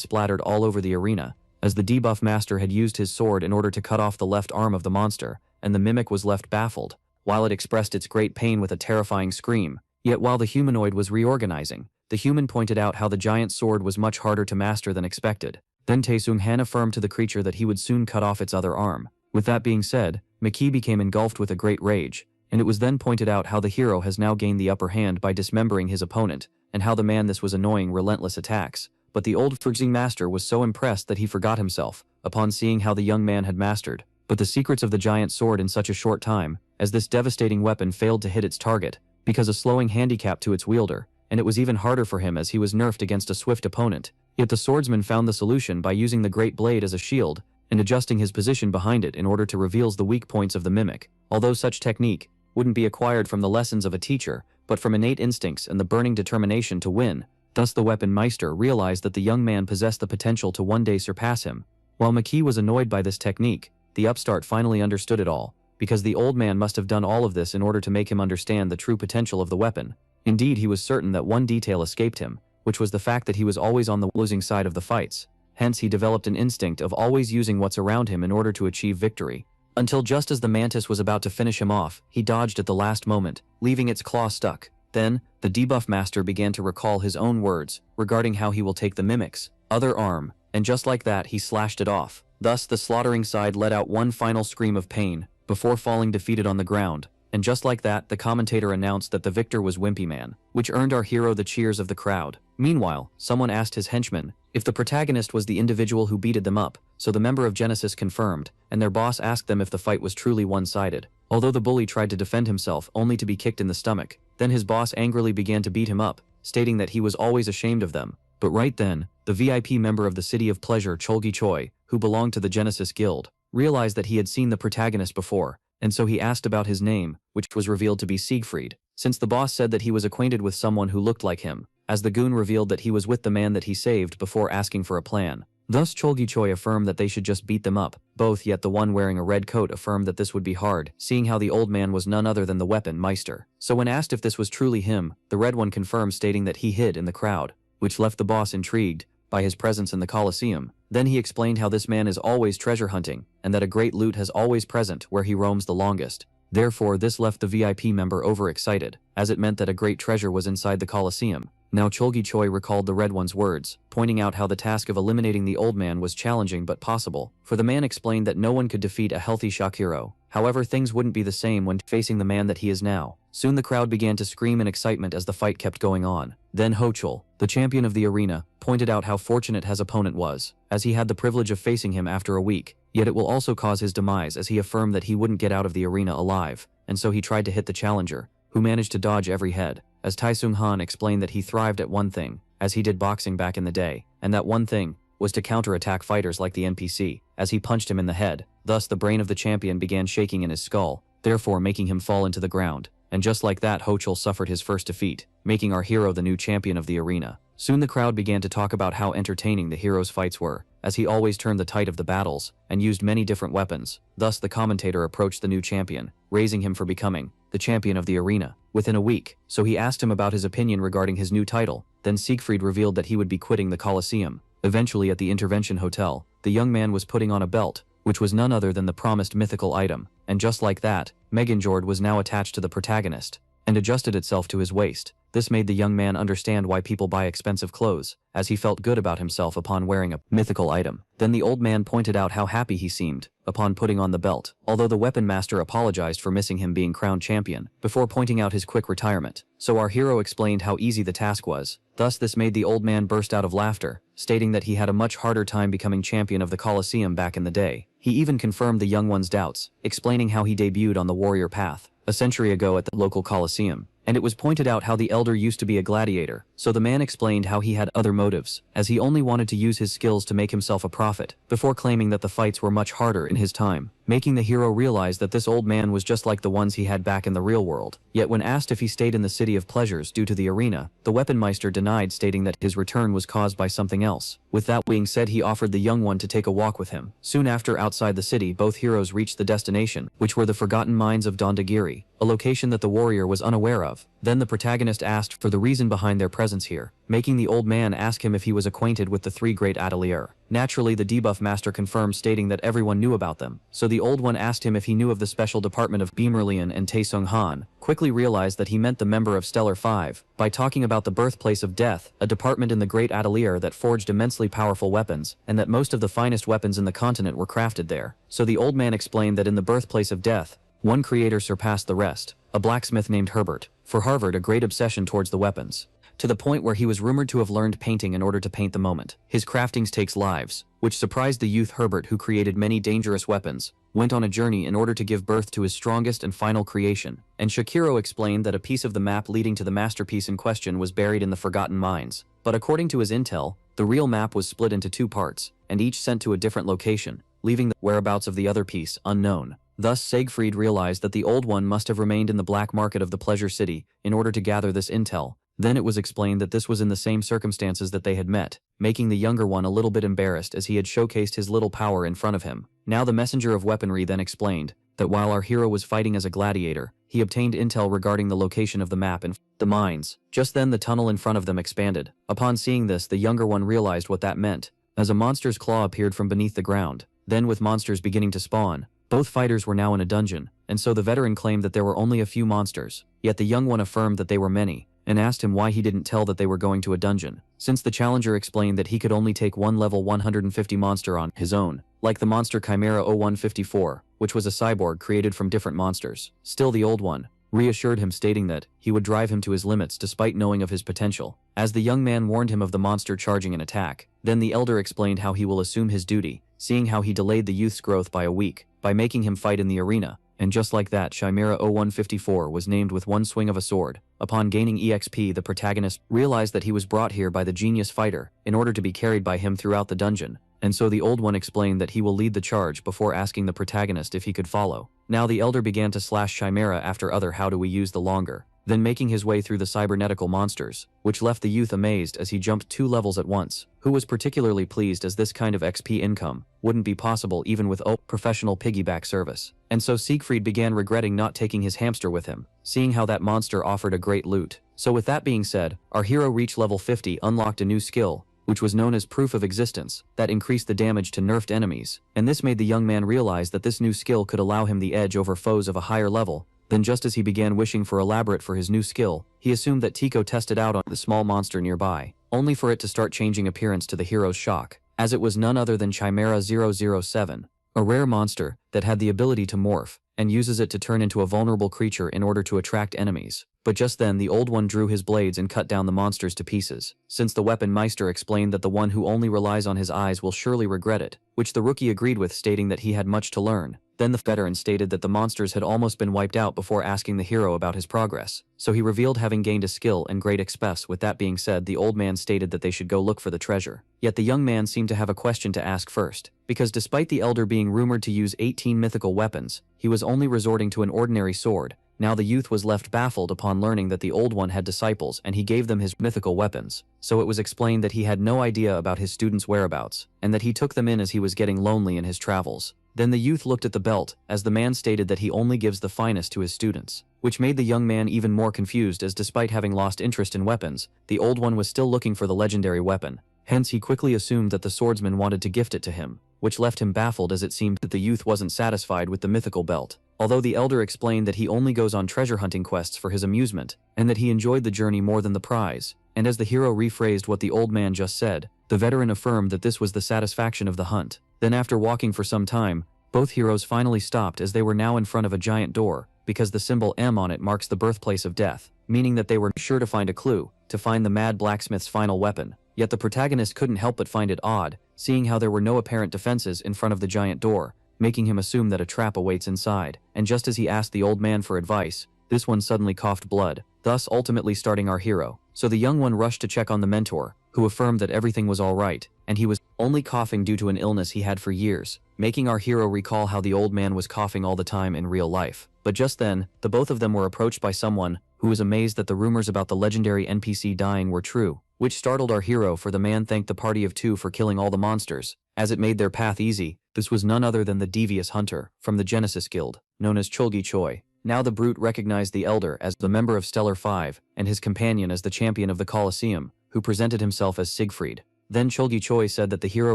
splattered all over the arena, as the debuff master had used his sword in order to cut off the left arm of the monster, and the mimic was left baffled, while it expressed its great pain with a terrifying scream. Yet while the humanoid was reorganizing, the human pointed out how the giant sword was much harder to master than expected. Then Taesung Han affirmed to the creature that he would soon cut off its other arm. With that being said, Maki became engulfed with a great rage, and it was then pointed out how the hero has now gained the upper hand by dismembering his opponent, and how the man this was annoying relentless attacks. But the old Friging master was so impressed that he forgot himself, upon seeing how the young man had mastered but the secrets of the giant sword in such a short time, as this devastating weapon failed to hit its target, because a slowing handicap to its wielder, and it was even harder for him as he was nerfed against a swift opponent. Yet the swordsman found the solution by using the great blade as a shield, and adjusting his position behind it in order to reveal the weak points of the mimic, although such technique wouldn't be acquired from the lessons of a teacher, but from innate instincts and the burning determination to win. Thus the weapon meister realized that the young man possessed the potential to one day surpass him. While McKee was annoyed by this technique, the upstart finally understood it all, because the old man must have done all of this in order to make him understand the true potential of the weapon. Indeed, he was certain that one detail escaped him, which was the fact that he was always on the losing side of the fights. Hence he developed an instinct of always using what's around him in order to achieve victory. Until just as the mantis was about to finish him off, he dodged at the last moment, leaving its claw stuck. Then, the debuff master began to recall his own words regarding how he will take the mimic's other arm, and just like that he slashed it off. Thus the slaughtering side let out one final scream of pain, before falling defeated on the ground, and just like that the commentator announced that the victor was Wimpy Man, which earned our hero the cheers of the crowd. Meanwhile, someone asked his henchman if the protagonist was the individual who beated them up, so the member of Genesis confirmed, and their boss asked them if the fight was truly one-sided. Although the bully tried to defend himself only to be kicked in the stomach, then his boss angrily began to beat him up, stating that he was always ashamed of them. But right then, the VIP member of the City of Pleasure Cholgi Choi, who belonged to the Genesis Guild, realized that he had seen the protagonist before, and so he asked about his name, which was revealed to be Sig Freed, since the boss said that he was acquainted with someone who looked like him, as the goon revealed that he was with the man that he saved before asking for a plan. Thus Cholgi Choi affirmed that they should just beat them up, both, yet the one wearing a red coat affirmed that this would be hard, seeing how the old man was none other than the weapon meister. So when asked if this was truly him, the red one confirmed, stating that he hid in the crowd, which left the boss intrigued by his presence in the coliseum. Then he explained how this man is always treasure hunting, and that a great loot has always present where he roams the longest. Therefore this left the VIP member overexcited, as it meant that a great treasure was inside the coliseum. Now Cholgi Choi recalled the red one's words, pointing out how the task of eliminating the old man was challenging but possible, for the man explained that no one could defeat a healthy shock hero. However, things wouldn't be the same when facing the man that he is now. Soon the crowd began to scream in excitement as the fight kept going on. Then Hochul, the champion of the arena, pointed out how fortunate his opponent was, as he had the privilege of facing him after a week, yet it will also cause his demise, as he affirmed that he wouldn't get out of the arena alive, and so he tried to hit the challenger, who managed to dodge every head. As Taesung Han explained that he thrived at one thing, as he did boxing back in the day, and that one thing was to counterattack fighters like the NPC, as he punched him in the head. Thus the brain of the champion began shaking in his skull, therefore making him fall into the ground. And just like that, Hochul suffered his first defeat, making our hero the new champion of the arena. Soon the crowd began to talk about how entertaining the hero's fights were, as he always turned the tide of the battles, and used many different weapons. Thus the commentator approached the new champion, raising him for becoming the champion of the arena within a week. So he asked him about his opinion regarding his new title. Then Sig Freed revealed that he would be quitting the Coliseum. Eventually at the Intervention Hotel, the young man was putting on a belt, which was none other than the promised mythical item, and just like that, Meganjord was now attached to the protagonist, and adjusted itself to his waist. This made the young man understand why people buy expensive clothes, as he felt good about himself upon wearing a mythical item. Then the old man pointed out how happy he seemed upon putting on the belt, although the weapon master apologized for missing him being crowned champion, before pointing out his quick retirement. So our hero explained how easy the task was. Thus this made the old man burst out of laughter, stating that he had a much harder time becoming champion of the Coliseum back in the day. He even confirmed the young one's doubts, explaining how he debuted on the warrior path a century ago at the local Coliseum, and it was pointed out how the elder used to be a gladiator. So the man explained how he had other motives, as he only wanted to use his skills to make himself a prophet, before claiming that the fights were much harder in his time, making the hero realize that this old man was just like the ones he had back in the real world. Yet when asked if he stayed in the City of Pleasures due to the arena, the weapon meister denied, stating that his return was caused by something else. With that being said, he offered the young one to take a walk with him. Soon after, outside the city, both heroes reached the destination, which were the Forgotten Mines of Dondagiri, a location that the warrior was unaware of. Then the protagonist asked for the reason behind their presence here, making the old man ask him if he was acquainted with the three great atelier. Naturally, the debuff master confirmed, stating that everyone knew about them. So the old one asked him if he knew of the special department of Beerman, and Taesung Han quickly realized that he meant the member of Stellar 5, by talking about the birthplace of death, a department in the great atelier that forged immensely powerful weapons, and that most of the finest weapons in the continent were crafted there. So the old man explained that in the birthplace of death, One creator surpassed the rest, a blacksmith named Herbert, for Harvard a great obsession towards the weapons, to the point where he was rumored to have learned painting in order to paint the moment. His craftings takes lives, which surprised the youth Herbert, who created many dangerous weapons, went on a journey in order to give birth to his strongest and final creation, and Shakiro explained that a piece of the map leading to the masterpiece in question was buried in the Forgotten Mines. But according to his intel, the real map was split into 2 parts, and each sent to a different location, leaving the whereabouts of the other piece unknown. Thus Sig Freed realized that the old one must have remained in the black market of the Pleasure City in order to gather this intel. Then it was explained that this was in the same circumstances that they had met, making the younger one a little bit embarrassed as he had showcased his little power in front of him. Now the messenger of weaponry then explained that while our hero was fighting as a gladiator, he obtained intel regarding the location of the map and the mines. Just then the tunnel in front of them expanded. Upon seeing this, the younger one realized what that meant, as a monster's claw appeared from beneath the ground. Then with monsters beginning to spawn, both fighters were now in a dungeon, and so the veteran claimed that there were only a few monsters, yet the young one affirmed that they were many, and asked him why he didn't tell that they were going to a dungeon, since the challenger explained that he could only take one level 150 monster on his own, like the monster Chimera 0154, which was a cyborg created from different monsters. Still the old one reassured him, stating that he would drive him to his limits despite knowing of his potential, as the young man warned him of the monster charging an attack. Then the elder explained how he will assume his duty, seeing how he delayed the youth's growth by a week, by making him fight in the arena. And just like that, Chimera 0154 was named with one swing of a sword. Upon gaining EXP, the protagonist realized that he was brought here by the genius fighter in order to be carried by him throughout the dungeon, and so the old one explained that he will lead the charge before asking the protagonist if he could follow. Now the elder began to slash Chimera after other how do we use the longer, then making his way through the cybernetical monsters, which left the youth amazed as he jumped 2 levels at once, who was particularly pleased as this kind of XP income wouldn't be possible even with professional piggyback service. And so Sig Freed began regretting not taking his hamster with him, seeing how that monster offered a great loot. So with that being said, our hero reached level 50, unlocked a new skill, which was known as Proof of Existence, that increased the damage to nerfed enemies, and this made the young man realize that this new skill could allow him the edge over foes of a higher level. Then just as he began wishing for elaborate for his new skill, he assumed that Tico tested out on the small monster nearby, only for it to start changing appearance to the hero's shock, as it was none other than Chimera 007, a rare monster that had the ability to morph, and uses it to turn into a vulnerable creature in order to attract enemies. But just then the old one drew his blades and cut down the monsters to pieces, since the weapon meister explained that the one who only relies on his eyes will surely regret it, which the rookie agreed with, stating that he had much to learn. Then the veteran stated that the monsters had almost been wiped out before asking the hero about his progress, so he revealed having gained a skill and great XP. With that being said, the old man stated that they should go look for the treasure. Yet the young man seemed to have a question to ask first, because despite the elder being rumored to use 18 mythical weapons, he was only resorting to an ordinary sword. Now the youth was left baffled upon learning that the old one had disciples and he gave them his mythical weapons, so it was explained that he had no idea about his students' whereabouts, and that he took them in as he was getting lonely in his travels. Then the youth looked at the belt, as the man stated that he only gives the finest to his students, which made the young man even more confused, as despite having lost interest in weapons, the old one was still looking for the legendary weapon. Hence he quickly assumed that the swordsman wanted to gift it to him, which left him baffled, as it seemed that the youth wasn't satisfied with the mythical belt. Although the elder explained that he only goes on treasure hunting quests for his amusement, and that he enjoyed the journey more than the prize, and as the hero rephrased what the old man just said, the veteran affirmed that this was the satisfaction of the hunt. Then after walking for some time, both heroes finally stopped, as they were now in front of a giant door, because the symbol M on it marks the birthplace of death, meaning that they were sure to find a clue, to find the mad blacksmith's final weapon. Yet the protagonist couldn't help but find it odd, seeing how there were no apparent defenses in front of the giant door, making him assume that a trap awaits inside. And just as he asked the old man for advice, this one suddenly coughed blood, thus ultimately starting our hero. So the young one rushed to check on the mentor, who affirmed that everything was alright, and he was only coughing due to an illness he had for years, making our hero recall how the old man was coughing all the time in real life. But just then, the both of them were approached by someone who was amazed that the rumors about the legendary NPC dying were true, which startled our hero, for the man thanked the party of 2 for killing all the monsters, as it made their path easy. This was none other than the devious hunter from the Genesis Guild, known as Cholgi Choi. Now the brute recognized the elder as the member of Stellar 5, and his companion as the champion of the Coliseum, who presented himself as Sig Freed. Then Cholgi Choi said that the hero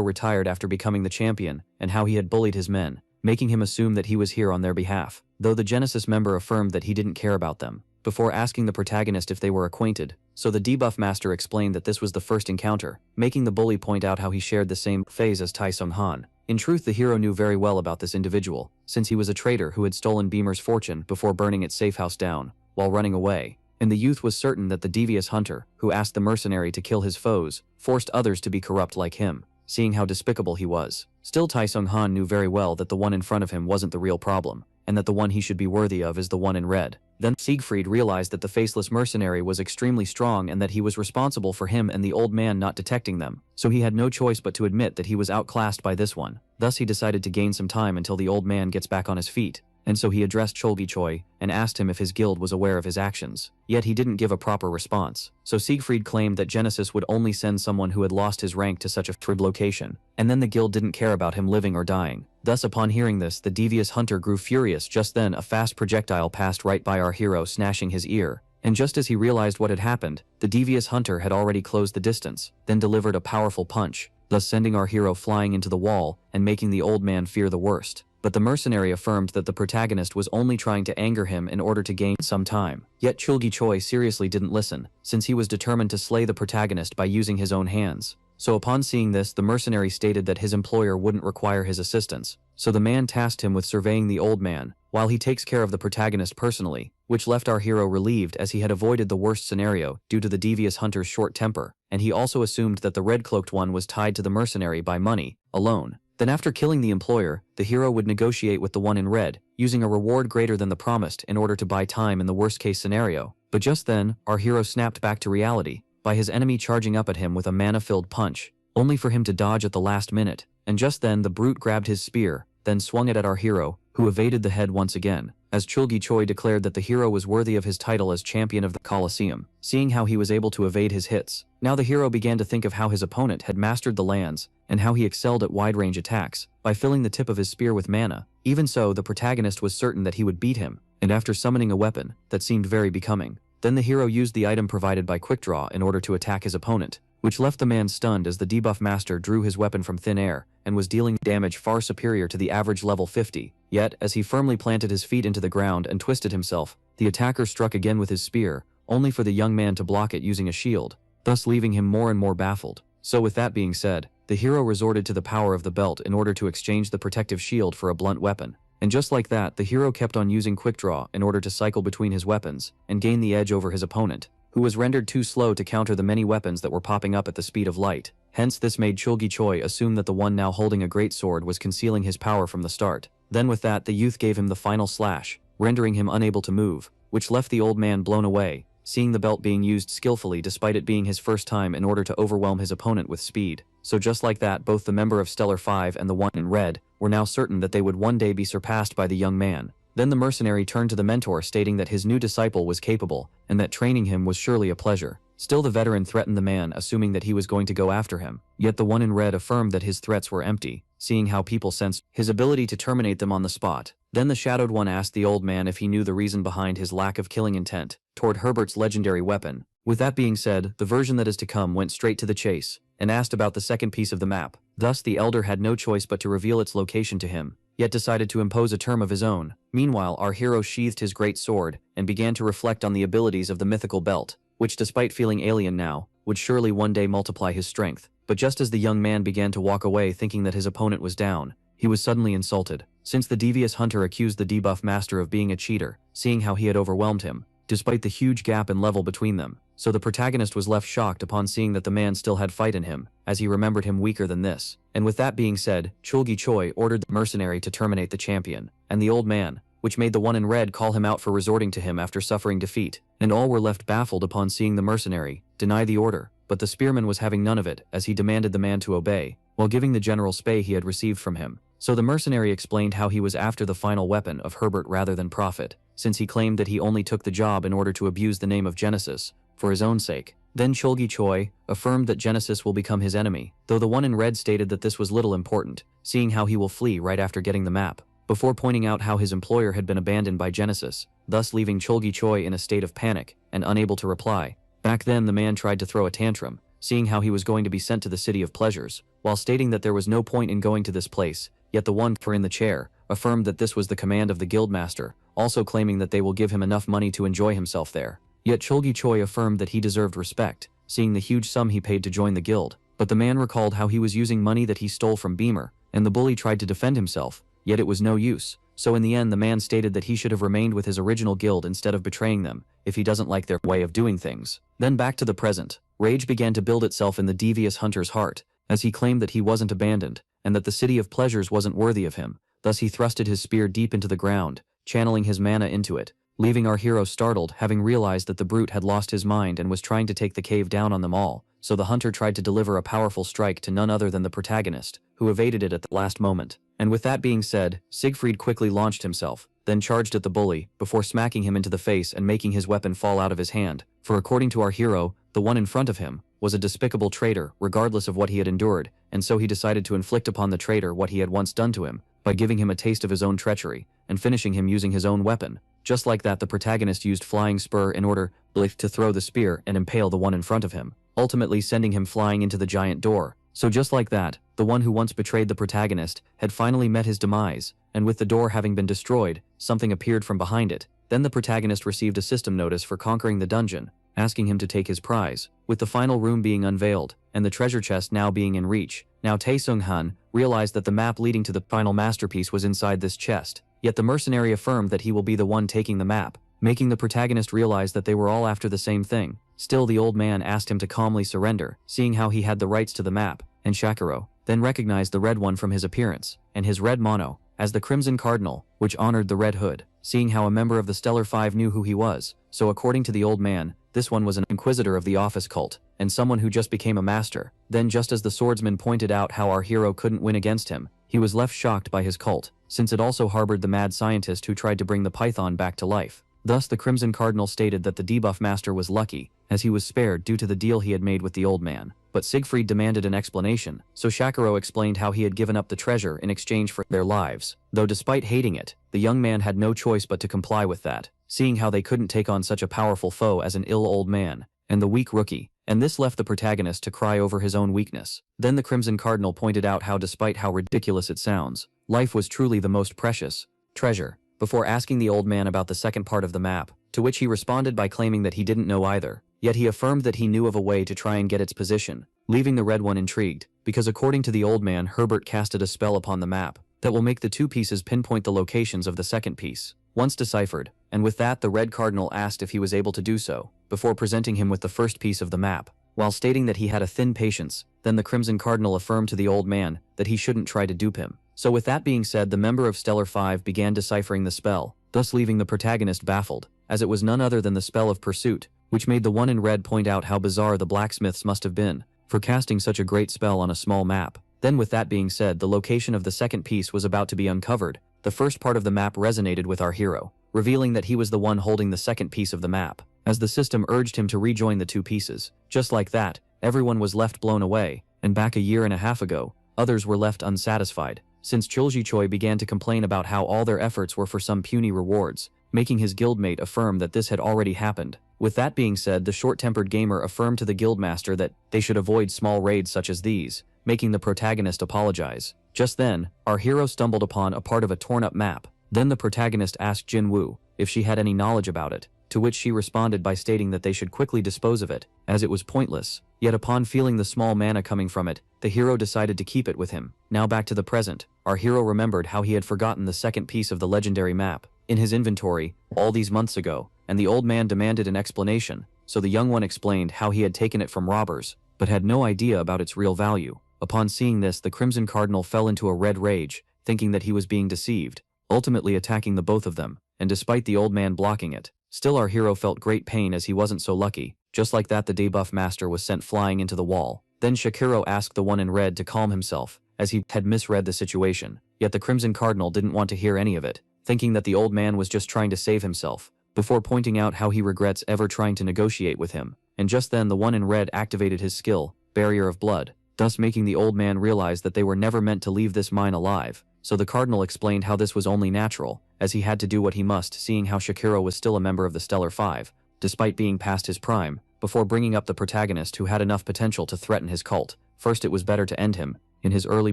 retired after becoming the champion, and how he had bullied his men, making him assume that he was here on their behalf, though the Genesis member affirmed that he didn't care about them. before asking the protagonist if they were acquainted, so the debuff master explained that this was the first encounter, making the bully point out how he shared the same phase as Tai Sung Han. In truth, the hero knew very well about this individual, since he was a traitor who had stolen Beamer's fortune before burning its safe house down, while running away. And the youth was certain that the devious hunter, who asked the mercenary to kill his foes, forced others to be corrupt like him, seeing how despicable he was. Still, Tai Sung Han knew very well that the one in front of him wasn't the real problem, and that the one he should be worthy of is the one in red. Then Sig Freed realized that the faceless mercenary was extremely strong and that he was responsible for him and the old man not detecting them, so he had no choice but to admit that he was outclassed by this one. Thus he decided to gain some time until the old man gets back on his feet, and so he addressed Cholgi Choi and asked him if his guild was aware of his actions. Yet he didn't give a proper response, so Siegfried claimed that Genesis would only send someone who had lost his rank to such a trib location, and then the guild didn't care about him living or dying. Thus, upon hearing this, the devious hunter grew furious. Just then, a fast projectile passed right by our hero, snashing his ear, and just as he realized what had happened, the devious hunter had already closed the distance, then delivered a powerful punch, thus sending our hero flying into the wall and making the old man fear the worst. But the mercenary affirmed that the protagonist was only trying to anger him in order to gain some time. Yet Cholgi Choi seriously didn't listen, since he was determined to slay the protagonist by using his own hands. So upon seeing this, the mercenary stated that his employer wouldn't require his assistance, so the man tasked him with surveying the old man, while he takes care of the protagonist personally, which left our hero relieved as he had avoided the worst scenario due to the devious hunter's short temper, and he also assumed that the red-cloaked one was tied to the mercenary by money alone. Then after killing the employer, the hero would negotiate with the one in red, using a reward greater than the promised in order to buy time in the worst-case scenario. But just then, our hero snapped back to reality, by his enemy charging up at him with a mana-filled punch, only for him to dodge at the last minute, and just then the brute grabbed his spear, then swung it at our hero, who evaded the head once again, as Cholgi Choi declared that the hero was worthy of his title as champion of the coliseum, seeing how he was able to evade his hits. Now the hero began to think of how his opponent had mastered the lands, and how he excelled at wide-range attacks, by filling the tip of his spear with mana. Even so, the protagonist was certain that he would beat him, and after summoning a weapon that seemed very becoming, then the hero used the item provided by Quickdraw in order to attack his opponent, which left the man stunned as the debuff master drew his weapon from thin air and was dealing damage far superior to the average level 50. Yet, as he firmly planted his feet into the ground and twisted himself, the attacker struck again with his spear, only for the young man to block it using a shield, thus leaving him more and more baffled. So with that being said, the hero resorted to the power of the belt in order to exchange the protective shield for a blunt weapon. And just like that, the hero kept on using Quickdraw in order to cycle between his weapons and gain the edge over his opponent, who was rendered too slow to counter the many weapons that were popping up at the speed of light. Hence this made Cholgi Choi assume that the one now holding a great sword was concealing his power from the start. Then with that, the youth gave him the final slash, rendering him unable to move, which left the old man blown away, seeing the belt being used skillfully despite it being his first time in order to overwhelm his opponent with speed. So just like that, both the member of Stellar 5 and the one in red were now certain that they would one day be surpassed by the young man. Then the mercenary turned to the mentor stating that his new disciple was capable, and that training him was surely a pleasure. Still the veteran threatened the man, assuming that he was going to go after him. Yet the one in red affirmed that his threats were empty, seeing how people sensed his ability to terminate them on the spot. Then the shadowed one asked the old man if he knew the reason behind his lack of killing intent toward Herbert's legendary weapon. With that being said, the version that is to come went straight to the chase, and asked about the second piece of the map. Thus the elder had no choice but to reveal its location to him, yet decided to impose a term of his own. Meanwhile, our hero sheathed his great sword, and began to reflect on the abilities of the mythical belt, which despite feeling alien now, would surely one day multiply his strength. But just as the young man began to walk away thinking that his opponent was down, he was suddenly insulted, since the devious hunter accused the debuff master of being a cheater, seeing how he had overwhelmed him, despite the huge gap in level between them. So the protagonist was left shocked upon seeing that the man still had fight in him, as he remembered him weaker than this. And with that being said, Cholgi Choi ordered the mercenary to terminate the champion, and the old man, which made the one in red call him out for resorting to him after suffering defeat. And all were left baffled upon seeing the mercenary deny the order, but the spearman was having none of it as he demanded the man to obey, while giving the general spay he had received from him. So the mercenary explained how he was after the final weapon of Herbert rather than profit, since he claimed that he only took the job in order to abuse the name of Genesis, for his own sake. Then Cholgi Choi affirmed that Genesis will become his enemy, though the one in red stated that this was little important, seeing how he will flee right after getting the map, before pointing out how his employer had been abandoned by Genesis, thus leaving Cholgi Choi in a state of panic and unable to reply. Back then the man tried to throw a tantrum, seeing how he was going to be sent to the City of Pleasures, while stating that there was no point in going to this place, yet the one in the chair affirmed that this was the command of the guildmaster, also claiming that they will give him enough money to enjoy himself there. Yet Cholgi Choi affirmed that he deserved respect, seeing the huge sum he paid to join the guild. But the man recalled how he was using money that he stole from Beamer, and the bully tried to defend himself, yet it was no use. So in the end the man stated that he should have remained with his original guild instead of betraying them, if he doesn't like their way of doing things. Then back to the present, rage began to build itself in the devious hunter's heart, as he claimed that he wasn't abandoned, and that the city of pleasures wasn't worthy of him. Thus he thrusted his spear deep into the ground, channeling his mana into it, leaving our hero startled, having realized that the brute had lost his mind and was trying to take the cave down on them all. So the hunter tried to deliver a powerful strike to none other than the protagonist, who evaded it at the last moment. And with that being said, Sig Freed quickly launched himself, then charged at the bully, before smacking him into the face and making his weapon fall out of his hand. For according to our hero, the one in front of him was a despicable traitor, regardless of what he had endured, and so he decided to inflict upon the traitor what he had once done to him, by giving him a taste of his own treachery, and finishing him using his own weapon. Just like that, the protagonist used Flying Spur in order to throw the spear and impale the one in front of him, ultimately sending him flying into the giant door. So just like that, the one who once betrayed the protagonist had finally met his demise, and with the door having been destroyed, something appeared from behind it. Then the protagonist received a system notice for conquering the dungeon, asking him to take his prize, with the final room being unveiled, and the treasure chest now being in reach. Now Tae Sung-han realized that the map leading to the final masterpiece was inside this chest, yet the mercenary affirmed that he will be the one taking the map, making the protagonist realize that they were all after the same thing. Still, the old man asked him to calmly surrender, seeing how he had the rights to the map, and Shakiro then recognized the red one from his appearance, and his red mono, as the Crimson Cardinal, which honored the Red Hood, seeing how a member of the Stellar Five knew who he was. So according to the old man, this one was an inquisitor of the office cult, and someone who just became a master. Then just as the swordsman pointed out how our hero couldn't win against him, he was left shocked by his cult, since it also harbored the mad scientist who tried to bring the python back to life. Thus the Crimson Cardinal stated that the debuff master was lucky, as he was spared due to the deal he had made with the old man. But Sig Freed demanded an explanation, so Shakiro explained how he had given up the treasure in exchange for their lives. Though despite hating it, the young man had no choice but to comply with that, seeing how they couldn't take on such a powerful foe as an ill old man, and the weak rookie, and this left the protagonist to cry over his own weakness. Then the Crimson Cardinal pointed out how despite how ridiculous it sounds, life was truly the most precious treasure, before asking the old man about the second part of the map, to which he responded by claiming that he didn't know either. Yet he affirmed that he knew of a way to try and get its position, leaving the red one intrigued, because according to the old man, Herbert casted a spell upon the map that will make the two pieces pinpoint the locations of the second piece, once deciphered, and with that the Red Cardinal asked if he was able to do so, before presenting him with the first piece of the map, while stating that he had a thin patience. Then the Crimson Cardinal affirmed to the old man that he shouldn't try to dupe him. So with that being said, the member of Stellar 5 began deciphering the spell, thus leaving the protagonist baffled, as it was none other than the spell of pursuit, which made the one in red point out how bizarre the blacksmiths must have been for casting such a great spell on a small map. Then with that being said, the location of the second piece was about to be uncovered. The first part of the map resonated with our hero, revealing that he was the one holding the second piece of the map, as the system urged him to rejoin the two pieces. Just like that, everyone was left blown away, and back a year and a half ago, others were left unsatisfied, since Chulji Choi began to complain about how all their efforts were for some puny rewards, making his guildmate affirm that this had already happened. With that being said, the short-tempered gamer affirmed to the guildmaster that they should avoid small raids such as these, making the protagonist apologize. Just then, our hero stumbled upon a part of a torn-up map. Then the protagonist asked Jin Woo if she had any knowledge about it, to which she responded by stating that they should quickly dispose of it, as it was pointless. Yet upon feeling the small mana coming from it, the hero decided to keep it with him. Now back to the present, our hero remembered how he had forgotten the second piece of the legendary map in his inventory all these months ago, and the old man demanded an explanation, so the young one explained how he had taken it from robbers, but had no idea about its real value. Upon seeing this, the Crimson Cardinal fell into a red rage, thinking that he was being deceived, ultimately attacking the both of them, and despite the old man blocking it, still our hero felt great pain as he wasn't so lucky. Just like that, the debuff master was sent flying into the wall. Then Shakiro asked the one in red to calm himself, as he had misread the situation, yet the Crimson Cardinal didn't want to hear any of it, thinking that the old man was just trying to save himself, before pointing out how he regrets ever trying to negotiate with him. And just then the one in red activated his skill, Barrier of Blood, thus making the old man realize that they were never meant to leave this mine alive. So the Cardinal explained how this was only natural, as he had to do what he must, seeing how Shakiro was still a member of the Stellar Five, despite being past his prime, before bringing up the protagonist who had enough potential to threaten his cult. First, it was better to end him in his early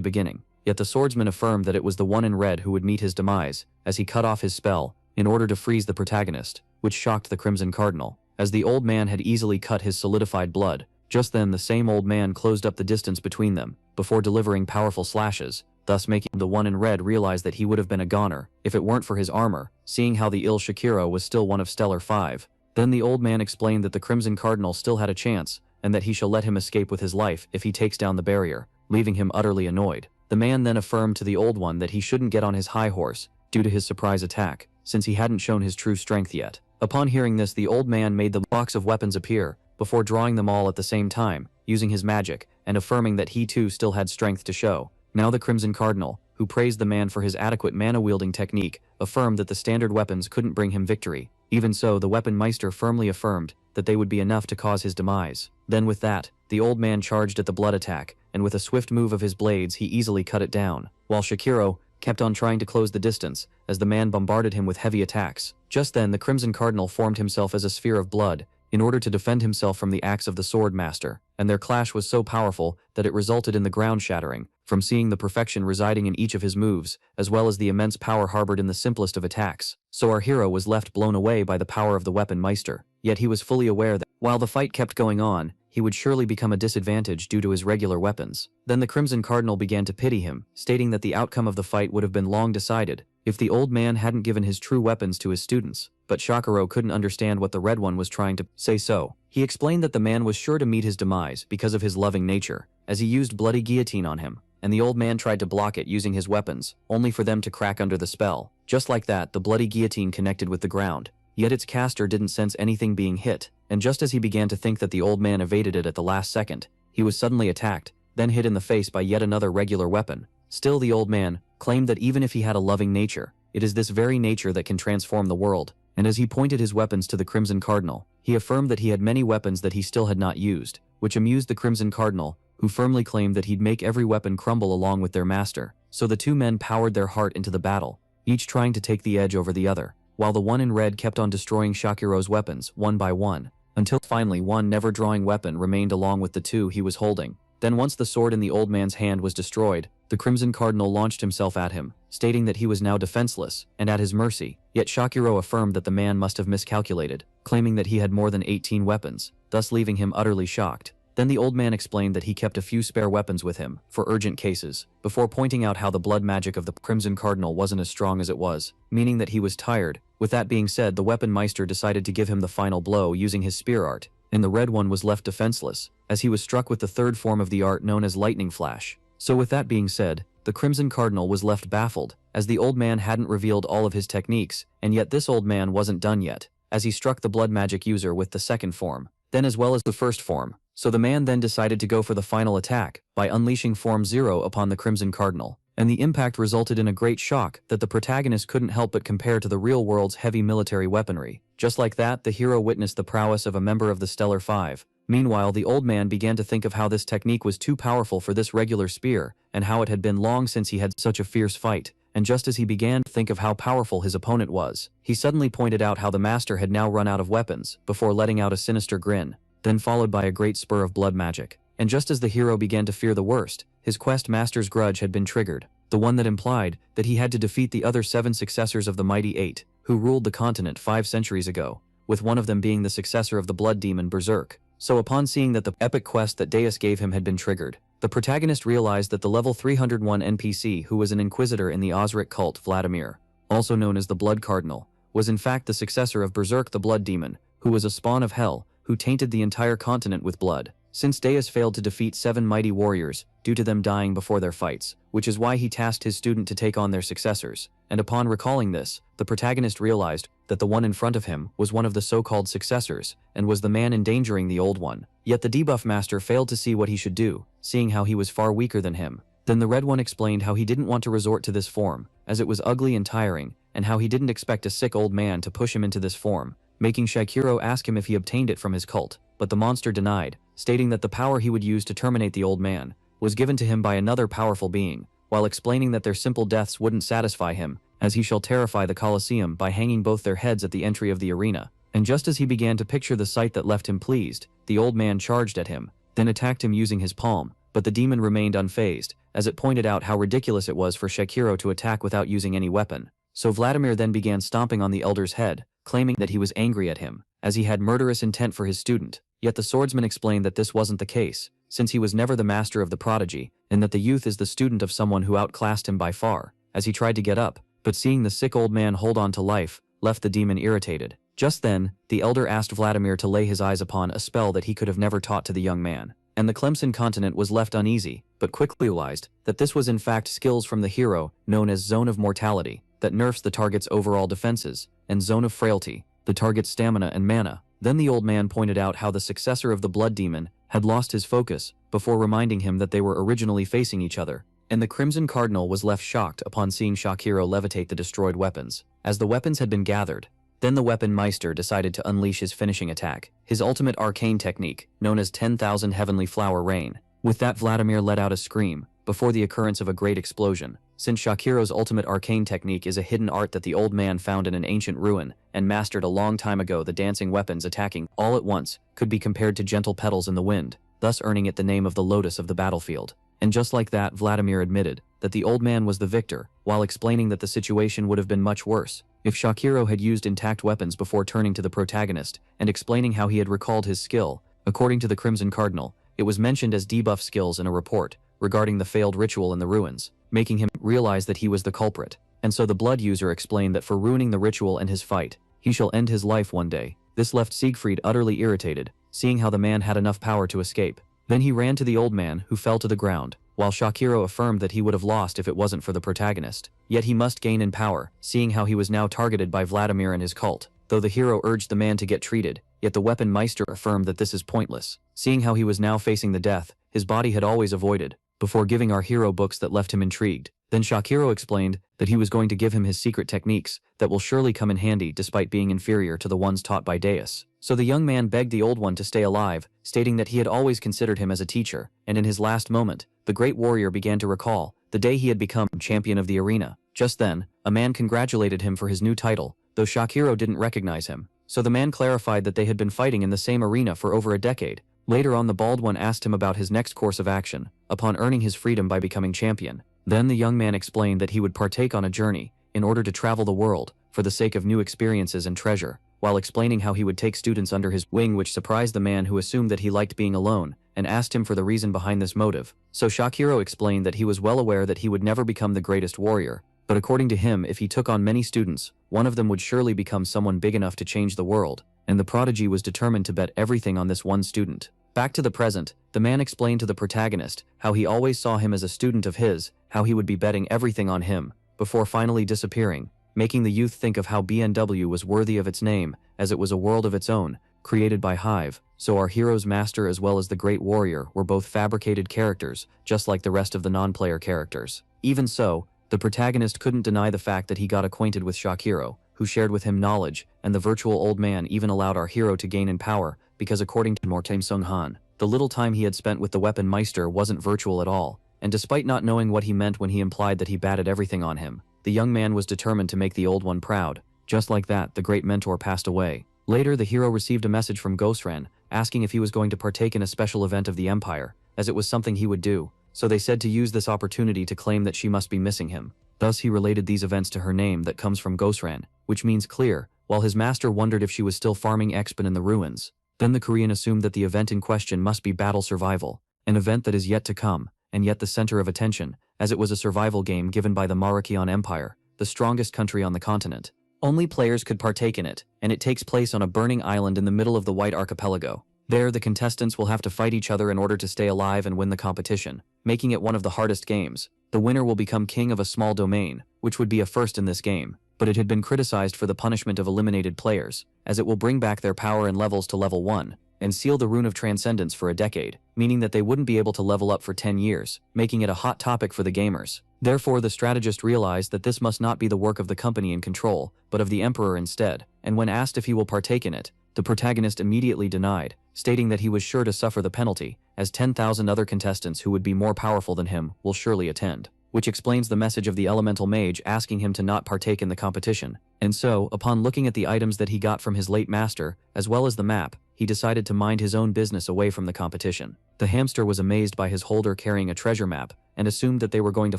beginning. Yet the swordsman affirmed that it was the one in red who would meet his demise, as he cut off his spell, in order to freeze the protagonist, which shocked the Crimson Cardinal, as the old man had easily cut his solidified blood. Just then the same old man closed up the distance between them, before delivering powerful slashes, thus making the one in red realize that he would have been a goner if it weren't for his armor, seeing how the ill Shakiro was still one of Stellar 5. Then the old man explained that the Crimson Cardinal still had a chance, and that he shall let him escape with his life if he takes down the barrier, leaving him utterly annoyed. The man then affirmed to the old one that he shouldn't get on his high horse, due to his surprise attack, since he hadn't shown his true strength yet. Upon hearing this, the old man made the box of weapons appear, before drawing them all at the same time, using his magic, and affirming that he too still had strength to show. Now the Crimson Cardinal, who praised the man for his adequate mana-wielding technique, affirmed that the standard weapons couldn't bring him victory. Even so, the weapon meister firmly affirmed that they would be enough to cause his demise. Then with that, the old man charged at the blood attack, and with a swift move of his blades he easily cut it down, while Shakiro kept on trying to close the distance, as the man bombarded him with heavy attacks. Just then the Crimson Cardinal formed himself as a sphere of blood, in order to defend himself from the axe of the sword master, and their clash was so powerful that it resulted in the ground shattering, from seeing the perfection residing in each of his moves, as well as the immense power harbored in the simplest of attacks. So our hero was left blown away by the power of the weapon meister, yet he was fully aware that, while the fight kept going on, he would surely become a disadvantage due to his regular weapons. Then the Crimson Cardinal began to pity him, stating that the outcome of the fight would have been long decided, if the old man hadn't given his true weapons to his students. But Shakiro couldn't understand what the red one was trying to say, so he explained that the man was sure to meet his demise because of his loving nature, as he used bloody guillotine on him, and the old man tried to block it using his weapons, only for them to crack under the spell. Just like that, the bloody guillotine connected with the ground, yet its caster didn't sense anything being hit, and just as he began to think that the old man evaded it at the last second, he was suddenly attacked, then hit in the face by yet another regular weapon. Still, the old man claimed that even if he had a loving nature, it is this very nature that can transform the world, and as he pointed his weapons to the Crimson Cardinal, he affirmed that he had many weapons that he still had not used, which amused the Crimson Cardinal, who firmly claimed that he'd make every weapon crumble along with their master. So the two men powered their heart into the battle, each trying to take the edge over the other, while the one in red kept on destroying Shakiro's weapons one by one, until finally one never-drawing weapon remained along with the two he was holding. Then once the sword in the old man's hand was destroyed, the Crimson Cardinal launched himself at him, stating that he was now defenseless and at his mercy. Yet Shakiro affirmed that the man must have miscalculated, claiming that he had more than 18 weapons, thus leaving him utterly shocked. Then the old man explained that he kept a few spare weapons with him, for urgent cases, before pointing out how the blood magic of the Crimson Cardinal wasn't as strong as it was, meaning that he was tired. With that being said, the weapon meister decided to give him the final blow using his spear art, and the red one was left defenseless, as he was struck with the third form of the art known as lightning flash. So with that being said, the Crimson Cardinal was left baffled, as the old man hadn't revealed all of his techniques, and yet this old man wasn't done yet, as he struck the blood magic user with the second form, then as well as the first form. So the man then decided to go for the final attack, by unleashing Form 0 upon the Crimson Cardinal, and the impact resulted in a great shock that the protagonist couldn't help but compare to the real world's heavy military weaponry. Just like that, the hero witnessed the prowess of a member of the Stellar 5. Meanwhile, the old man began to think of how this technique was too powerful for this regular spear, and how it had been long since he had such a fierce fight. And just as he began to think of how powerful his opponent was, he suddenly pointed out how the master had now run out of weapons, before letting out a sinister grin, then followed by a great spur of blood magic. And just as the hero began to fear the worst, his quest master's grudge had been triggered, the one that implied that he had to defeat the other 7 successors of the Mighty 8, who ruled the continent 5 centuries ago, with one of them being the successor of the blood demon Berserk. So upon seeing that the epic quest that Deus gave him had been triggered, the protagonist realized that the level 301 NPC who was an inquisitor in the Ozri cult, Vladimir, also known as the Blood Cardinal, was in fact the successor of Berserk the Blood Demon, who was a spawn of hell, who tainted the entire continent with blood. Since Deus failed to defeat 7 mighty warriors, due to them dying before their fights, which is why he tasked his student to take on their successors, and upon recalling this, the protagonist realized that the one in front of him was one of the so-called successors, and was the man endangering the old one. Yet the debuff master failed to see what he should do, seeing how he was far weaker than him. Then the red one explained how he didn't want to resort to this form, as it was ugly and tiring, and how he didn't expect a sick old man to push him into this form, making Shakiro ask him if he obtained it from his cult, but the monster denied, stating that the power he would use to terminate the old man was given to him by another powerful being, while explaining that their simple deaths wouldn't satisfy him, as he shall terrify the coliseum by hanging both their heads at the entry of the arena. And just as he began to picture the sight that left him pleased, the old man charged at him, then attacked him using his palm, but the demon remained unfazed, as it pointed out how ridiculous it was for Shakiro to attack without using any weapon. So Vladimir then began stomping on the elder's head, claiming that he was angry at him, as he had murderous intent for his student. Yet the swordsman explained that this wasn't the case, since he was never the master of the prodigy, and that the youth is the student of someone who outclassed him by far, as he tried to get up, but seeing the sick old man hold on to life, left the demon irritated. Just then, the elder asked Vladimir to lay his eyes upon a spell that he could have never taught to the young man. And the Crimson Continent was left uneasy, but quickly realized that this was in fact skills from the hero known as Zone of Mortality, that nerfs the target's overall defenses, and Zone of Frailty, the target's stamina and mana. Then the old man pointed out how the successor of the blood demon had lost his focus, before reminding him that they were originally facing each other. And the Crimson Cardinal was left shocked upon seeing Shakiro levitate the destroyed weapons, as the weapons had been gathered. Then the weapon meister decided to unleash his finishing attack, his ultimate arcane technique, known as 10,000 Heavenly Flower Rain. With that, Vladimir let out a scream, before the occurrence of a great explosion. Since Shakiro's ultimate arcane technique is a hidden art that the old man found in an ancient ruin, and mastered a long time ago, the dancing weapons attacking all at once could be compared to gentle petals in the wind, thus earning it the name of the Lotus of the battlefield. And just like that, Vladimir admitted that the old man was the victor, while explaining that the situation would have been much worse if Shakiro had used intact weapons before turning to the protagonist and explaining how he had recalled his skill. According to the Crimson Cardinal, it was mentioned as debuff skills in a report regarding the failed ritual in the ruins, making him realize that he was the culprit. And so the blood user explained that for ruining the ritual and his fight, he shall end his life one day. This left Sig Freed utterly irritated, seeing how the man had enough power to escape. Then he ran to the old man, who fell to the ground, while Shakiro affirmed that he would have lost if it wasn't for the protagonist. Yet he must gain in power, seeing how he was now targeted by Vladimir and his cult. Though the hero urged the man to get treated, yet the weapon meister affirmed that this is pointless. Seeing how he was now facing the death his body had always avoided, before giving our hero books that left him intrigued. Then Shakiro explained that he was going to give him his secret techniques that will surely come in handy despite being inferior to the ones taught by Deus. So the young man begged the old one to stay alive, stating that he had always considered him as a teacher, and in his last moment, the great warrior began to recall the day he had become champion of the arena. Just then, a man congratulated him for his new title, though Shakiro didn't recognize him. So the man clarified that they had been fighting in the same arena for over a decade. Later on, the bald one asked him about his next course of action, upon earning his freedom by becoming champion. Then the young man explained that he would partake on a journey, in order to travel the world, for the sake of new experiences and treasure, while explaining how he would take students under his wing, which surprised the man, who assumed that he liked being alone, and asked him for the reason behind this motive. So Shakiro explained that he was well aware that he would never become the greatest warrior, but according to him, if he took on many students, one of them would surely become someone big enough to change the world, and the prodigy was determined to bet everything on this one student. Back to the present, the man explained to the protagonist how he always saw him as a student of his, how he would be betting everything on him, before finally disappearing, making the youth think of how BNW was worthy of its name, as it was a world of its own, created by Hive. So our hero's master as well as the great warrior were both fabricated characters, just like the rest of the non-player characters. Even so, the protagonist couldn't deny the fact that he got acquainted with Shakiro, who shared with him knowledge, and the virtual old man even allowed our hero to gain in power, because according to Mortem Sung-han, the little time he had spent with the weapon meister wasn't virtual at all, and despite not knowing what he meant when he implied that he batted everything on him, the young man was determined to make the old one proud. Just like that, the great mentor passed away. Later, the hero received a message from Gosran, asking if he was going to partake in a special event of the Empire, as it was something he would do, so they said to use this opportunity to claim that she must be missing him. Thus he related these events to her name that comes from Gosran, which means clear, while his master wondered if she was still farming Expen in the ruins. Then the Korean assumed that the event in question must be battle survival, an event that is yet to come, and yet the center of attention, as it was a survival game given by the Marokian Empire, the strongest country on the continent. Only players could partake in it, and it takes place on a burning island in the middle of the White Archipelago. There, the contestants will have to fight each other in order to stay alive and win the competition, making it one of the hardest games. The winner will become king of a small domain, which would be a first in this game, but it had been criticized for the punishment of eliminated players, as it will bring back their power and levels to level 1, and seal the rune of transcendence for a decade, meaning that they wouldn't be able to level up for 10 years, making it a hot topic for the gamers. Therefore, the strategist realized that this must not be the work of the company in control, but of the emperor instead, and when asked if he will partake in it, the protagonist immediately denied, stating that he was sure to suffer the penalty, as 10,000 other contestants who would be more powerful than him will surely attend. which explains the message of the elemental mage asking him to not partake in the competition. And so, upon looking at the items that he got from his late master, as well as the map, he decided to mind his own business away from the competition. The hamster was amazed by his holder carrying a treasure map, and assumed that they were going to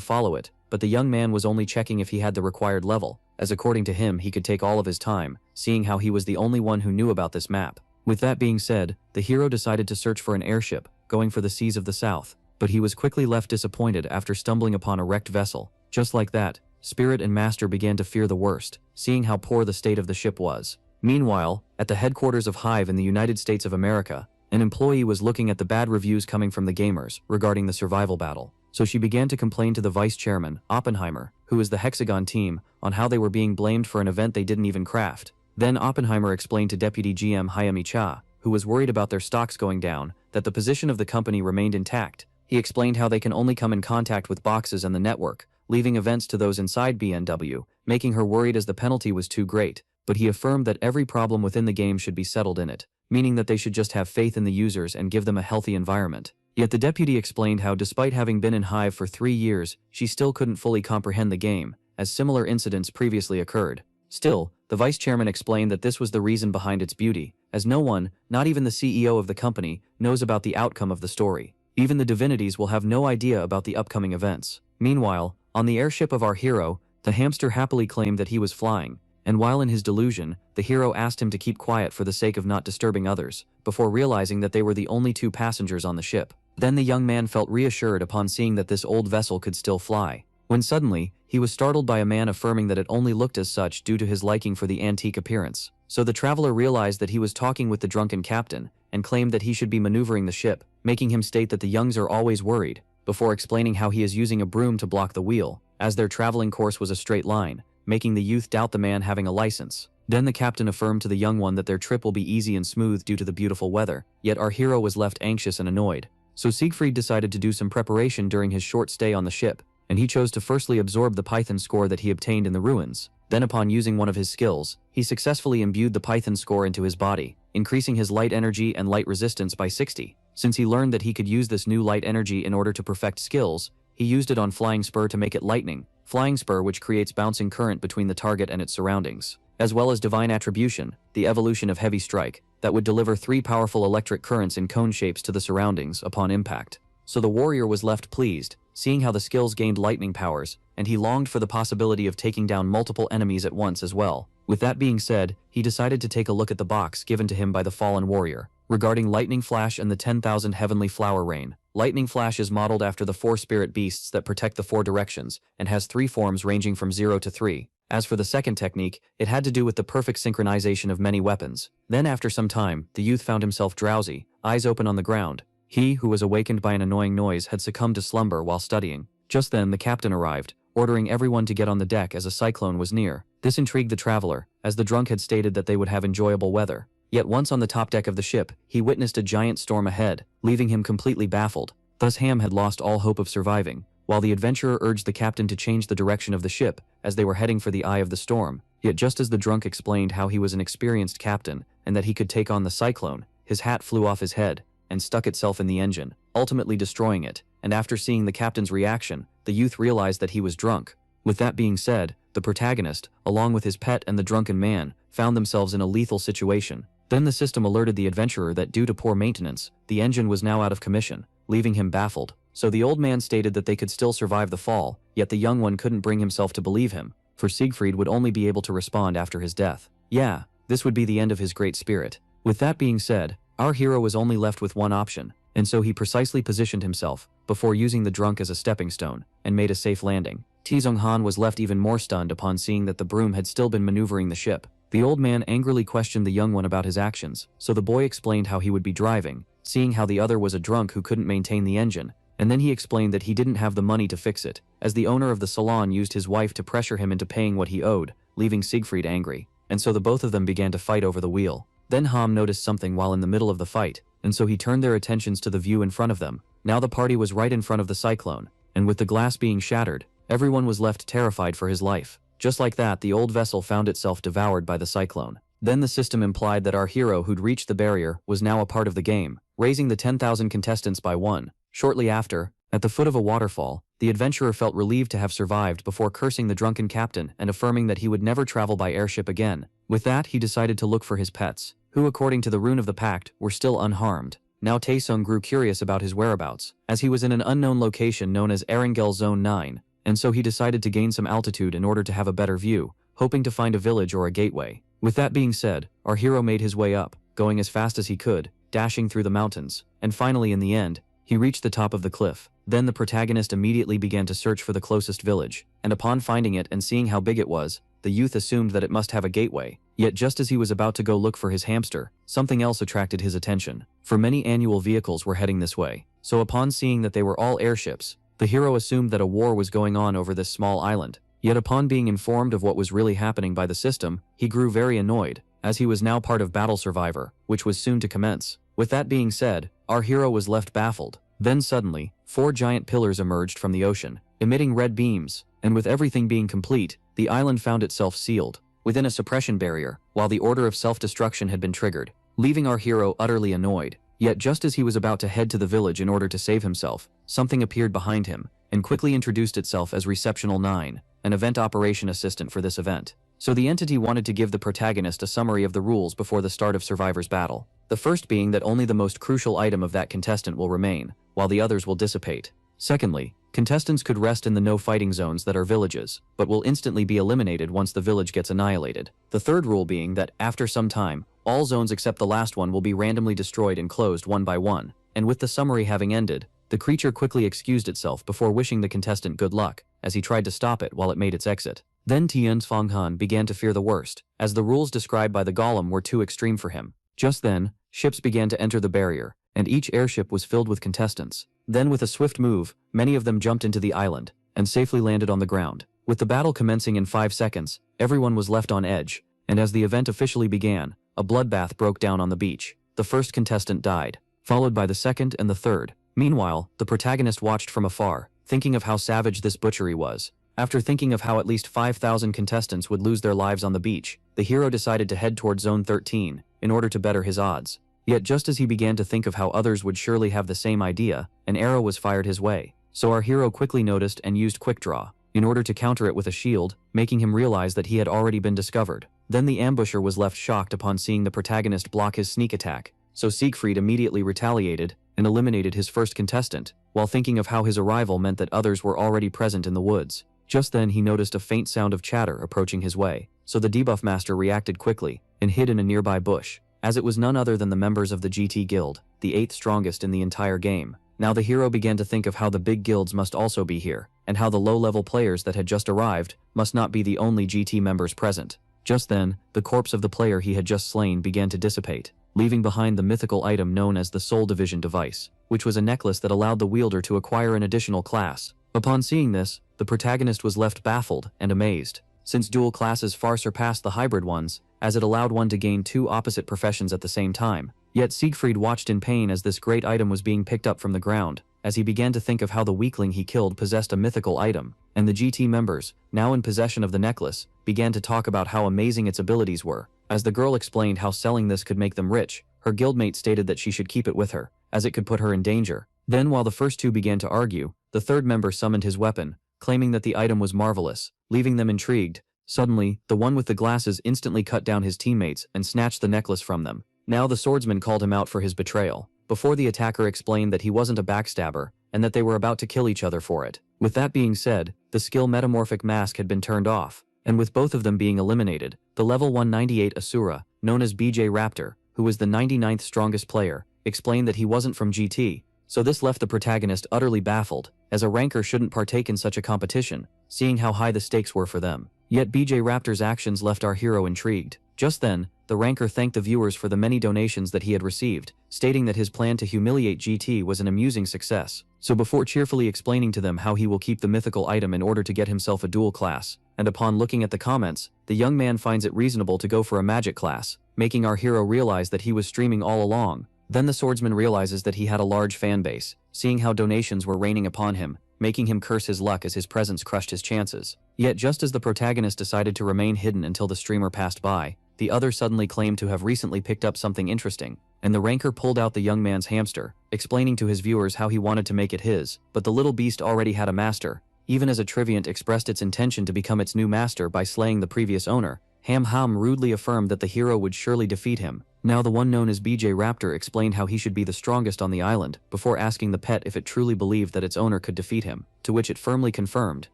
follow it, but the young man was only checking if he had the required level, as according to him he could take all of his time, seeing how he was the only one who knew about this map. With that being said, the hero decided to search for an airship, going for the seas of the south, but he was quickly left disappointed after stumbling upon a wrecked vessel. Just like that, Spirit and Master began to fear the worst, seeing how poor the state of the ship was. Meanwhile, at the headquarters of Hive in the United States of America, an employee was looking at the bad reviews coming from the gamers regarding the survival battle. So she began to complain to the vice chairman, Oppenheimer, who is the Hexagon team, on how they were being blamed for an event they didn't even craft. Then Oppenheimer explained to Deputy GM Hayami Cha, who was worried about their stocks going down, that the position of the company remained intact. He explained how they can only come in contact with boxes and the network, leaving events to those inside BNW, making her worried as the penalty was too great, but he affirmed that every problem within the game should be settled in it, meaning that they should just have faith in the users and give them a healthy environment. Yet the deputy explained how despite having been in Hive for 3 years, she still couldn't fully comprehend the game, as similar incidents previously occurred. Still, the vice chairman explained that this was the reason behind its beauty, as no one, not even the CEO of the company, knows about the outcome of the story. Even the divinities will have no idea about the upcoming events. Meanwhile, on the airship of our hero, the hamster happily claimed that he was flying, and while in his delusion, the hero asked him to keep quiet for the sake of not disturbing others, before realizing that they were the only 2 passengers on the ship. Then the young man felt reassured upon seeing that this old vessel could still fly, when suddenly, he was startled by a man affirming that it only looked as such due to his liking for the antique appearance. So the traveler realized that he was talking with the drunken captain, and claimed that he should be maneuvering the ship, making him state that the youngs are always worried, before explaining how he is using a broom to block the wheel, as their traveling course was a straight line, making the youth doubt the man having a license. Then the captain affirmed to the young one that their trip will be easy and smooth due to the beautiful weather, yet our hero was left anxious and annoyed. So Sig Freed decided to do some preparation during his short stay on the ship, and he chose to firstly absorb the Python score that he obtained in the ruins. Then upon using one of his skills, he successfully imbued the Python score into his body, increasing his light energy and light resistance by 60. Since he learned that he could use this new light energy in order to perfect skills, he used it on Flying Spur to make it lightning, Flying Spur which creates bouncing current between the target and its surroundings, as well as Divine Attribution, the evolution of Heavy Strike, that would deliver 3 powerful electric currents in cone shapes to the surroundings upon impact. So the warrior was left pleased, seeing how the skills gained lightning powers, and he longed for the possibility of taking down multiple enemies at once as well. With that being said, he decided to take a look at the box given to him by the fallen warrior, regarding Lightning Flash and the 10,000 Heavenly Flower Rain. Lightning Flash is modeled after the 4 spirit beasts that protect the 4 directions, and has 3 forms ranging from 0 to 3. As for the second technique, it had to do with the perfect synchronization of many weapons. Then after some time, the youth found himself drowsy, eyes open on the ground. He, who was awakened by an annoying noise, had succumbed to slumber while studying. Just then the captain arrived, ordering everyone to get on the deck as a cyclone was near. This intrigued the traveler, as the drunk had stated that they would have enjoyable weather. Yet once on the top deck of the ship, he witnessed a giant storm ahead, leaving him completely baffled. Thus Ham had lost all hope of surviving, while the adventurer urged the captain to change the direction of the ship, as they were heading for the eye of the storm. Yet just as the drunk explained how he was an experienced captain, and that he could take on the cyclone, his hat flew off his head, and stuck itself in the engine, ultimately destroying it, and after seeing the captain's reaction, the youth realized that he was drunk. With that being said, the protagonist, along with his pet and the drunken man, found themselves in a lethal situation. Then the system alerted the adventurer that due to poor maintenance, the engine was now out of commission, leaving him baffled. So the old man stated that they could still survive the fall, yet the young one couldn't bring himself to believe him, for Sig Freed would only be able to respond after his death. Yeah, this would be the end of his great spirit. With that being said, our hero was only left with one option, and so he precisely positioned himself, before using the drunk as a stepping stone, and made a safe landing. Tizong Han was left even more stunned upon seeing that the broom had still been maneuvering the ship. The old man angrily questioned the young one about his actions, so the boy explained how he would be driving, seeing how the other was a drunk who couldn't maintain the engine, and then he explained that he didn't have the money to fix it, as the owner of the salon used his wife to pressure him into paying what he owed, leaving Sig Freed angry, and so the both of them began to fight over the wheel. Then Ham noticed something while in the middle of the fight, and so he turned their attentions to the view in front of them. Now the party was right in front of the cyclone, and with the glass being shattered, everyone was left terrified for his life. Just like that, the old vessel found itself devoured by the cyclone. Then the system implied that our hero who'd reached the barrier was now a part of the game, raising the 10,000 contestants by 1. Shortly after, at the foot of a waterfall, the adventurer felt relieved to have survived before cursing the drunken captain and affirming that he would never travel by airship again. With that, he decided to look for his pets, who according to the rune of the pact, were still unharmed. Now Taesung grew curious about his whereabouts, as he was in an unknown location known as Erangel Zone 9, and so he decided to gain some altitude in order to have a better view, hoping to find a village or a gateway. With that being said, our hero made his way up, going as fast as he could, dashing through the mountains, and finally in the end, he reached the top of the cliff. Then the protagonist immediately began to search for the closest village, and upon finding it and seeing how big it was, the youth assumed that it must have a gateway. Yet just as he was about to go look for his hamster, something else attracted his attention. For many annual vehicles were heading this way, so upon seeing that they were all airships, the hero assumed that a war was going on over this small island. Yet upon being informed of what was really happening by the system, he grew very annoyed, as he was now part of Battle Survivor, which was soon to commence. With that being said, our hero was left baffled. Then suddenly, 4 giant pillars emerged from the ocean, emitting red beams, and with everything being complete, the island found itself sealed within a suppression barrier, while the order of self-destruction had been triggered, leaving our hero utterly annoyed. Yet just as he was about to head to the village in order to save himself, something appeared behind him, and quickly introduced itself as Receptional 9, an event operation assistant for this event. So the entity wanted to give the protagonist a summary of the rules before the start of Survivor's battle. The first being that only the most crucial item of that contestant will remain, while the others will dissipate. Secondly, contestants could rest in the no-fighting zones that are villages, but will instantly be eliminated once the village gets annihilated. The third rule being that, after some time, all zones except the last one will be randomly destroyed and closed one by one, and with the summary having ended, the creature quickly excused itself before wishing the contestant good luck, as he tried to stop it while it made its exit. Then Tian Fanghan began to fear the worst, as the rules described by the golem were too extreme for him. Just then, ships began to enter the barrier, and each airship was filled with contestants. Then with a swift move, many of them jumped into the island, and safely landed on the ground. With the battle commencing in 5 seconds, everyone was left on edge, and as the event officially began, a bloodbath broke down on the beach. The first contestant died, followed by the second and the third. Meanwhile, the protagonist watched from afar, thinking of how savage this butchery was. After thinking of how at least 5,000 contestants would lose their lives on the beach, the hero decided to head toward Zone 13, in order to better his odds. Yet just as he began to think of how others would surely have the same idea, an arrow was fired his way. So our hero quickly noticed and used Quick Draw, in order to counter it with a shield, making him realize that he had already been discovered. Then the ambusher was left shocked upon seeing the protagonist block his sneak attack, so Sig Freed immediately retaliated and eliminated his first contestant, while thinking of how his arrival meant that others were already present in the woods. Just then he noticed a faint sound of chatter approaching his way, so the debuff master reacted quickly and hid in a nearby bush, as it was none other than the members of the GT Guild, the 8th strongest in the entire game. Now the hero began to think of how the big guilds must also be here, and how the low-level players that had just arrived must not be the only GT members present. Just then, the corpse of the player he had just slain began to dissipate, leaving behind the mythical item known as the Soul Division device, which was a necklace that allowed the wielder to acquire an additional class. Upon seeing this, the protagonist was left baffled and amazed, since dual classes far surpassed the hybrid ones, as it allowed one to gain 2 opposite professions at the same time. Yet Sig Freed watched in pain as this great item was being picked up from the ground, as he began to think of how the weakling he killed possessed a mythical item, and the GT members, now in possession of the necklace, began to talk about how amazing its abilities were. As the girl explained how selling this could make them rich, her guildmate stated that she should keep it with her, as it could put her in danger. Then while the first 2 began to argue, the third member summoned his weapon, claiming that the item was marvelous, leaving them intrigued. Suddenly, the one with the glasses instantly cut down his teammates and snatched the necklace from them. Now the swordsman called him out for his betrayal, before the attacker explained that he wasn't a backstabber, and that they were about to kill each other for it. With that being said, the skill Metamorphic Mask had been turned off, and with both of them being eliminated, the level 198 Asura, known as BJ Raptor, who was the 99th strongest player, explained that he wasn't from GT, so this left the protagonist utterly baffled, as a ranker shouldn't partake in such a competition, seeing how high the stakes were for them. Yet BJ Raptor's actions left our hero intrigued. Just then, the ranker thanked the viewers for the many donations that he had received, stating that his plan to humiliate GT was an amusing success. So before cheerfully explaining to them how he will keep the mythical item in order to get himself a dual class, and upon looking at the comments, the young man finds it reasonable to go for a magic class, making our hero realize that he was streaming all along. Then the swordsman realizes that he had a large fan base, seeing how donations were raining upon him, making him curse his luck as his presence crushed his chances. Yet just as the protagonist decided to remain hidden until the streamer passed by, the other suddenly claimed to have recently picked up something interesting, and the ranker pulled out the young man's hamster, explaining to his viewers how he wanted to make it his, but the little beast already had a master. Even as a Triviant expressed its intention to become its new master by slaying the previous owner, Ham rudely affirmed that the hero would surely defeat him. Now the one known as BJ Raptor explained how he should be the strongest on the island, before asking the pet if it truly believed that its owner could defeat him, to which it firmly confirmed.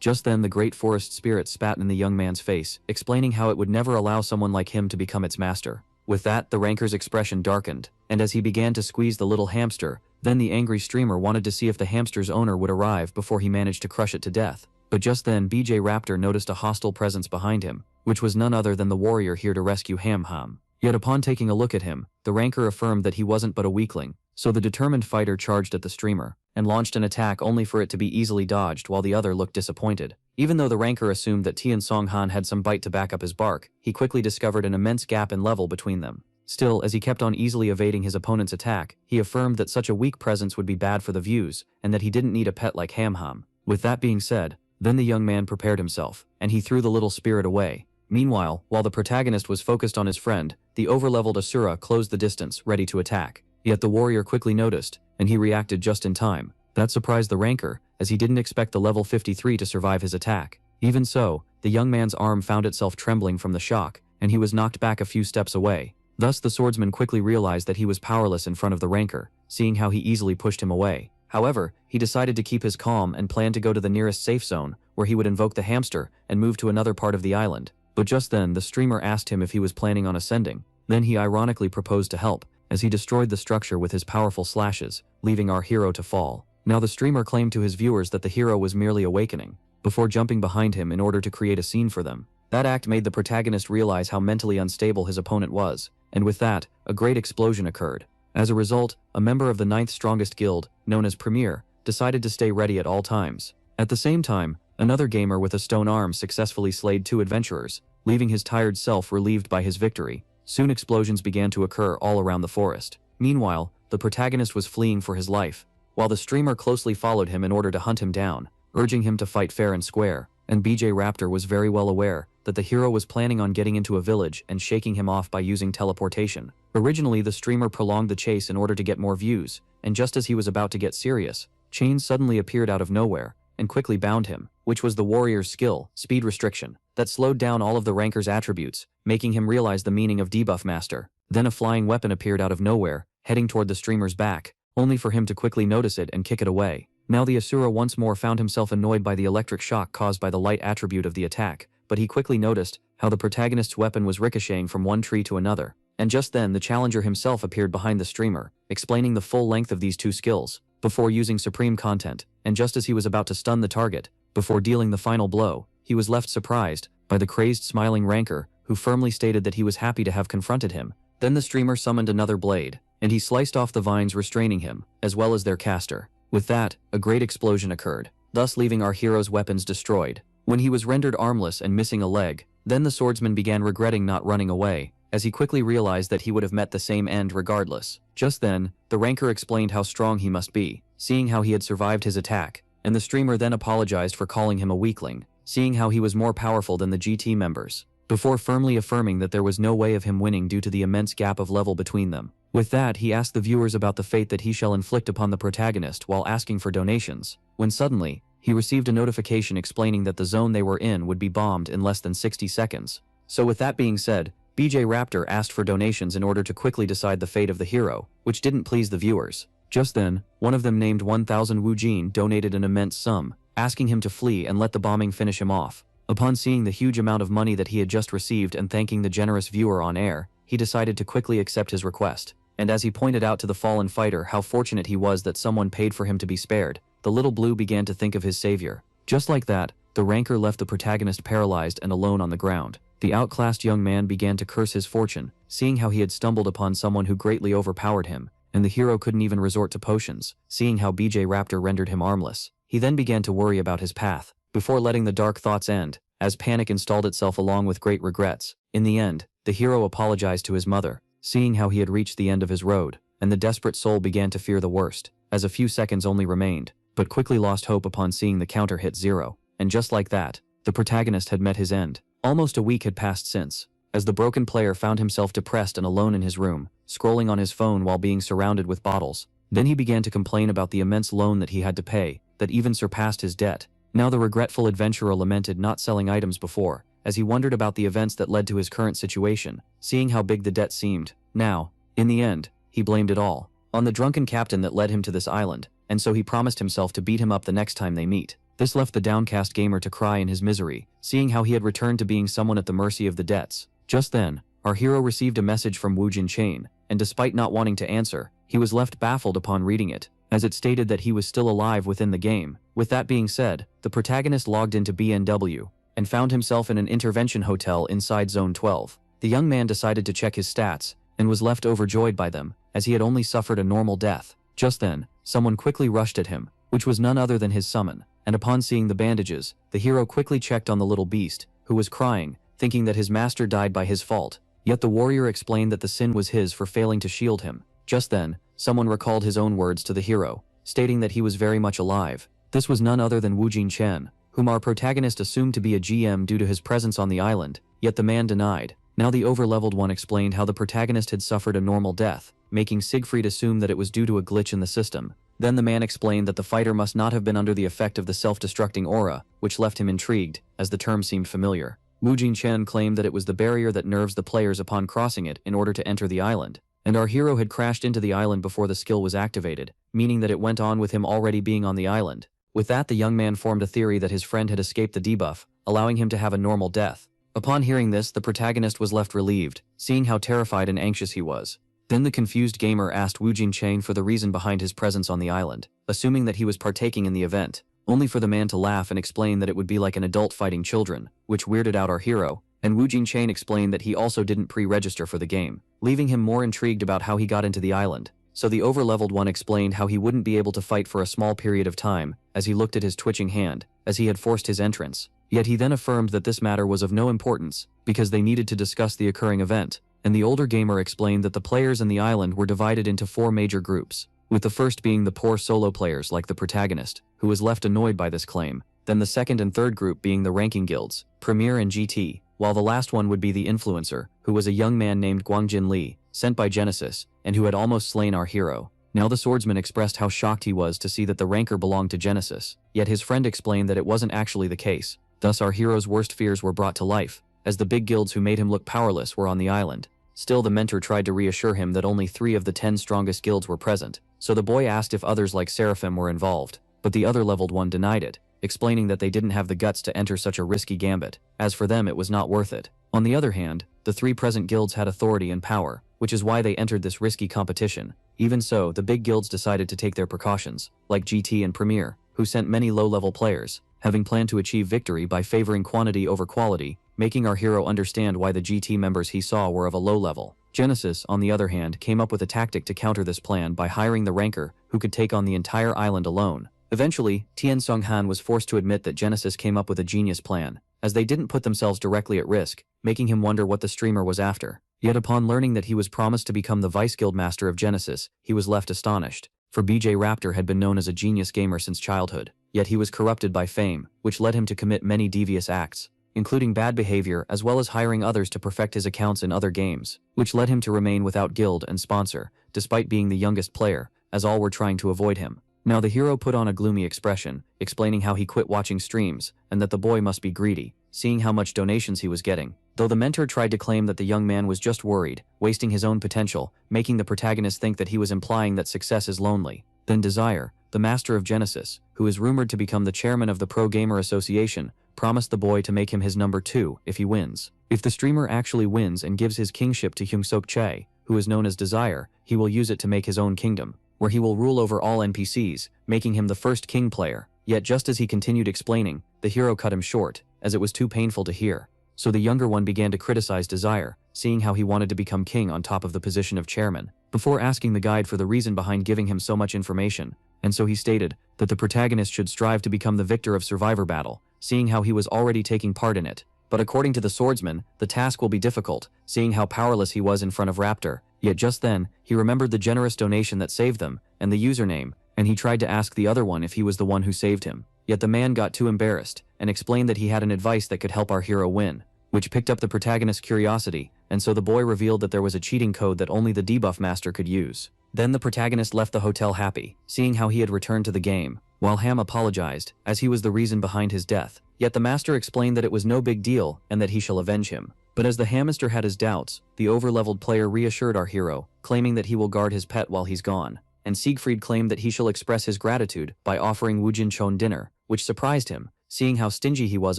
Just then the great forest spirit spat in the young man's face, explaining how it would never allow someone like him to become its master. With that, the ranker's expression darkened, and as he began to squeeze the little hamster, then the angry streamer wanted to see if the hamster's owner would arrive before he managed to crush it to death. But just then BJ Raptor noticed a hostile presence behind him, which was none other than the warrior here to rescue Ham. Yet upon taking a look at him, the ranker affirmed that he wasn't but a weakling, so the determined fighter charged at the streamer, and launched an attack only for it to be easily dodged while the other looked disappointed. Even though the ranker assumed that Tian Song-han had some bite to back up his bark, he quickly discovered an immense gap in level between them. Still, as he kept on easily evading his opponent's attack, he affirmed that such a weak presence would be bad for the views, and that he didn't need a pet like Ham. With that being said, then the young man prepared himself, and he threw the little spirit away. Meanwhile, while the protagonist was focused on his friend, the overleveled Asura closed the distance, ready to attack. Yet the warrior quickly noticed, and he reacted just in time. That surprised the ranker, as he didn't expect the level 53 to survive his attack. Even so, the young man's arm found itself trembling from the shock, and he was knocked back a few steps away. Thus the swordsman quickly realized that he was powerless in front of the ranker, seeing how he easily pushed him away. However, he decided to keep his calm and planned to go to the nearest safe zone, where he would invoke the hamster and move to another part of the island. But just then, the streamer asked him if he was planning on ascending. Then he ironically proposed to help, as he destroyed the structure with his powerful slashes, leaving our hero to fall. Now the streamer claimed to his viewers that the hero was merely awakening, before jumping behind him in order to create a scene for them. That act made the protagonist realize how mentally unstable his opponent was, and with that, a great explosion occurred. As a result, a member of the 9th strongest guild, known as Premier, decided to stay ready at all times. At the same time, another gamer with a stone arm successfully slayed 2 adventurers, leaving his tired self relieved by his victory. Soon explosions began to occur all around the forest. Meanwhile, the protagonist was fleeing for his life, while the streamer closely followed him in order to hunt him down, urging him to fight fair and square. And BJ Raptor was very well aware that the hero was planning on getting into a village and shaking him off by using teleportation. Originally, the streamer prolonged the chase in order to get more views, and just as he was about to get serious, chains suddenly appeared out of nowhere and quickly bound him, which was the warrior's skill, speed restriction, that slowed down all of the ranker's attributes, making him realize the meaning of debuff master. Then a flying weapon appeared out of nowhere, heading toward the streamer's back, only for him to quickly notice it and kick it away. Now the Asura once more found himself annoyed by the electric shock caused by the light attribute of the attack, but he quickly noticed how the protagonist's weapon was ricocheting from one tree to another. And just then the challenger himself appeared behind the streamer, explaining the full length of these 2 skills, before using supreme content, and just as he was about to stun the target, before dealing the final blow, he was left surprised by the crazed smiling ranker, who firmly stated that he was happy to have confronted him. Then the streamer summoned another blade, and he sliced off the vines restraining him, as well as their caster. With that, a great explosion occurred, thus leaving our hero's weapons destroyed. When he was rendered armless and missing a leg, then the swordsman began regretting not running away, as he quickly realized that he would have met the same end regardless. Just then, the ranker explained how strong he must be, seeing how he had survived his attack, and the streamer then apologized for calling him a weakling, seeing how he was more powerful than the GT members, before firmly affirming that there was no way of him winning due to the immense gap of level between them. With that, he asked the viewers about the fate that he shall inflict upon the protagonist while asking for donations, when suddenly, he received a notification explaining that the zone they were in would be bombed in less than 60 seconds. So with that being said, BJ Raptor asked for donations in order to quickly decide the fate of the hero, which didn't please the viewers. Just then, one of them named 1,000 Wu Jin donated an immense sum, asking him to flee and let the bombing finish him off. Upon seeing the huge amount of money that he had just received and thanking the generous viewer on air, he decided to quickly accept his request. And as he pointed out to the fallen fighter how fortunate he was that someone paid for him to be spared, the little blue began to think of his savior. Just like that, the ranker left the protagonist paralyzed and alone on the ground. The outclassed young man began to curse his fortune, seeing how he had stumbled upon someone who greatly overpowered him, and the hero couldn't even resort to potions, seeing how BJ Raptor rendered him armless. He then began to worry about his path, before letting the dark thoughts end, as panic installed itself along with great regrets. In the end, the hero apologized to his mother, seeing how he had reached the end of his road, and the desperate soul began to fear the worst, as a few seconds only remained, but quickly lost hope upon seeing the counter hit 0. And just like that, the protagonist had met his end. Almost a week had passed since, as the broken player found himself depressed and alone in his room, scrolling on his phone while being surrounded with bottles. Then he began to complain about the immense loan that he had to pay, that even surpassed his debt. Now the regretful adventurer lamented not selling items before, as he wondered about the events that led to his current situation, seeing how big the debt seemed. Now, in the end, he blamed it all on the drunken captain that led him to this island, and so he promised himself to beat him up the next time they meet. This left the downcast gamer to cry in his misery, seeing how he had returned to being someone at the mercy of the debts. Just then, our hero received a message from Wu Jin, and despite not wanting to answer, he was left baffled upon reading it, as it stated that he was still alive within the game. With that being said, the protagonist logged into BNW, and found himself in an intervention hotel inside Zone 12. The young man decided to check his stats, and was left overjoyed by them, as he had only suffered a normal death. Just then, someone quickly rushed at him, which was none other than his summon, and upon seeing the bandages, the hero quickly checked on the little beast, who was crying, thinking that his master died by his fault. Yet the warrior explained that the sin was his for failing to shield him. Just then, someone recalled his own words to the hero, stating that he was very much alive. This was none other than Wu Jin, whom our protagonist assumed to be a GM due to his presence on the island, yet the man denied. Now the overleveled one explained how the protagonist had suffered a normal death, making Sig Freed assume that it was due to a glitch in the system. Then the man explained that the fighter must not have been under the effect of the self-destructing aura, which left him intrigued, as the term seemed familiar. Wu Jin claimed that it was the barrier that nerves the players upon crossing it in order to enter the island, and our hero had crashed into the island before the skill was activated, meaning that it went on with him already being on the island. With that, the young man formed a theory that his friend had escaped the debuff, allowing him to have a normal death. Upon hearing this, the protagonist was left relieved, seeing how terrified and anxious he was. Then the confused gamer asked Wu Jin for the reason behind his presence on the island, assuming that he was partaking in the event, only for the man to laugh and explain that it would be like an adult fighting children, which weirded out our hero, and Wu Jin explained that he also didn't pre-register for the game, leaving him more intrigued about how he got into the island. So the overleveled one explained how he wouldn't be able to fight for a small period of time, as he looked at his twitching hand, as he had forced his entrance. Yet he then affirmed that this matter was of no importance, because they needed to discuss the occurring event, and the older gamer explained that the players in the island were divided into 4 major groups, with the first being the poor solo players like the protagonist, who was left annoyed by this claim, then the second and third group being the ranking guilds, Premier and GT, while the last one would be the influencer, who was a young man named Guangjin Li, sent by Genesis, and who had almost slain our hero. Now the swordsman expressed how shocked he was to see that the ranker belonged to Genesis, yet his friend explained that it wasn't actually the case. Thus our hero's worst fears were brought to life, as the big guilds who made him look powerless were on the island. Still, the mentor tried to reassure him that only 3 of the 10 strongest guilds were present, so the boy asked if others like Seraphim were involved, but the other leveled one denied it, explaining that they didn't have the guts to enter such a risky gambit, as for them it was not worth it. On the other hand, the 3 present guilds had authority and power, which is why they entered this risky competition. Even so, the big guilds decided to take their precautions, like GT and Premier, who sent many low-level players, having planned to achieve victory by favoring quantity over quality, making our hero understand why the GT members he saw were of a low level. Genesis, on the other hand, came up with a tactic to counter this plan by hiring the ranker, who could take on the entire island alone. Eventually, Tian Sung-han was forced to admit that Genesis came up with a genius plan, as they didn't put themselves directly at risk, making him wonder what the streamer was after. Yet upon learning that he was promised to become the Vice Guild Master of Genesis, he was left astonished, for BJ Raptor had been known as a genius gamer since childhood, yet he was corrupted by fame, which led him to commit many devious acts, including bad behavior as well as hiring others to perfect his accounts in other games, which led him to remain without guild and sponsor, despite being the youngest player, as all were trying to avoid him. Now the hero put on a gloomy expression, explaining how he quit watching streams, and that the boy must be greedy, seeing how much donations he was getting, though the mentor tried to claim that the young man was just worried, wasting his own potential, making the protagonist think that he was implying that success is lonely. Then Desire, the master of Genesis, who is rumored to become the chairman of the Pro Gamer Association, promised the boy to make him his number 2 if he wins. If the streamer actually wins and gives his kingship to Hyungsok Chae, who is known as Desire, he will use it to make his own kingdom, where he will rule over all NPCs, making him the first king player. Yet just as he continued explaining, the hero cut him short, as it was too painful to hear. So the younger one began to criticize Desire, seeing how he wanted to become king on top of the position of chairman, before asking the guide for the reason behind giving him so much information, and so he stated that the protagonist should strive to become the victor of Survivor Battle, seeing how he was already taking part in it. But according to the swordsman, the task will be difficult, seeing how powerless he was in front of Raptor. Yet just then, he remembered the generous donation that saved them, and the username, and he tried to ask the other one if he was the one who saved him. Yet the man got too embarrassed, and explained that he had an advice that could help our hero win. which picked up the protagonist's curiosity, and so the boy revealed that there was a cheating code that only the debuff master could use. Then the protagonist left the hotel happy, seeing how he had returned to the game, while Ham apologized, as he was the reason behind his death. Yet the master explained that it was no big deal and that he shall avenge him. But as the hamster had his doubts, the overleveled player reassured our hero, claiming that he will guard his pet while he's gone. And Sig Freed claimed that he shall express his gratitude by offering Woojin Chon dinner, which surprised him, seeing how stingy he was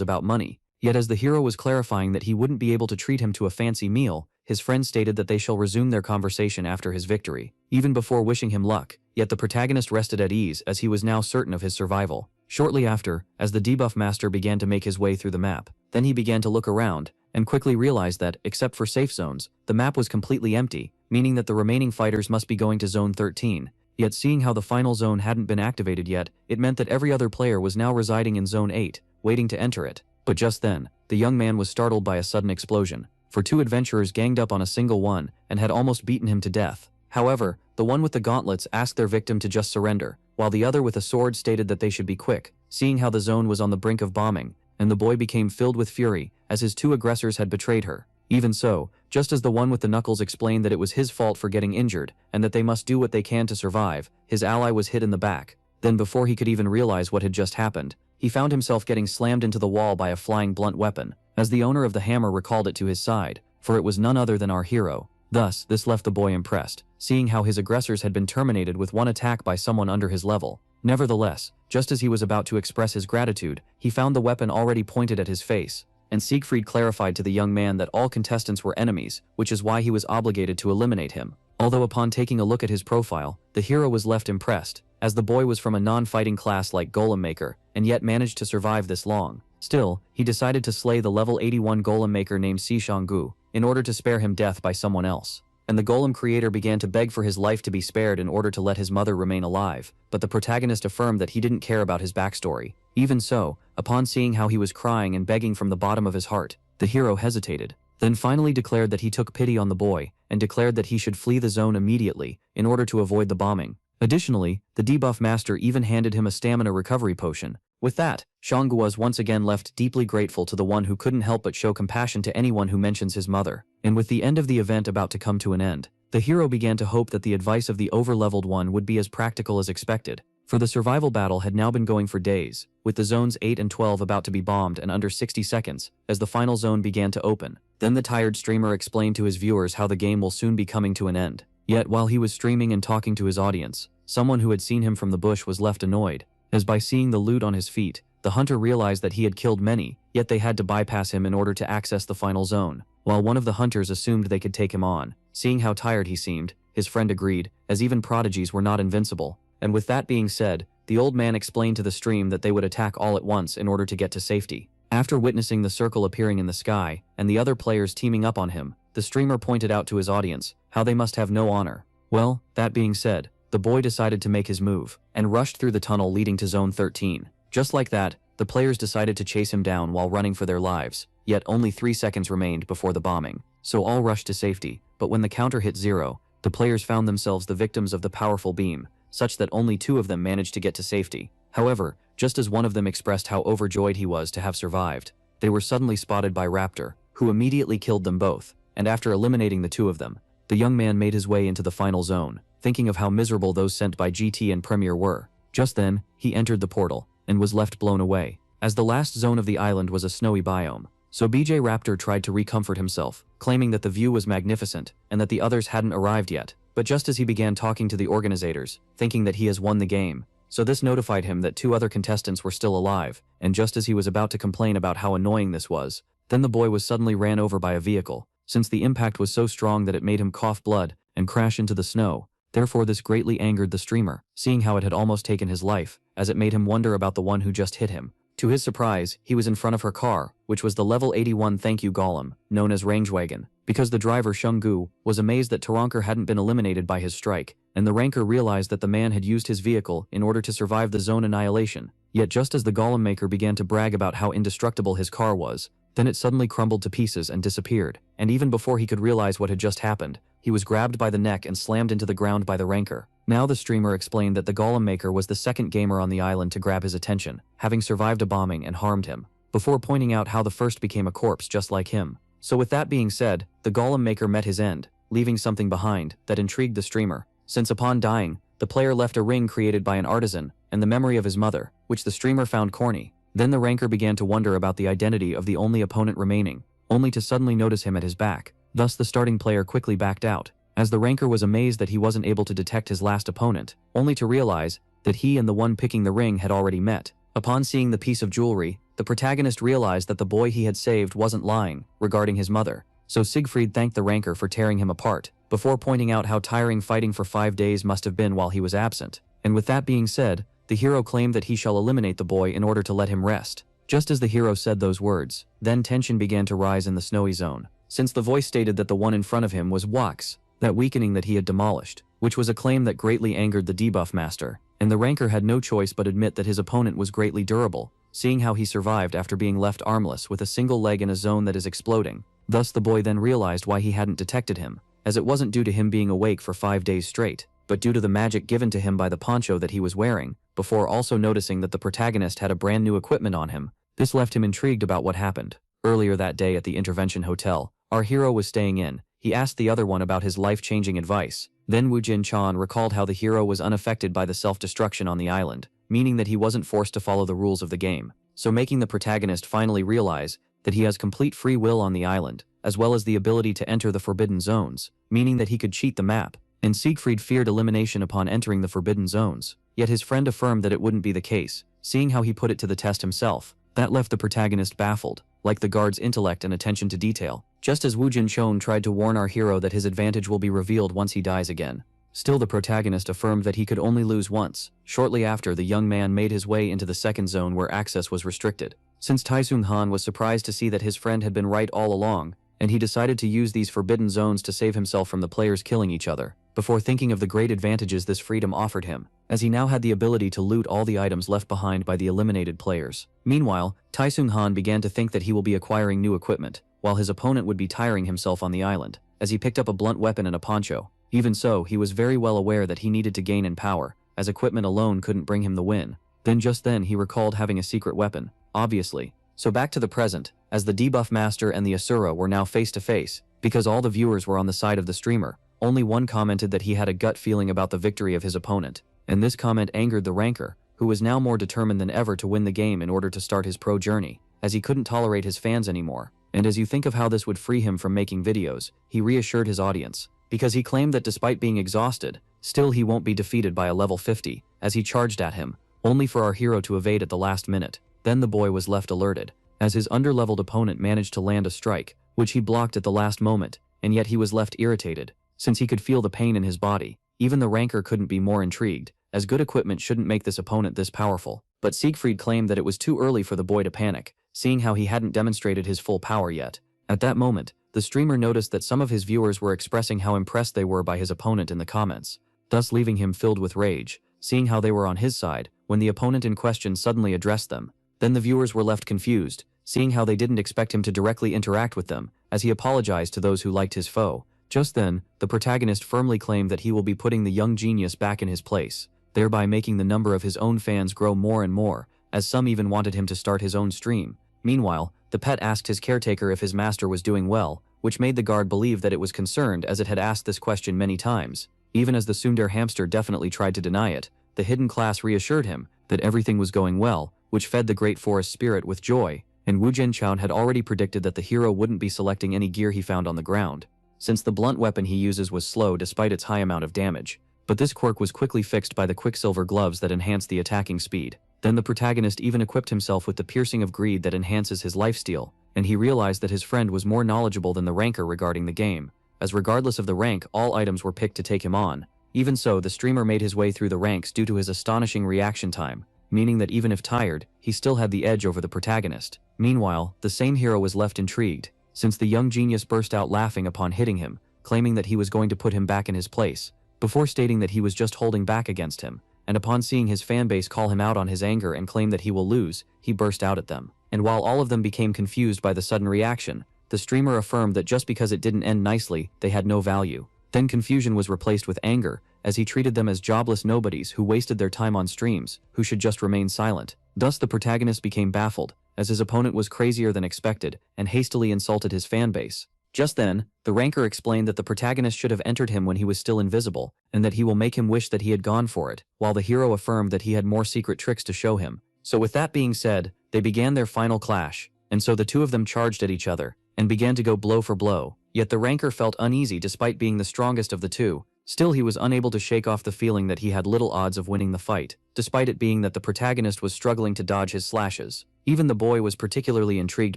about money. Yet as the hero was clarifying that he wouldn't be able to treat him to a fancy meal, his friend stated that they shall resume their conversation after his victory, even before wishing him luck. Yet the protagonist rested at ease as he was now certain of his survival. Shortly after, as the debuff master began to make his way through the map, then he began to look around, and quickly realized that, except for safe zones, the map was completely empty, meaning that the remaining fighters must be going to Zone 13. Yet seeing how the final zone hadn't been activated yet, it meant that every other player was now residing in Zone 8, waiting to enter it. But just then, the young man was startled by a sudden explosion, for two adventurers ganged up on a single one and had almost beaten him to death. However, the one with the gauntlets asked their victim to just surrender, while the other with a sword stated that they should be quick, seeing how the zone was on the brink of bombing, and the boy became filled with fury, as his two aggressors had betrayed her. Even so, just as the one with the knuckles explained that it was his fault for getting injured, and that they must do what they can to survive, his ally was hit in the back. Then before he could even realize what had just happened, he found himself getting slammed into the wall by a flying blunt weapon, as the owner of the hammer recalled it to his side, for it was none other than our hero. Thus, this left the boy impressed, seeing how his aggressors had been terminated with one attack by someone under his level. Nevertheless, just as he was about to express his gratitude, he found the weapon already pointed at his face, and Sig Freed clarified to the young man that all contestants were enemies, which is why he was obligated to eliminate him. Although upon taking a look at his profile, the hero was left impressed, as the boy was from a non-fighting class like Golem Maker, and yet managed to survive this long. Still, he decided to slay the level 81 Golem Maker named Si Shanggu, in order to spare him death by someone else. And the Golem creator began to beg for his life to be spared in order to let his mother remain alive, but the protagonist affirmed that he didn't care about his backstory. Even so, upon seeing how he was crying and begging from the bottom of his heart, the hero hesitated, then finally declared that he took pity on the boy, and declared that he should flee the zone immediately, in order to avoid the bombing. Additionally, the debuff master even handed him a stamina recovery potion. With that, Shanggu was once again left deeply grateful to the one who couldn't help but show compassion to anyone who mentions his mother. And with the end of the event about to come to an end, the hero began to hope that the advice of the over-leveled one would be as practical as expected. For the survival battle had now been going for days, with the zones 8 and 12 about to be bombed in under 60 seconds, as the final zone began to open. Then the tired streamer explained to his viewers how the game will soon be coming to an end. Yet while he was streaming and talking to his audience, someone who had seen him from the bush was left annoyed, as by seeing the loot on his feet, the hunter realized that he had killed many, yet they had to bypass him in order to access the final zone. While one of the hunters assumed they could take him on, seeing how tired he seemed, his friend agreed, as even prodigies were not invincible. And with that being said, the old man explained to the stream that they would attack all at once in order to get to safety. After witnessing the circle appearing in the sky, and the other players teaming up on him, the streamer pointed out to his audience how they must have no honor. Well, that being said, the boy decided to make his move, and rushed through the tunnel leading to Zone 13. Just like that, the players decided to chase him down while running for their lives, yet only 3 seconds remained before the bombing. So all rushed to safety, but when the counter hit 0, the players found themselves the victims of the powerful beam, such that only 2 of them managed to get to safety. However, just as one of them expressed how overjoyed he was to have survived, they were suddenly spotted by Raptor, who immediately killed them both, and after eliminating the 2 of them, the young man made his way into the final zone, thinking of how miserable those sent by GT and Premier were. Just then, he entered the portal, and was left blown away, as the last zone of the island was a snowy biome. So BJ Raptor tried to recomfort himself, claiming that the view was magnificent, and that the others hadn't arrived yet. But just as he began talking to the organizers, thinking that he has won the game, so this notified him that 2 other contestants were still alive, and just as he was about to complain about how annoying this was, then the boy was suddenly ran over by a vehicle, since the impact was so strong that it made him cough blood and crash into the snow. Therefore this greatly angered the streamer, seeing how it had almost taken his life, as it made him wonder about the one who just hit him. To his surprise, he was in front of her car, which was the level 81 thank you golem, known as Rangewagon, because the driver Shanggu was amazed that Taranker hadn't been eliminated by his strike, and the ranker realized that the man had used his vehicle in order to survive the zone annihilation. Yet just as the golem maker began to brag about how indestructible his car was, then it suddenly crumbled to pieces and disappeared, and even before he could realize what had just happened, he was grabbed by the neck and slammed into the ground by the ranker. Now the streamer explained that the golem maker was the second gamer on the island to grab his attention, having survived a bombing and harmed him. before pointing out how the first became a corpse just like him. So with that being said, the golem maker met his end, leaving something behind that intrigued the streamer, since upon dying, the player left a ring created by an artisan and the memory of his mother, which the streamer found corny. Then the ranker began to wonder about the identity of the only opponent remaining, only to suddenly notice him at his back. Thus the starting player quickly backed out, as the ranker was amazed that he wasn't able to detect his last opponent, only to realize that he and the one picking the ring had already met. Upon seeing the piece of jewelry, the protagonist realized that the boy he had saved wasn't lying regarding his mother. So Sig Freed thanked the ranker for tearing him apart, before pointing out how tiring fighting for 5 days must have been while he was absent. And with that being said, the hero claimed that he shall eliminate the boy in order to let him rest. Just as the hero said those words, then tension began to rise in the snowy zone, since the voice stated that the one in front of him was Wax, that weakening that he had demolished, which was a claim that greatly angered the debuff master, and the ranker had no choice but admit that his opponent was greatly durable, seeing how he survived after being left armless with a single leg in a zone that is exploding. Thus the boy then realized why he hadn't detected him, as it wasn't due to him being awake for 5 days straight, but due to the magic given to him by the poncho that he was wearing, before also noticing that the protagonist had a brand new equipment on him. This left him intrigued about what happened. Earlier that day at the Intervention Hotel, our hero was staying in. He asked the other one about his life-changing advice. Then Wu Jin-chan recalled how the hero was unaffected by the self-destruction on the island, meaning that he wasn't forced to follow the rules of the game, so making the protagonist finally realize that he has complete free will on the island, as well as the ability to enter the forbidden zones, meaning that he could cheat the map. And Sig Freed feared elimination upon entering the forbidden zones, yet his friend affirmed that it wouldn't be the case, seeing how he put it to the test himself. That left the protagonist baffled, like the guard's intellect and attention to detail, just as Wu Jin-chon tried to warn our hero that his advantage will be revealed once he dies again. Still the protagonist affirmed that he could only lose once. Shortly after, the young man made his way into the second zone where access was restricted. Since Taisung Han was surprised to see that his friend had been right all along, and he decided to use these forbidden zones to save himself from the players killing each other, before thinking of the great advantages this freedom offered him, as he now had the ability to loot all the items left behind by the eliminated players. Meanwhile, Taisung Han began to think that he will be acquiring new equipment, while his opponent would be tiring himself on the island, as he picked up a blunt weapon and a poncho. Even so, he was very well aware that he needed to gain in power, as equipment alone couldn't bring him the win. Just then he recalled having a secret weapon, obviously. So back to the present, as the debuff master and the Asura were now face to face, because all the viewers were on the side of the streamer. Only one commented that he had a gut feeling about the victory of his opponent, and this comment angered the ranker, who was now more determined than ever to win the game in order to start his pro journey, as he couldn't tolerate his fans anymore. And as you think of how this would free him from making videos, he reassured his audience, because he claimed that despite being exhausted, still he won't be defeated by a level 50, as he charged at him, only for our hero to evade at the last minute. Then the boy was left alerted, as his underleveled opponent managed to land a strike, which he blocked at the last moment, and yet he was left irritated, since he could feel the pain in his body. Even the ranker couldn't be more intrigued, as good equipment shouldn't make this opponent this powerful. But Sig Freed claimed that it was too early for the boy to panic, seeing how he hadn't demonstrated his full power yet. At that moment, the streamer noticed that some of his viewers were expressing how impressed they were by his opponent in the comments, thus leaving him filled with rage, seeing how they were on his side, when the opponent in question suddenly addressed them. Then the viewers were left confused, seeing how they didn't expect him to directly interact with them, as he apologized to those who liked his foe. Just then, the protagonist firmly claimed that he will be putting the young genius back in his place, thereby making the number of his own fans grow more and more, as some even wanted him to start his own stream. Meanwhile, the pet asked his caretaker if his master was doing well, which made the guard believe that it was concerned, as it had asked this question many times. Even as the tsundere hamster definitely tried to deny it, the hidden class reassured him that everything was going well, which fed the great forest spirit with joy, and Wu Jin-chan had already predicted that the hero wouldn't be selecting any gear he found on the ground, since the blunt weapon he uses was slow despite its high amount of damage. But this quirk was quickly fixed by the quicksilver gloves that enhanced the attacking speed. Then the protagonist even equipped himself with the piercing of greed that enhances his lifesteal, and he realized that his friend was more knowledgeable than the ranker regarding the game, as regardless of the rank, all items were picked to take him on. Even so, the streamer made his way through the ranks due to his astonishing reaction time, meaning that even if tired, he still had the edge over the protagonist. Meanwhile, the same hero was left intrigued, since the young genius burst out laughing upon hitting him, claiming that he was going to put him back in his place, before stating that he was just holding back against him, and upon seeing his fanbase call him out on his anger and claim that he will lose, he burst out at them. And while all of them became confused by the sudden reaction, the streamer affirmed that just because it didn't end nicely, they had no value. Then confusion was replaced with anger, as he treated them as jobless nobodies who wasted their time on streams, who should just remain silent. Thus the protagonist became baffled, as his opponent was crazier than expected and hastily insulted his fanbase. Just then, the ranker explained that the protagonist should have entered him when he was still invisible, and that he will make him wish that he had gone for it, while the hero affirmed that he had more secret tricks to show him. So with that being said, they began their final clash, and so the two of them charged at each other, and began to go blow for blow. Yet the ranker felt uneasy despite being the strongest of the two. Still, he was unable to shake off the feeling that he had little odds of winning the fight, despite it being that the protagonist was struggling to dodge his slashes. Even the boy was particularly intrigued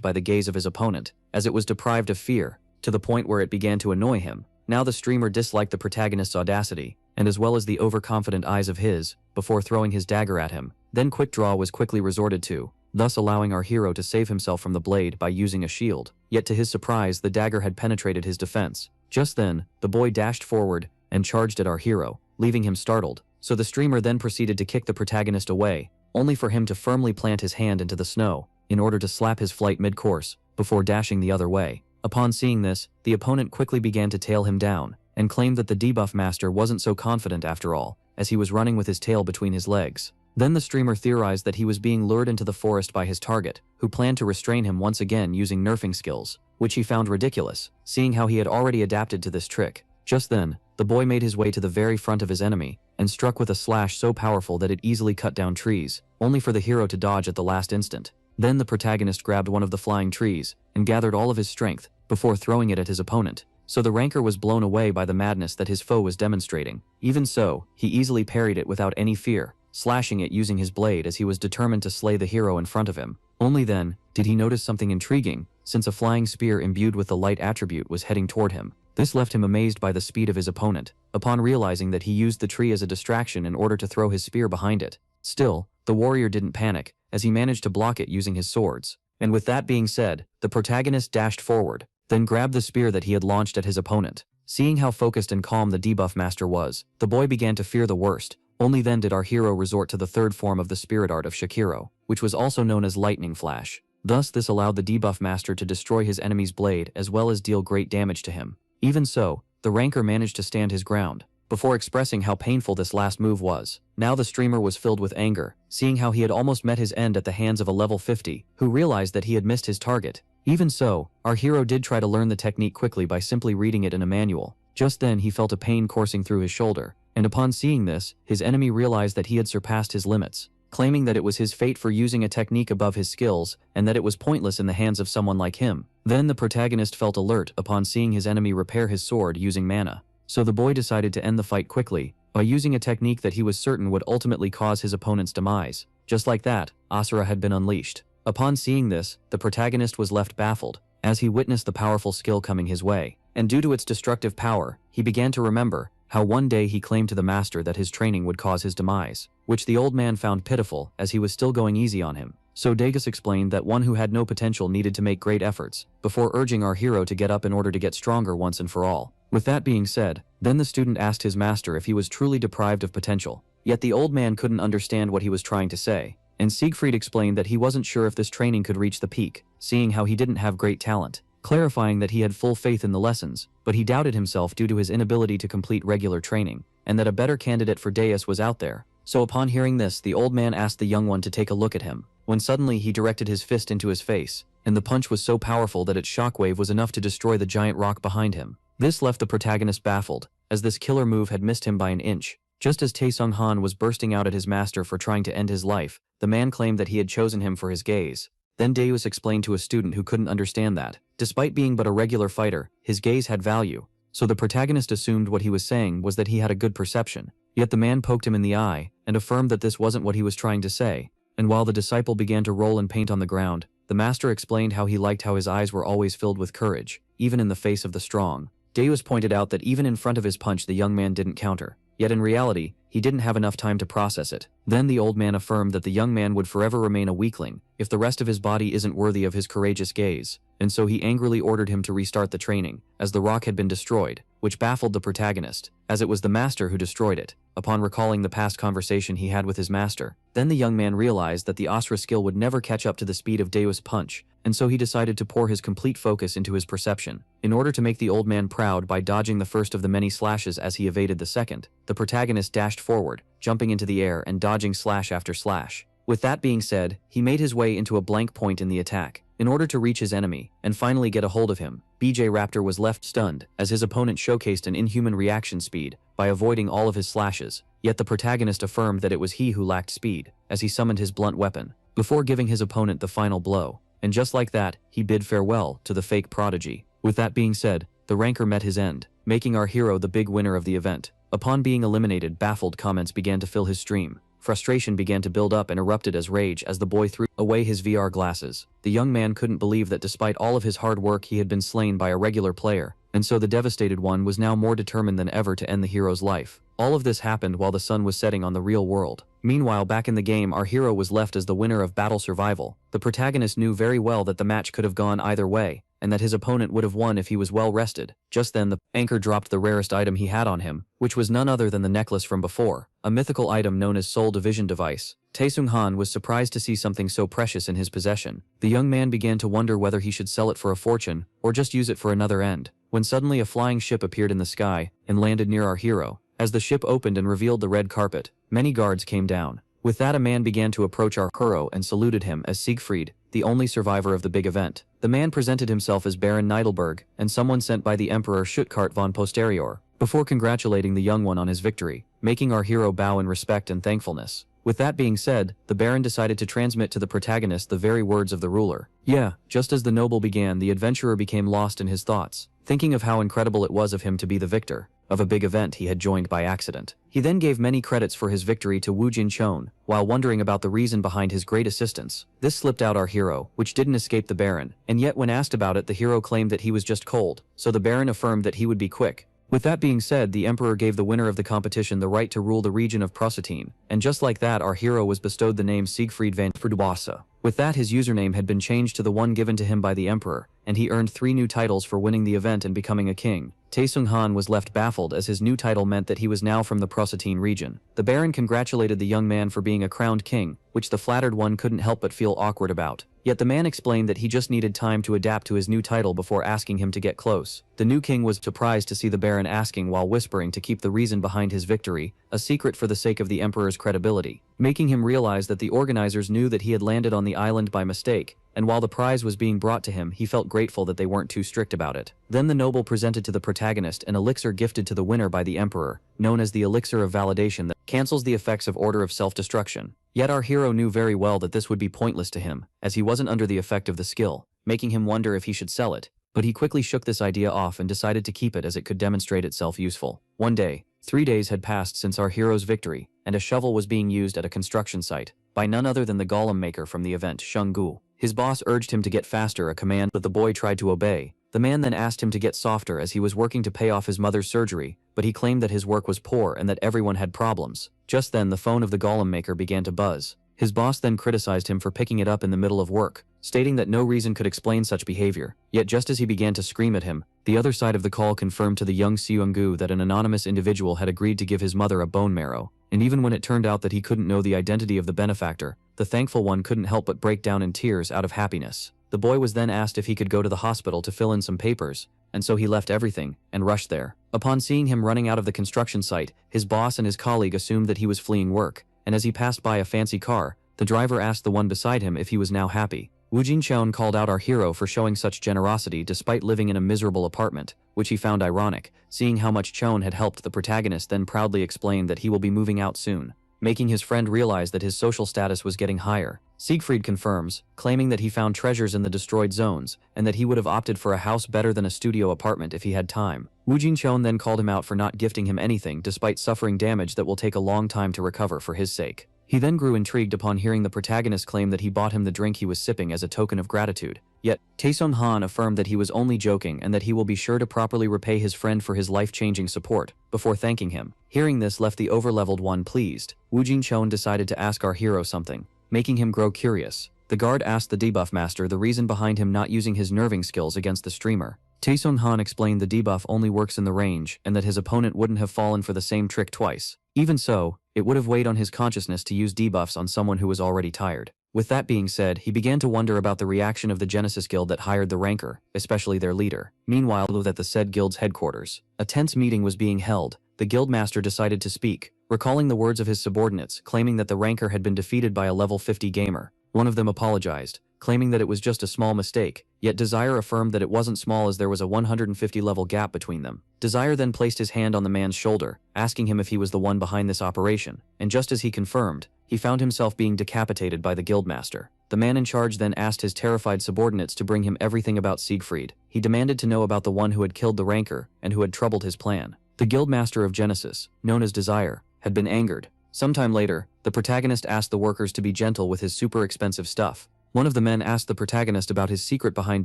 by the gaze of his opponent, as it was deprived of fear, to the point where it began to annoy him. Now the streamer disliked the protagonist's audacity, and as well as the overconfident eyes of his, before throwing his dagger at him. Then quick draw was quickly resorted to, thus allowing our hero to save himself from the blade by using a shield. Yet to his surprise, the dagger had penetrated his defense. Just then, the boy dashed forward and charged at our hero, leaving him startled. So the streamer then proceeded to kick the protagonist away, only for him to firmly plant his hand into the snow, in order to slap his flight mid-course, before dashing the other way. Upon seeing this, the opponent quickly began to tail him down, and claimed that the debuff master wasn't so confident after all, as he was running with his tail between his legs. Then the streamer theorized that he was being lured into the forest by his target, who planned to restrain him once again using nerfing skills, which he found ridiculous, seeing how he had already adapted to this trick. Just then, the boy made his way to the very front of his enemy, and struck with a slash so powerful that it easily cut down trees, only for the hero to dodge at the last instant. Then the protagonist grabbed one of the flying trees, and gathered all of his strength, before throwing it at his opponent. So the ranker was blown away by the madness that his foe was demonstrating. Even so, he easily parried it without any fear, slashing it using his blade as he was determined to slay the hero in front of him. Only then did he notice something intriguing, since a flying spear imbued with the light attribute was heading toward him. This left him amazed by the speed of his opponent, upon realizing that he used the tree as a distraction in order to throw his spear behind it. Still, the warrior didn't panic, as he managed to block it using his swords. And with that being said, the protagonist dashed forward, then grabbed the spear that he had launched at his opponent. Seeing how focused and calm the debuff master was, the boy began to fear the worst. Only then did our hero resort to the third form of the spirit art of Shakiro, which was also known as lightning flash. Thus this allowed the debuff master to destroy his enemy's blade as well as deal great damage to him. Even so, the ranker managed to stand his ground, before expressing how painful this last move was. Now the streamer was filled with anger, seeing how he had almost met his end at the hands of a level 50, who realized that he had missed his target. Even so, our hero did try to learn the technique quickly by simply reading it in a manual. Just then he felt a pain coursing through his shoulder, and upon seeing this, his enemy realized that he had surpassed his limits, claiming that it was his fate for using a technique above his skills, and that it was pointless in the hands of someone like him. Then the protagonist felt alert upon seeing his enemy repair his sword using mana. So the boy decided to end the fight quickly, by using a technique that he was certain would ultimately cause his opponent's demise. Just like that, Ozri had been unleashed. Upon seeing this, the protagonist was left baffled, as he witnessed the powerful skill coming his way. And due to its destructive power, he began to remember how one day he claimed to the master that his training would cause his demise, which the old man found pitiful as he was still going easy on him. So Dagus explained that one who had no potential needed to make great efforts, before urging our hero to get up in order to get stronger once and for all. With that being said, then the student asked his master if he was truly deprived of potential. Yet the old man couldn't understand what he was trying to say, and Sig Freed explained that he wasn't sure if this training could reach the peak, seeing how he didn't have great talent, clarifying that he had full faith in the lessons, but he doubted himself due to his inability to complete regular training, and that a better candidate for Deus was out there. So upon hearing this, the old man asked the young one to take a look at him, when suddenly he directed his fist into his face, and the punch was so powerful that its shockwave was enough to destroy the giant rock behind him. This left the protagonist baffled, as this killer move had missed him by an inch. Just as Taesung Han was bursting out at his master for trying to end his life, the man claimed that he had chosen him for his gaze. Then Deus explained to a student who couldn't understand that, despite being but a regular fighter, his gaze had value. So the protagonist assumed what he was saying was that he had a good perception. Yet the man poked him in the eye, and affirmed that this wasn't what he was trying to say. And while the disciple began to roll and paint on the ground, the master explained how he liked how his eyes were always filled with courage, even in the face of the strong. Deus pointed out that even in front of his punch the young man didn't counter, yet in reality, he didn't have enough time to process it. Then the old man affirmed that the young man would forever remain a weakling, if the rest of his body isn't worthy of his courageous gaze, and so he angrily ordered him to restart the training, as the rock had been destroyed, which baffled the protagonist, as it was the master who destroyed it. Upon recalling the past conversation he had with his master, then the young man realized that the Ozri skill would never catch up to the speed of Deus' punch, and so he decided to pour his complete focus into his perception. In order to make the old man proud by dodging the first of the many slashes as he evaded the second, the protagonist dashed forward, jumping into the air and dodging slash after slash. With that being said, he made his way into a blank point in the attack, in order to reach his enemy, and finally get a hold of him. BJ Raptor was left stunned, as his opponent showcased an inhuman reaction speed, by avoiding all of his slashes, yet the protagonist affirmed that it was he who lacked speed, as he summoned his blunt weapon, before giving his opponent the final blow. And just like that, he bid farewell to the fake prodigy. With that being said, the ranker met his end, making our hero the big winner of the event. Upon being eliminated, baffled comments began to fill his stream. Frustration began to build up and erupted as rage as the boy threw away his VR glasses. The young man couldn't believe that despite all of his hard work he had been slain by a regular player, and so the devastated one was now more determined than ever to end the hero's life. All of this happened while the sun was setting on the real world. Meanwhile, back in the game, our hero was left as the winner of Battle Survival. The protagonist knew very well that the match could have gone either way, and that his opponent would have won if he was well rested. Just then the anchor dropped the rarest item he had on him, which was none other than the necklace from before, a mythical item known as Soul Division Device. Taesung Han was surprised to see something so precious in his possession. The young man began to wonder whether he should sell it for a fortune, or just use it for another end, when suddenly a flying ship appeared in the sky, and landed near our hero. As the ship opened and revealed the red carpet, many guards came down. With that, a man began to approach our hero and saluted him as Sig Freed, the only survivor of the big event. The man presented himself as Baron Nidalberg, and someone sent by the Emperor Schutkart von Posterior, before congratulating the young one on his victory, making our hero bow in respect and thankfulness. With that being said, the Baron decided to transmit to the protagonist the very words of the ruler. Yeah, just as the noble began, the adventurer became lost in his thoughts, thinking of how incredible it was of him to be the victor of a big event he had joined by accident. He then gave many credits for his victory to Wu Jinchon, while wondering about the reason behind his great assistance. This slipped out our hero, which didn't escape the Baron, and yet when asked about it, the hero claimed that he was just cold, so the Baron affirmed that he would be quick. With that being said, the Emperor gave the winner of the competition the right to rule the region of Proserpine, and just like that, our hero was bestowed the name Siegfried van Verduasa. With that, his username had been changed to the one given to him by the Emperor, and he earned 3 new titles for winning the event and becoming a king. Taesung Han was left baffled, as his new title meant that he was now from the Proserpine region. The Baron congratulated the young man for being a crowned king, which the flattered one couldn't help but feel awkward about. Yet the man explained that he just needed time to adapt to his new title before asking him to get close. The new king was surprised to see the Baron asking while whispering to keep the reason behind his victory a secret for the sake of the Emperor's credibility, making him realize that the organizers knew that he had landed on the island by mistake, and while the prize was being brought to him, he felt grateful that they weren't too strict about it. Then the noble presented to the protagonist an elixir gifted to the winner by the Emperor, known as the Elixir of Validation, that cancels the effects of Order of Self-Destruction. Yet our hero knew very well that this would be pointless to him, as he wasn't under the effect of the skill, making him wonder if he should sell it. But he quickly shook this idea off and decided to keep it, as it could demonstrate itself useful. One day, 3 days had passed since our hero's victory, and a shovel was being used at a construction site by none other than the golem maker from the event, Sheng Gu. His boss urged him to get faster, a command that the boy tried to obey. The man then asked him to get softer, as he was working to pay off his mother's surgery, but he claimed that his work was poor and that everyone had problems. Just then, the phone of the golem maker began to buzz. His boss then criticized him for picking it up in the middle of work, stating that no reason could explain such behavior. Yet just as he began to scream at him, the other side of the call confirmed to the young Seung-gu that an anonymous individual had agreed to give his mother a bone marrow. And even when it turned out that he couldn't know the identity of the benefactor, the thankful one couldn't help but break down in tears out of happiness. The boy was then asked if he could go to the hospital to fill in some papers, and so he left everything and rushed there. Upon seeing him running out of the construction site, his boss and his colleague assumed that he was fleeing work, and as he passed by a fancy car, the driver asked the one beside him if he was now happy. Wu Jinchon called out our hero for showing such generosity despite living in a miserable apartment, which he found ironic. Seeing how much Chon had helped, the protagonist then proudly explained that he will be moving out soon, making his friend realize that his social status was getting higher. Siegfried confirms, claiming that he found treasures in the destroyed zones, and that he would have opted for a house better than a studio apartment if he had time. Wu Jinchon then called him out for not gifting him anything despite suffering damage that will take a long time to recover for his sake. He then grew intrigued upon hearing the protagonist claim that he bought him the drink he was sipping as a token of gratitude. Yet, Taesung Han affirmed that he was only joking and that he will be sure to properly repay his friend for his life-changing support, before thanking him. Hearing this left the overleveled one pleased. Wu Jinchon decided to ask our hero something, making him grow curious. The guard asked the debuff master the reason behind him not using his nerving skills against the streamer. Taesung Han explained the debuff only works in the range and that his opponent wouldn't have fallen for the same trick twice. Even so, it would have weighed on his consciousness to use debuffs on someone who was already tired. With that being said, he began to wonder about the reaction of the Genesis Guild that hired the ranker, especially their leader. Meanwhile, at the said guild's headquarters, a tense meeting was being held. the guildmaster decided to speak, recalling the words of his subordinates, claiming that the ranker had been defeated by a level 50 gamer. One of them apologized, claiming that it was just a small mistake, yet Desire affirmed that it wasn't small as there was a 150 level gap between them. Desire then placed his hand on the man's shoulder, asking him if he was the one behind this operation, and just as he confirmed, he found himself being decapitated by the guildmaster. The man in charge then asked his terrified subordinates to bring him everything about Sig Freed. He demanded to know about the one who had killed the ranker and who had troubled his plan. The guildmaster of Genesis, known as Desire, had been angered. Sometime later, the protagonist asked the workers to be gentle with his super expensive stuff. One of the men asked the protagonist about his secret behind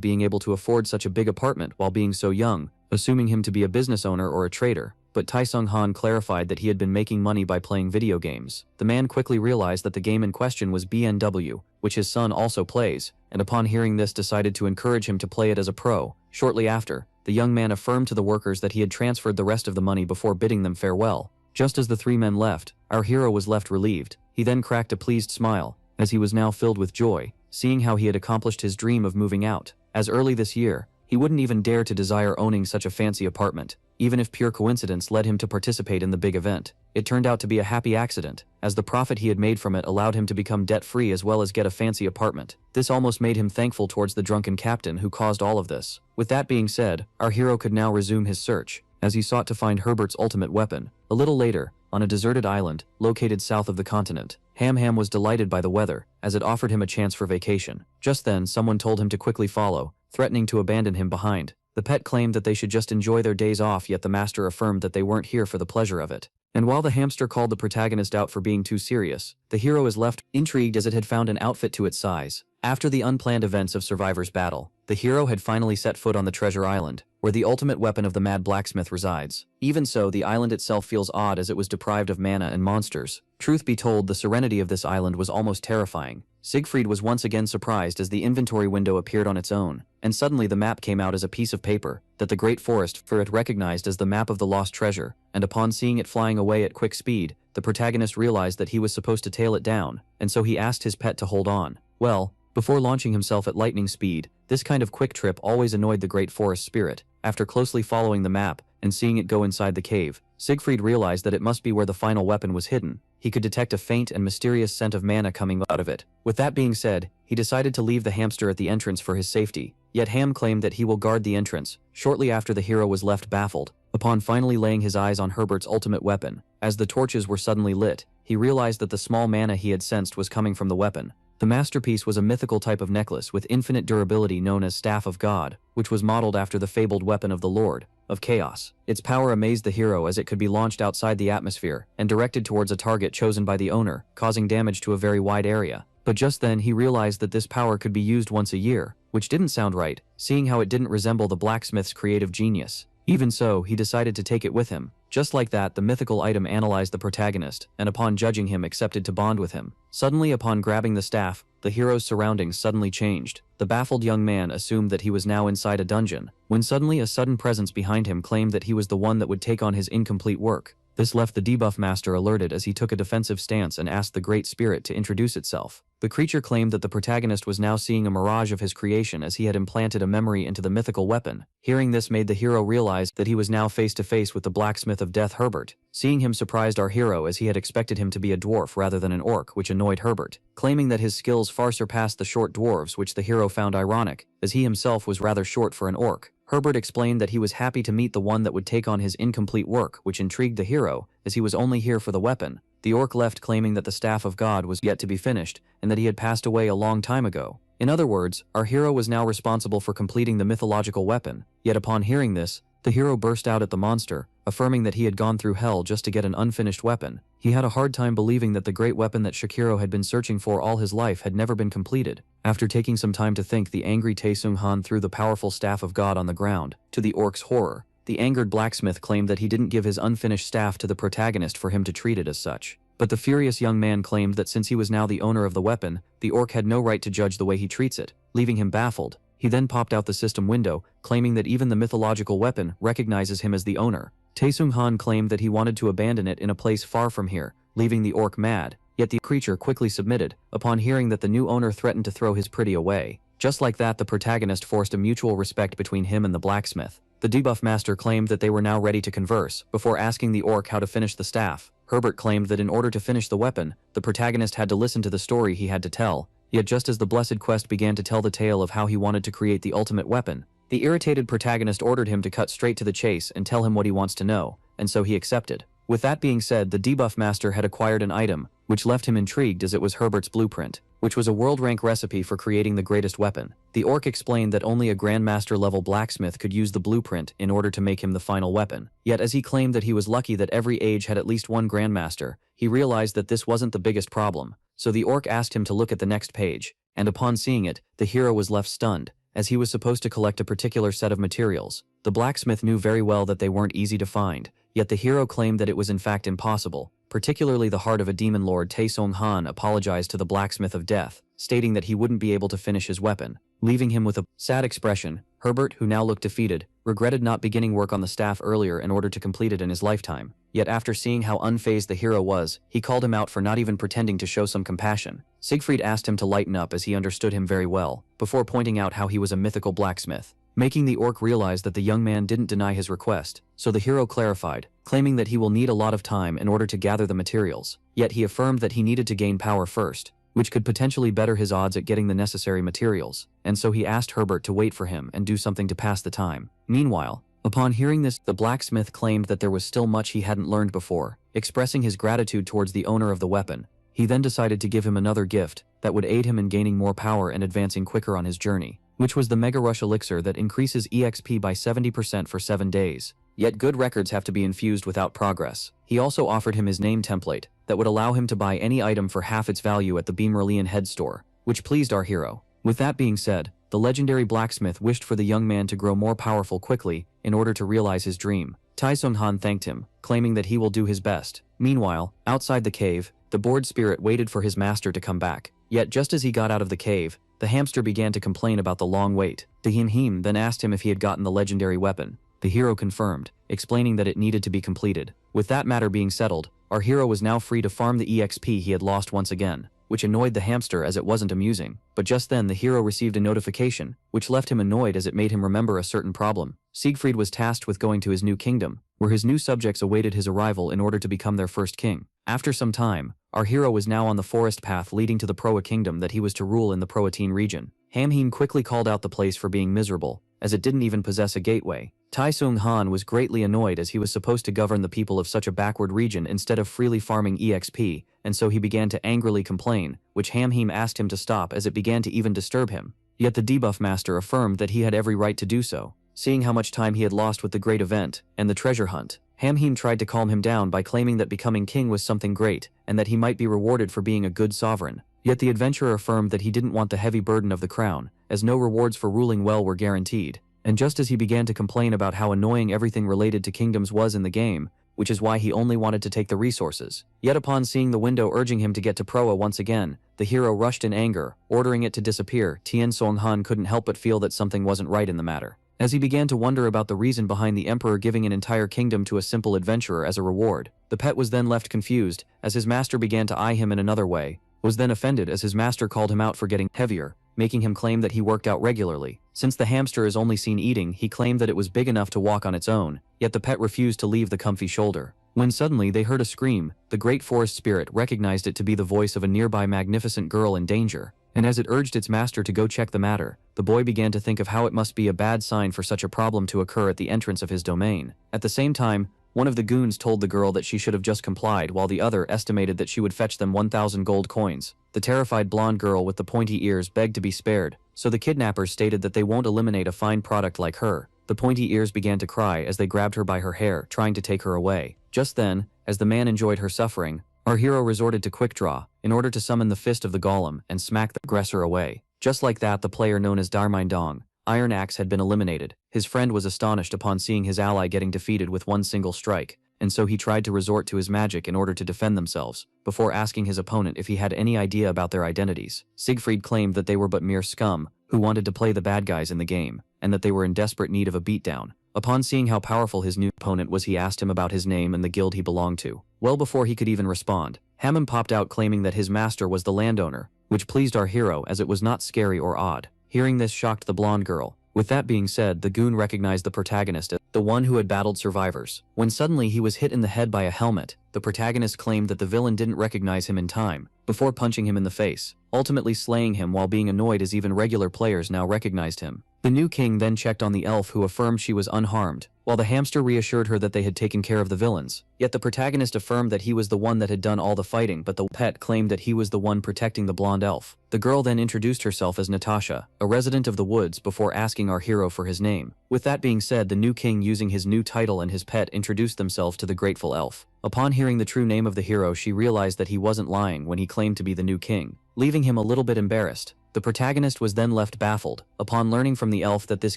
being able to afford such a big apartment while being so young, assuming him to be a business owner or a traitor, but Taesung Han clarified that he had been making money by playing video games. The man quickly realized that the game in question was BNW, which his son also plays, and upon hearing this decided to encourage him to play it as a pro. Shortly after, the young man affirmed to the workers that he had transferred the rest of the money before bidding them farewell. Just as the three men left, our hero was left relieved. He then cracked a pleased smile, as he was now filled with joy, seeing how he had accomplished his dream of moving out. As early this year, he wouldn't even dare to desire owning such a fancy apartment, even if pure coincidence led him to participate in the big event. It turned out to be a happy accident, as the profit he had made from it allowed him to become debt-free as well as get a fancy apartment. This almost made him thankful towards the drunken captain who caused all of this. With that being said, our hero could now resume his search, as he sought to find Herbert's ultimate weapon. A little later, on a deserted island, located south of the continent, Ham was delighted by the weather, as it offered him a chance for vacation. Just then, someone told him to quickly follow, threatening to abandon him behind. The pet claimed that they should just enjoy their days off, yet the master affirmed that they weren't here for the pleasure of it. And while the hamster called the protagonist out for being too serious, the hero is left intrigued as it had found an outfit to its size. After the unplanned events of Survivor's Battle, the hero had finally set foot on the treasure island, where the ultimate weapon of the mad blacksmith resides. Even so, the island itself feels odd as it was deprived of mana and monsters. Truth be told, the serenity of this island was almost terrifying. Sig Freed was once again surprised as the inventory window appeared on its own, and suddenly the map came out as a piece of paper that the Great Forest for it recognized as the map of the lost treasure, and upon seeing it flying away at quick speed, the protagonist realized that he was supposed to tail it down, and so he asked his pet to hold on. Well, before launching himself at lightning speed, this kind of quick trip always annoyed the Great Forest spirit. After closely following the map and seeing it go inside the cave, Sig Freed realized that it must be where the final weapon was hidden. He could detect a faint and mysterious scent of mana coming out of it. With that being said, he decided to leave the hamster at the entrance for his safety, yet Ham claimed that he will guard the entrance. Shortly after, the hero was left baffled. Upon finally laying his eyes on Herbert's ultimate weapon, as the torches were suddenly lit, he realized that the small mana he had sensed was coming from the weapon. The masterpiece was a mythical type of necklace with infinite durability known as Staff of God, which was modeled after the fabled weapon of the Lord of Chaos. Its power amazed the hero as it could be launched outside the atmosphere and directed towards a target chosen by the owner, causing damage to a very wide area. But just then he realized that this power could be used once a year, which didn't sound right, seeing how it didn't resemble the blacksmith's creative genius. Even so, he decided to take it with him. Just like that, the mythical item analyzed the protagonist, and upon judging him, accepted to bond with him. Suddenly, upon grabbing the staff, the hero's surroundings suddenly changed. The baffled young man assumed that he was now inside a dungeon, when suddenly a sudden presence behind him claimed that he was the one that would take on his incomplete work. This left the debuff master alerted as he took a defensive stance and asked the Great Spirit to introduce itself. The creature claimed that the protagonist was now seeing a mirage of his creation as he had implanted a memory into the mythical weapon. Hearing this made the hero realize that he was now face to face with the blacksmith of death, Herbert. Seeing him surprised our hero as he had expected him to be a dwarf rather than an orc, which annoyed Herbert, claiming that his skills far surpassed the short dwarves, which the hero found ironic, as he himself was rather short for an orc. Herbert explained that he was happy to meet the one that would take on his incomplete work, which intrigued the hero, as he was only here for the weapon. The orc left claiming that the Staff of God was yet to be finished, and that he had passed away a long time ago. In other words, our hero was now responsible for completing the mythological weapon. Yet upon hearing this, the hero burst out at the monster, affirming that he had gone through hell just to get an unfinished weapon. He had a hard time believing that the great weapon that Shakiro had been searching for all his life had never been completed. After taking some time to think, the angry Taesung Han threw the powerful Staff of God on the ground. To the orc's horror, the angered blacksmith claimed that he didn't give his unfinished staff to the protagonist for him to treat it as such. But the furious young man claimed that since he was now the owner of the weapon, the orc had no right to judge the way he treats it, leaving him baffled. He then popped out the system window, claiming that even the mythological weapon recognizes him as the owner. Taesung Han claimed that he wanted to abandon it in a place far from here, leaving the orc mad, yet the creature quickly submitted, upon hearing that the new owner threatened to throw his pretty away. Just like that, the protagonist forced a mutual respect between him and the blacksmith. The debuff master claimed that they were now ready to converse, before asking the orc how to finish the staff. Herbert claimed that in order to finish the weapon, the protagonist had to listen to the story he had to tell. Yet just as the blessed quest began to tell the tale of how he wanted to create the ultimate weapon, the irritated protagonist ordered him to cut straight to the chase and tell him what he wants to know, and so he accepted. With that being said, the debuff master had acquired an item, which left him intrigued as it was Herbert's blueprint, which was a world rank recipe for creating the greatest weapon. The orc explained that only a grandmaster level blacksmith could use the blueprint in order to make him the final weapon. Yet as he claimed that he was lucky that every age had at least one grandmaster, he realized that this wasn't the biggest problem. So the orc asked him to look at the next page, and upon seeing it, the hero was left stunned, as he was supposed to collect a particular set of materials. The blacksmith knew very well that they weren't easy to find, yet the hero claimed that it was in fact impossible. Particularly the heart of a demon lord, Tae Song Han, apologized to the blacksmith of death, stating that he wouldn't be able to finish his weapon, leaving him with a sad expression. Herbert, who now looked defeated, regretted not beginning work on the staff earlier in order to complete it in his lifetime. Yet after seeing how unfazed the hero was, he called him out for not even pretending to show some compassion. Sig Freed asked him to lighten up as he understood him very well, before pointing out how he was a mythical blacksmith, making the orc realize that the young man didn't deny his request. So the hero clarified, claiming that he will need a lot of time in order to gather the materials. Yet he affirmed that he needed to gain power first, which could potentially better his odds at getting the necessary materials, and so he asked Herbert to wait for him and do something to pass the time. Meanwhile, upon hearing this, the blacksmith claimed that there was still much he hadn't learned before, expressing his gratitude towards the owner of the weapon. He then decided to give him another gift that would aid him in gaining more power and advancing quicker on his journey, which was the Mega Rush Elixir that increases EXP by 70% for 7 days. Yet good records have to be infused without progress. He also offered him his name template that would allow him to buy any item for half its value at the Beerman head store, which pleased our hero. With that being said, the legendary blacksmith wished for the young man to grow more powerful quickly in order to realize his dream. Tae Song Han thanked him, claiming that he will do his best. Meanwhile, outside the cave, the bored spirit waited for his master to come back. Yet just as he got out of the cave, the hamster began to complain about the long wait. Dahim then asked him if he had gotten the legendary weapon. The hero confirmed, explaining that it needed to be completed. With that matter being settled, our hero was now free to farm the EXP he had lost once again, which annoyed the hamster as it wasn't amusing. But just then the hero received a notification, which left him annoyed as it made him remember a certain problem. Sig Freed was tasked with going to his new kingdom, where his new subjects awaited his arrival in order to become their first king. After some time, our hero was now on the forest path leading to the Proa kingdom that he was to rule in the Proatine region. Hamheen quickly called out the place for being miserable, as it didn't even possess a gateway. Tae Song Han was greatly annoyed as he was supposed to govern the people of such a backward region instead of freely farming EXP, and so he began to angrily complain, which Hamheen asked him to stop as it began to even disturb him. Yet the debuff master affirmed that he had every right to do so, seeing how much time he had lost with the great event and the treasure hunt. Hamheen tried to calm him down by claiming that becoming king was something great, and that he might be rewarded for being a good sovereign. Yet the adventurer affirmed that he didn't want the heavy burden of the crown, as no rewards for ruling well were guaranteed. And just as he began to complain about how annoying everything related to kingdoms was in the game, which is why he only wanted to take the resources. Yet upon seeing the window urging him to get to Proa once again, the hero rushed in anger, ordering it to disappear. Tae Song Han couldn't help but feel that something wasn't right in the matter, as he began to wonder about the reason behind the emperor giving an entire kingdom to a simple adventurer as a reward. The pet was then left confused, as his master began to eye him in another way, was then offended as his master called him out for getting heavier, making him claim that he worked out regularly. Since the hamster is only seen eating, he claimed that it was big enough to walk on its own, yet the pet refused to leave the comfy shoulder. When suddenly they heard a scream, the great forest spirit recognized it to be the voice of a nearby magnificent girl in danger, and as it urged its master to go check the matter, the boy began to think of how it must be a bad sign for such a problem to occur at the entrance of his domain. At the same time, one of the goons told the girl that she should have just complied, while the other estimated that she would fetch them 1,000 gold coins. The terrified blonde girl with the pointy ears begged to be spared, so the kidnappers stated that they won't eliminate a fine product like her. The pointy ears began to cry as they grabbed her by her hair, trying to take her away. Just then, as the man enjoyed her suffering, our hero resorted to quick draw in order to summon the fist of the golem and smack the aggressor away. Just like that, the player known as Darmindong, Iron Axe, had been eliminated. His friend was astonished upon seeing his ally getting defeated with one single strike, and so he tried to resort to his magic in order to defend themselves, before asking his opponent if he had any idea about their identities. Sig Freed claimed that they were but mere scum, who wanted to play the bad guys in the game, and that they were in desperate need of a beatdown. Upon seeing how powerful his new opponent was, he asked him about his name and the guild he belonged to. Well before he could even respond, Hammond popped out claiming that his master was the landowner, which pleased our hero as it was not scary or odd. Hearing this shocked the blonde girl. With that being said, the goon recognized the protagonist as the one who had battled survivors. When suddenly he was hit in the head by a helmet, the protagonist claimed that the villain didn't recognize him in time, before punching him in the face, ultimately slaying him while being annoyed as even regular players now recognized him. The new king then checked on the elf, who affirmed she was unharmed, while the hamster reassured her that they had taken care of the villains. Yet the protagonist affirmed that he was the one that had done all the fighting, but the pet claimed that he was the one protecting the blonde elf. The girl then introduced herself as Natasha, a resident of the woods, before asking our hero for his name. With that being said, the new king, using his new title and his pet, introduced themselves to the grateful elf. Upon hearing the true name of the hero, she realized that he wasn't lying when he claimed to be the new king, leaving him a little bit embarrassed. The protagonist was then left baffled, upon learning from the elf that this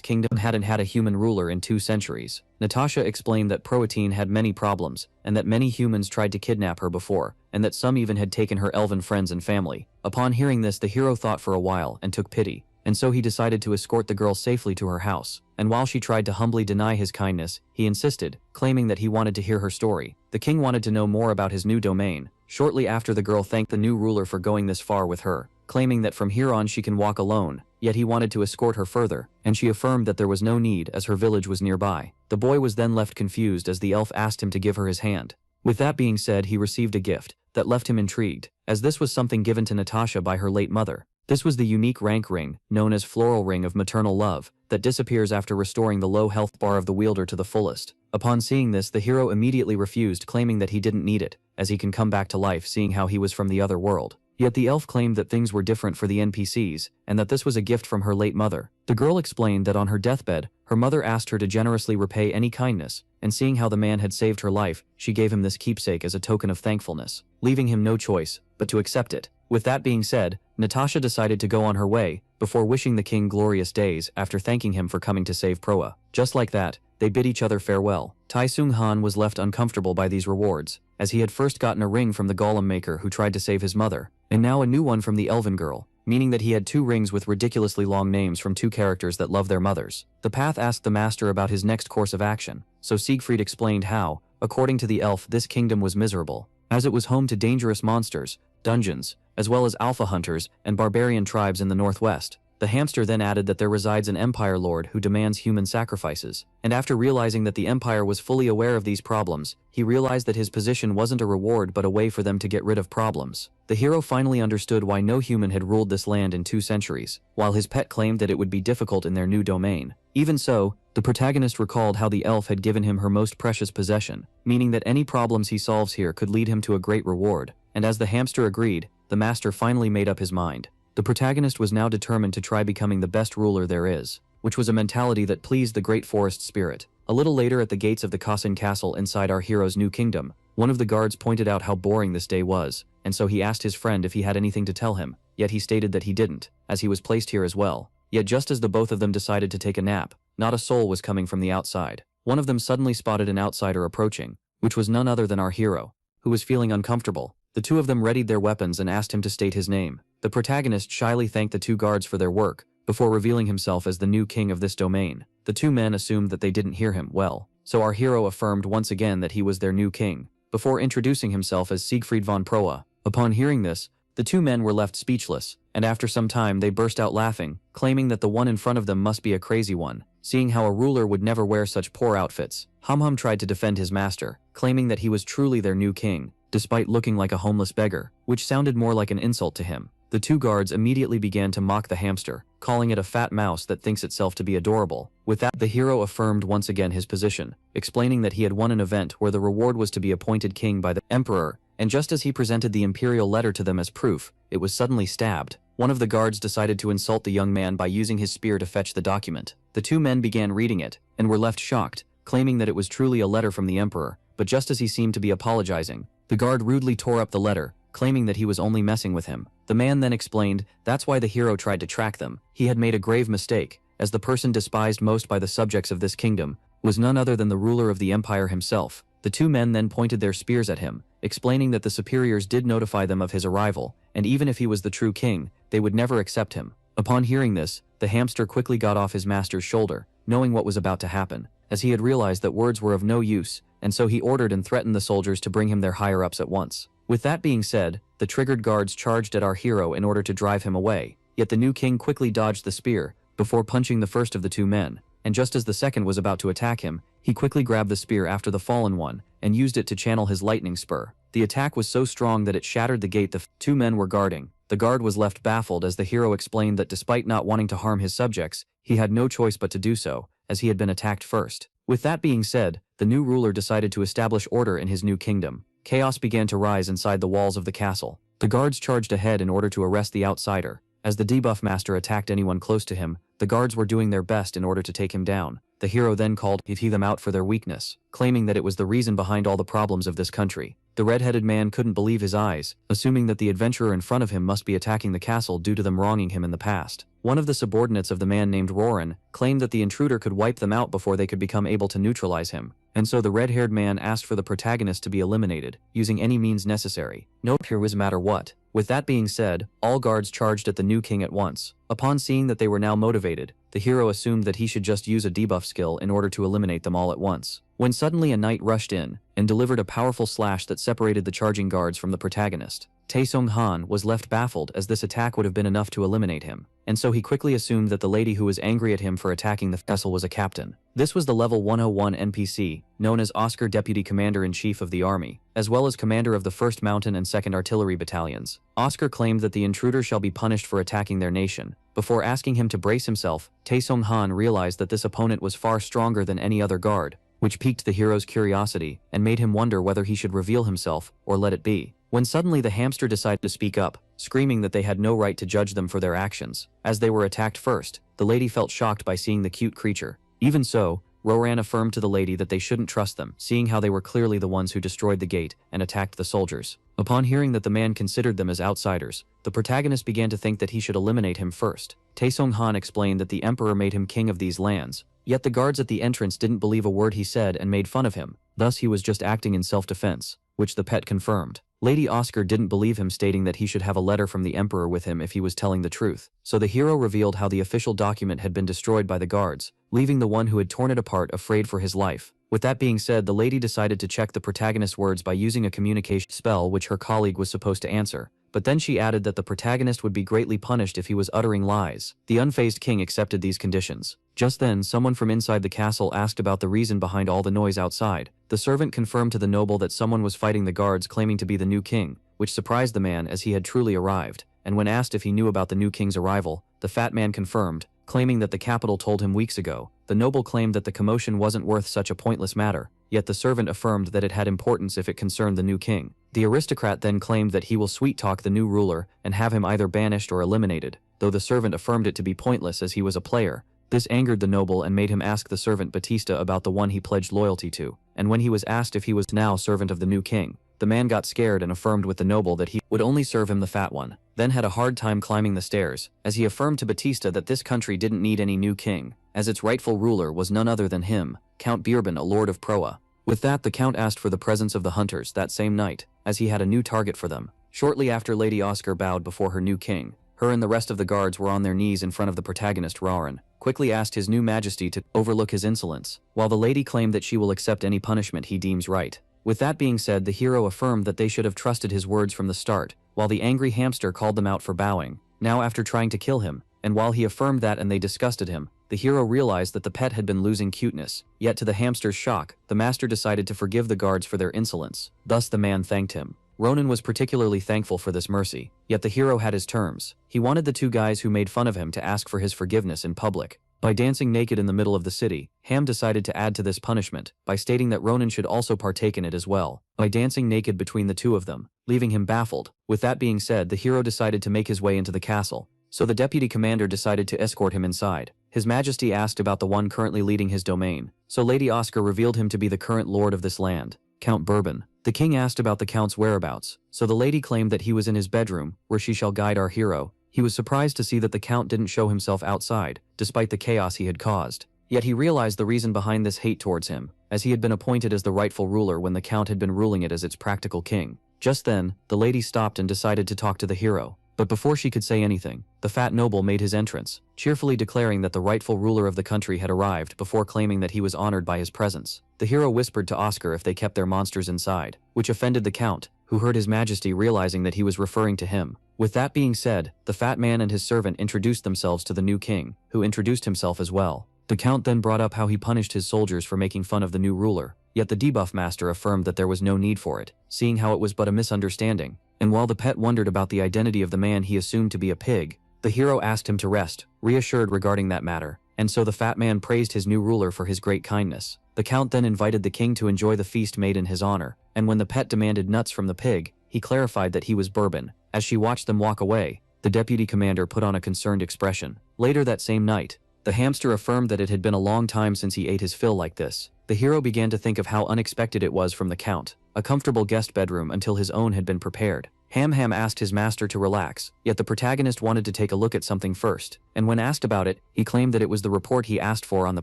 kingdom hadn't had a human ruler in 2 centuries. Natasha explained that Protein had many problems, and that many humans tried to kidnap her before, and that some even had taken her elven friends and family. Upon hearing this, the hero thought for a while and took pity, and so he decided to escort the girl safely to her house. And while she tried to humbly deny his kindness, he insisted, claiming that he wanted to hear her story. The king wanted to know more about his new domain. Shortly after, the girl thanked the new ruler for going this far with her, claiming that from here on she can walk alone, yet he wanted to escort her further, and she affirmed that there was no need as her village was nearby. The boy was then left confused as the elf asked him to give her his hand. With that being said, he received a gift that left him intrigued, as this was something given to Natasha by her late mother. This was the unique rank ring, known as Floral Ring of Maternal Love, that disappears after restoring the low health bar of the wielder to the fullest. Upon seeing this, the hero immediately refused, claiming that he didn't need it, as he can come back to life seeing how he was from the other world. Yet the elf claimed that things were different for the NPCs, and that this was a gift from her late mother. The girl explained that on her deathbed, her mother asked her to generously repay any kindness, and seeing how the man had saved her life, she gave him this keepsake as a token of thankfulness, leaving him no choice but to accept it. With that being said, Natasha decided to go on her way, before wishing the king glorious days after thanking him for coming to save Proa. Just like that, they bid each other farewell. Tai Sung Han was left uncomfortable by these rewards, as he had first gotten a ring from the golem maker who tried to save his mother, and now a new one from the elven girl, meaning that he had 2 rings with ridiculously long names from 2 characters that love their mothers. The path asked the master about his next course of action, so Sig Freed explained how, according to the elf, this kingdom was miserable, as it was home to dangerous monsters, dungeons, as well as alpha hunters and barbarian tribes in the northwest. The hamster then added that there resides an empire lord who demands human sacrifices, and after realizing that the empire was fully aware of these problems, he realized that his position wasn't a reward but a way for them to get rid of problems. The hero finally understood why no human had ruled this land in 2 centuries, while his pet claimed that it would be difficult in their new domain. Even so, the protagonist recalled how the elf had given him her most precious possession, meaning that any problems he solves here could lead him to a great reward, and as the hamster agreed, the master finally made up his mind. The protagonist was now determined to try becoming the best ruler there is, which was a mentality that pleased the great forest spirit. A little later, at the gates of the Crimson Castle inside our hero's new kingdom, one of the guards pointed out how boring this day was, and so he asked his friend if he had anything to tell him, yet he stated that he didn't, as he was placed here as well. Yet just as the both of them decided to take a nap, not a soul was coming from the outside. One of them suddenly spotted an outsider approaching, which was none other than our hero, who was feeling uncomfortable. The 2 of them readied their weapons and asked him to state his name. The protagonist shyly thanked the 2 guards for their work, before revealing himself as the new king of this domain. The 2 men assumed that they didn't hear him well, so our hero affirmed once again that he was their new king, before introducing himself as Sig Freed von Proa. Upon hearing this, the 2 men were left speechless, and after some time they burst out laughing, claiming that the one in front of them must be a crazy one, seeing how a ruler would never wear such poor outfits. Hum tried to defend his master, claiming that he was truly their new king, despite looking like a homeless beggar, which sounded more like an insult to him. The 2 guards immediately began to mock the hamster, calling it a fat mouse that thinks itself to be adorable. With that, the hero affirmed once again his position, explaining that he had won an event where the reward was to be appointed king by the emperor, and just as he presented the imperial letter to them as proof, it was suddenly stabbed. One of the guards decided to insult the young man by using his spear to fetch the document. The 2 men began reading it, and were left shocked, claiming that it was truly a letter from the emperor, but just as he seemed to be apologizing, the guard rudely tore up the letter, claiming that he was only messing with him. The man then explained that's why the hero tried to track them. He had made a grave mistake, as the person despised most by the subjects of this kingdom was none other than the ruler of the empire himself. The 2 men then pointed their spears at him, explaining that the superiors did notify them of his arrival, and even if he was the true king, they would never accept him. Upon hearing this, the hamster quickly got off his master's shoulder, knowing what was about to happen, as he had realized that words were of no use, and so he ordered and threatened the soldiers to bring him their higher-ups at once. With that being said, the triggered guards charged at our hero in order to drive him away, yet the new king quickly dodged the spear before punching the first of the two men, and just as the second was about to attack him, he quickly grabbed the spear after the fallen one and used it to channel his lightning spur. The attack was so strong that it shattered the gate the two men were guarding. The guard was left baffled as the hero explained that despite not wanting to harm his subjects, he had no choice but to do so, as he had been attacked first. With that being said, the new ruler decided to establish order in his new kingdom. Chaos began to rise inside the walls of the castle. The guards charged ahead in order to arrest the outsider. As the debuff master attacked anyone close to him, the guards were doing their best in order to take him down. The hero then called them out for their weakness, claiming that it was the reason behind all the problems of this country. The red-headed man couldn't believe his eyes, assuming that the adventurer in front of him must be attacking the castle due to them wronging him in the past. One of the subordinates of the man named Roran claimed that the intruder could wipe them out before they could become able to neutralize him, and so the red-haired man asked for the protagonist to be eliminated, using any means necessary. No matter what. With that being said, all guards charged at the new king at once. Upon seeing that they were now motivated, the hero assumed that he should just use a debuff skill in order to eliminate them all at once. When suddenly a knight rushed in and delivered a powerful slash that separated the charging guards from the protagonist. Taesung Han was left baffled as this attack would have been enough to eliminate him, and so he quickly assumed that the lady who was angry at him for attacking the vessel was a captain. This was the level 101 NPC, known as Oscar, Deputy Commander-in-Chief of the Army, as well as commander of the 1st Mountain and 2nd Artillery Battalions. Oscar claimed that the intruder shall be punished for attacking their nation. Before asking him to brace himself, Taesung Han realized that this opponent was far stronger than any other guard, which piqued the hero's curiosity and made him wonder whether he should reveal himself or let it be. When suddenly the hamster decided to speak up, screaming that they had no right to judge them for their actions. As they were attacked first, the lady felt shocked by seeing the cute creature. Even so, Roran affirmed to the lady that they shouldn't trust them, seeing how they were clearly the ones who destroyed the gate and attacked the soldiers. Upon hearing that the man considered them as outsiders, the protagonist began to think that he should eliminate him first. Taesung Han explained that the emperor made him king of these lands, yet the guards at the entrance didn't believe a word he said and made fun of him. Thus he was just acting in self-defense, which the pet confirmed. Lady Oscar didn't believe him, stating that he should have a letter from the emperor with him if he was telling the truth. So the hero revealed how the official document had been destroyed by the guards, leaving the one who had torn it apart afraid for his life. With that being said, the lady decided to check the protagonist's words by using a communication spell which her colleague was supposed to answer. But then she added that the protagonist would be greatly punished if he was uttering lies. The unfazed king accepted these conditions. Just then, someone from inside the castle asked about the reason behind all the noise outside. The servant confirmed to the noble that someone was fighting the guards claiming to be the new king, which surprised the man as he had truly arrived. And when asked if he knew about the new king's arrival, the fat man confirmed, claiming that the capital told him weeks ago. The noble claimed that the commotion wasn't worth such a pointless matter, yet the servant affirmed that it had importance if it concerned the new king. The aristocrat then claimed that he will sweet-talk the new ruler and have him either banished or eliminated, though the servant affirmed it to be pointless as he was a player. This angered the noble and made him ask the servant Batista about the one he pledged loyalty to, and when he was asked if he was now servant of the new king, the man got scared and affirmed with the noble that he would only serve him the fat one, then had a hard time climbing the stairs, as he affirmed to Batista that this country didn't need any new king, as its rightful ruler was none other than him, Count Beerman, a lord of Proa. With that, the count asked for the presence of the hunters that same night, as he had a new target for them. Shortly after, Lady Oscar bowed before her new king. Her and the rest of the guards were on their knees in front of the protagonist Roran, quickly asked his new majesty to overlook his insolence, while the lady claimed that she will accept any punishment he deems right. With that being said, the hero affirmed that they should have trusted his words from the start, while the angry hamster called them out for bowing, now after trying to kill him, and while he affirmed that and they disgusted him, the hero realized that the pet had been losing cuteness, yet to the hamster's shock, the master decided to forgive the guards for their insolence. Thus the man thanked him. Ronan was particularly thankful for this mercy, yet the hero had his terms. He wanted the two guys who made fun of him to ask for his forgiveness in public. By dancing naked in the middle of the city, Ham decided to add to this punishment by stating that Ronan should also partake in it as well, by dancing naked between the two of them, leaving him baffled. With that being said, the hero decided to make his way into the castle, so the deputy commander decided to escort him inside. His Majesty asked about the one currently leading his domain, so Lady Oscar revealed him to be the current lord of this land, Count Beerman. The king asked about the count's whereabouts, so the lady claimed that he was in his bedroom, where she shall guide our hero. He was surprised to see that the count didn't show himself outside, despite the chaos he had caused. Yet he realized the reason behind this hate towards him, as he had been appointed as the rightful ruler when the count had been ruling it as its practical king. Just then, the lady stopped and decided to talk to the hero. But before she could say anything, the fat noble made his entrance, cheerfully declaring that the rightful ruler of the country had arrived before claiming that he was honored by his presence. The hero whispered to Oscar if they kept their monsters inside, which offended the count, who heard his majesty realizing that he was referring to him. With that being said, the fat man and his servant introduced themselves to the new king, who introduced himself as well. The count then brought up how he punished his soldiers for making fun of the new ruler, yet the debuff master affirmed that there was no need for it, seeing how it was but a misunderstanding. And while the pet wondered about the identity of the man he assumed to be a pig, the hero asked him to rest, reassured regarding that matter, and so the fat man praised his new ruler for his great kindness. The count then invited the king to enjoy the feast made in his honor, and when the pet demanded nuts from the pig, he clarified that he was Bourbon. As she watched them walk away, the deputy commander put on a concerned expression. Later that same night, the hamster affirmed that it had been a long time since he ate his fill like this. The hero began to think of how unexpected it was from the count, a comfortable guest bedroom until his own had been prepared. Ham asked his master to relax, yet the protagonist wanted to take a look at something first, and when asked about it, he claimed that it was the report he asked for on the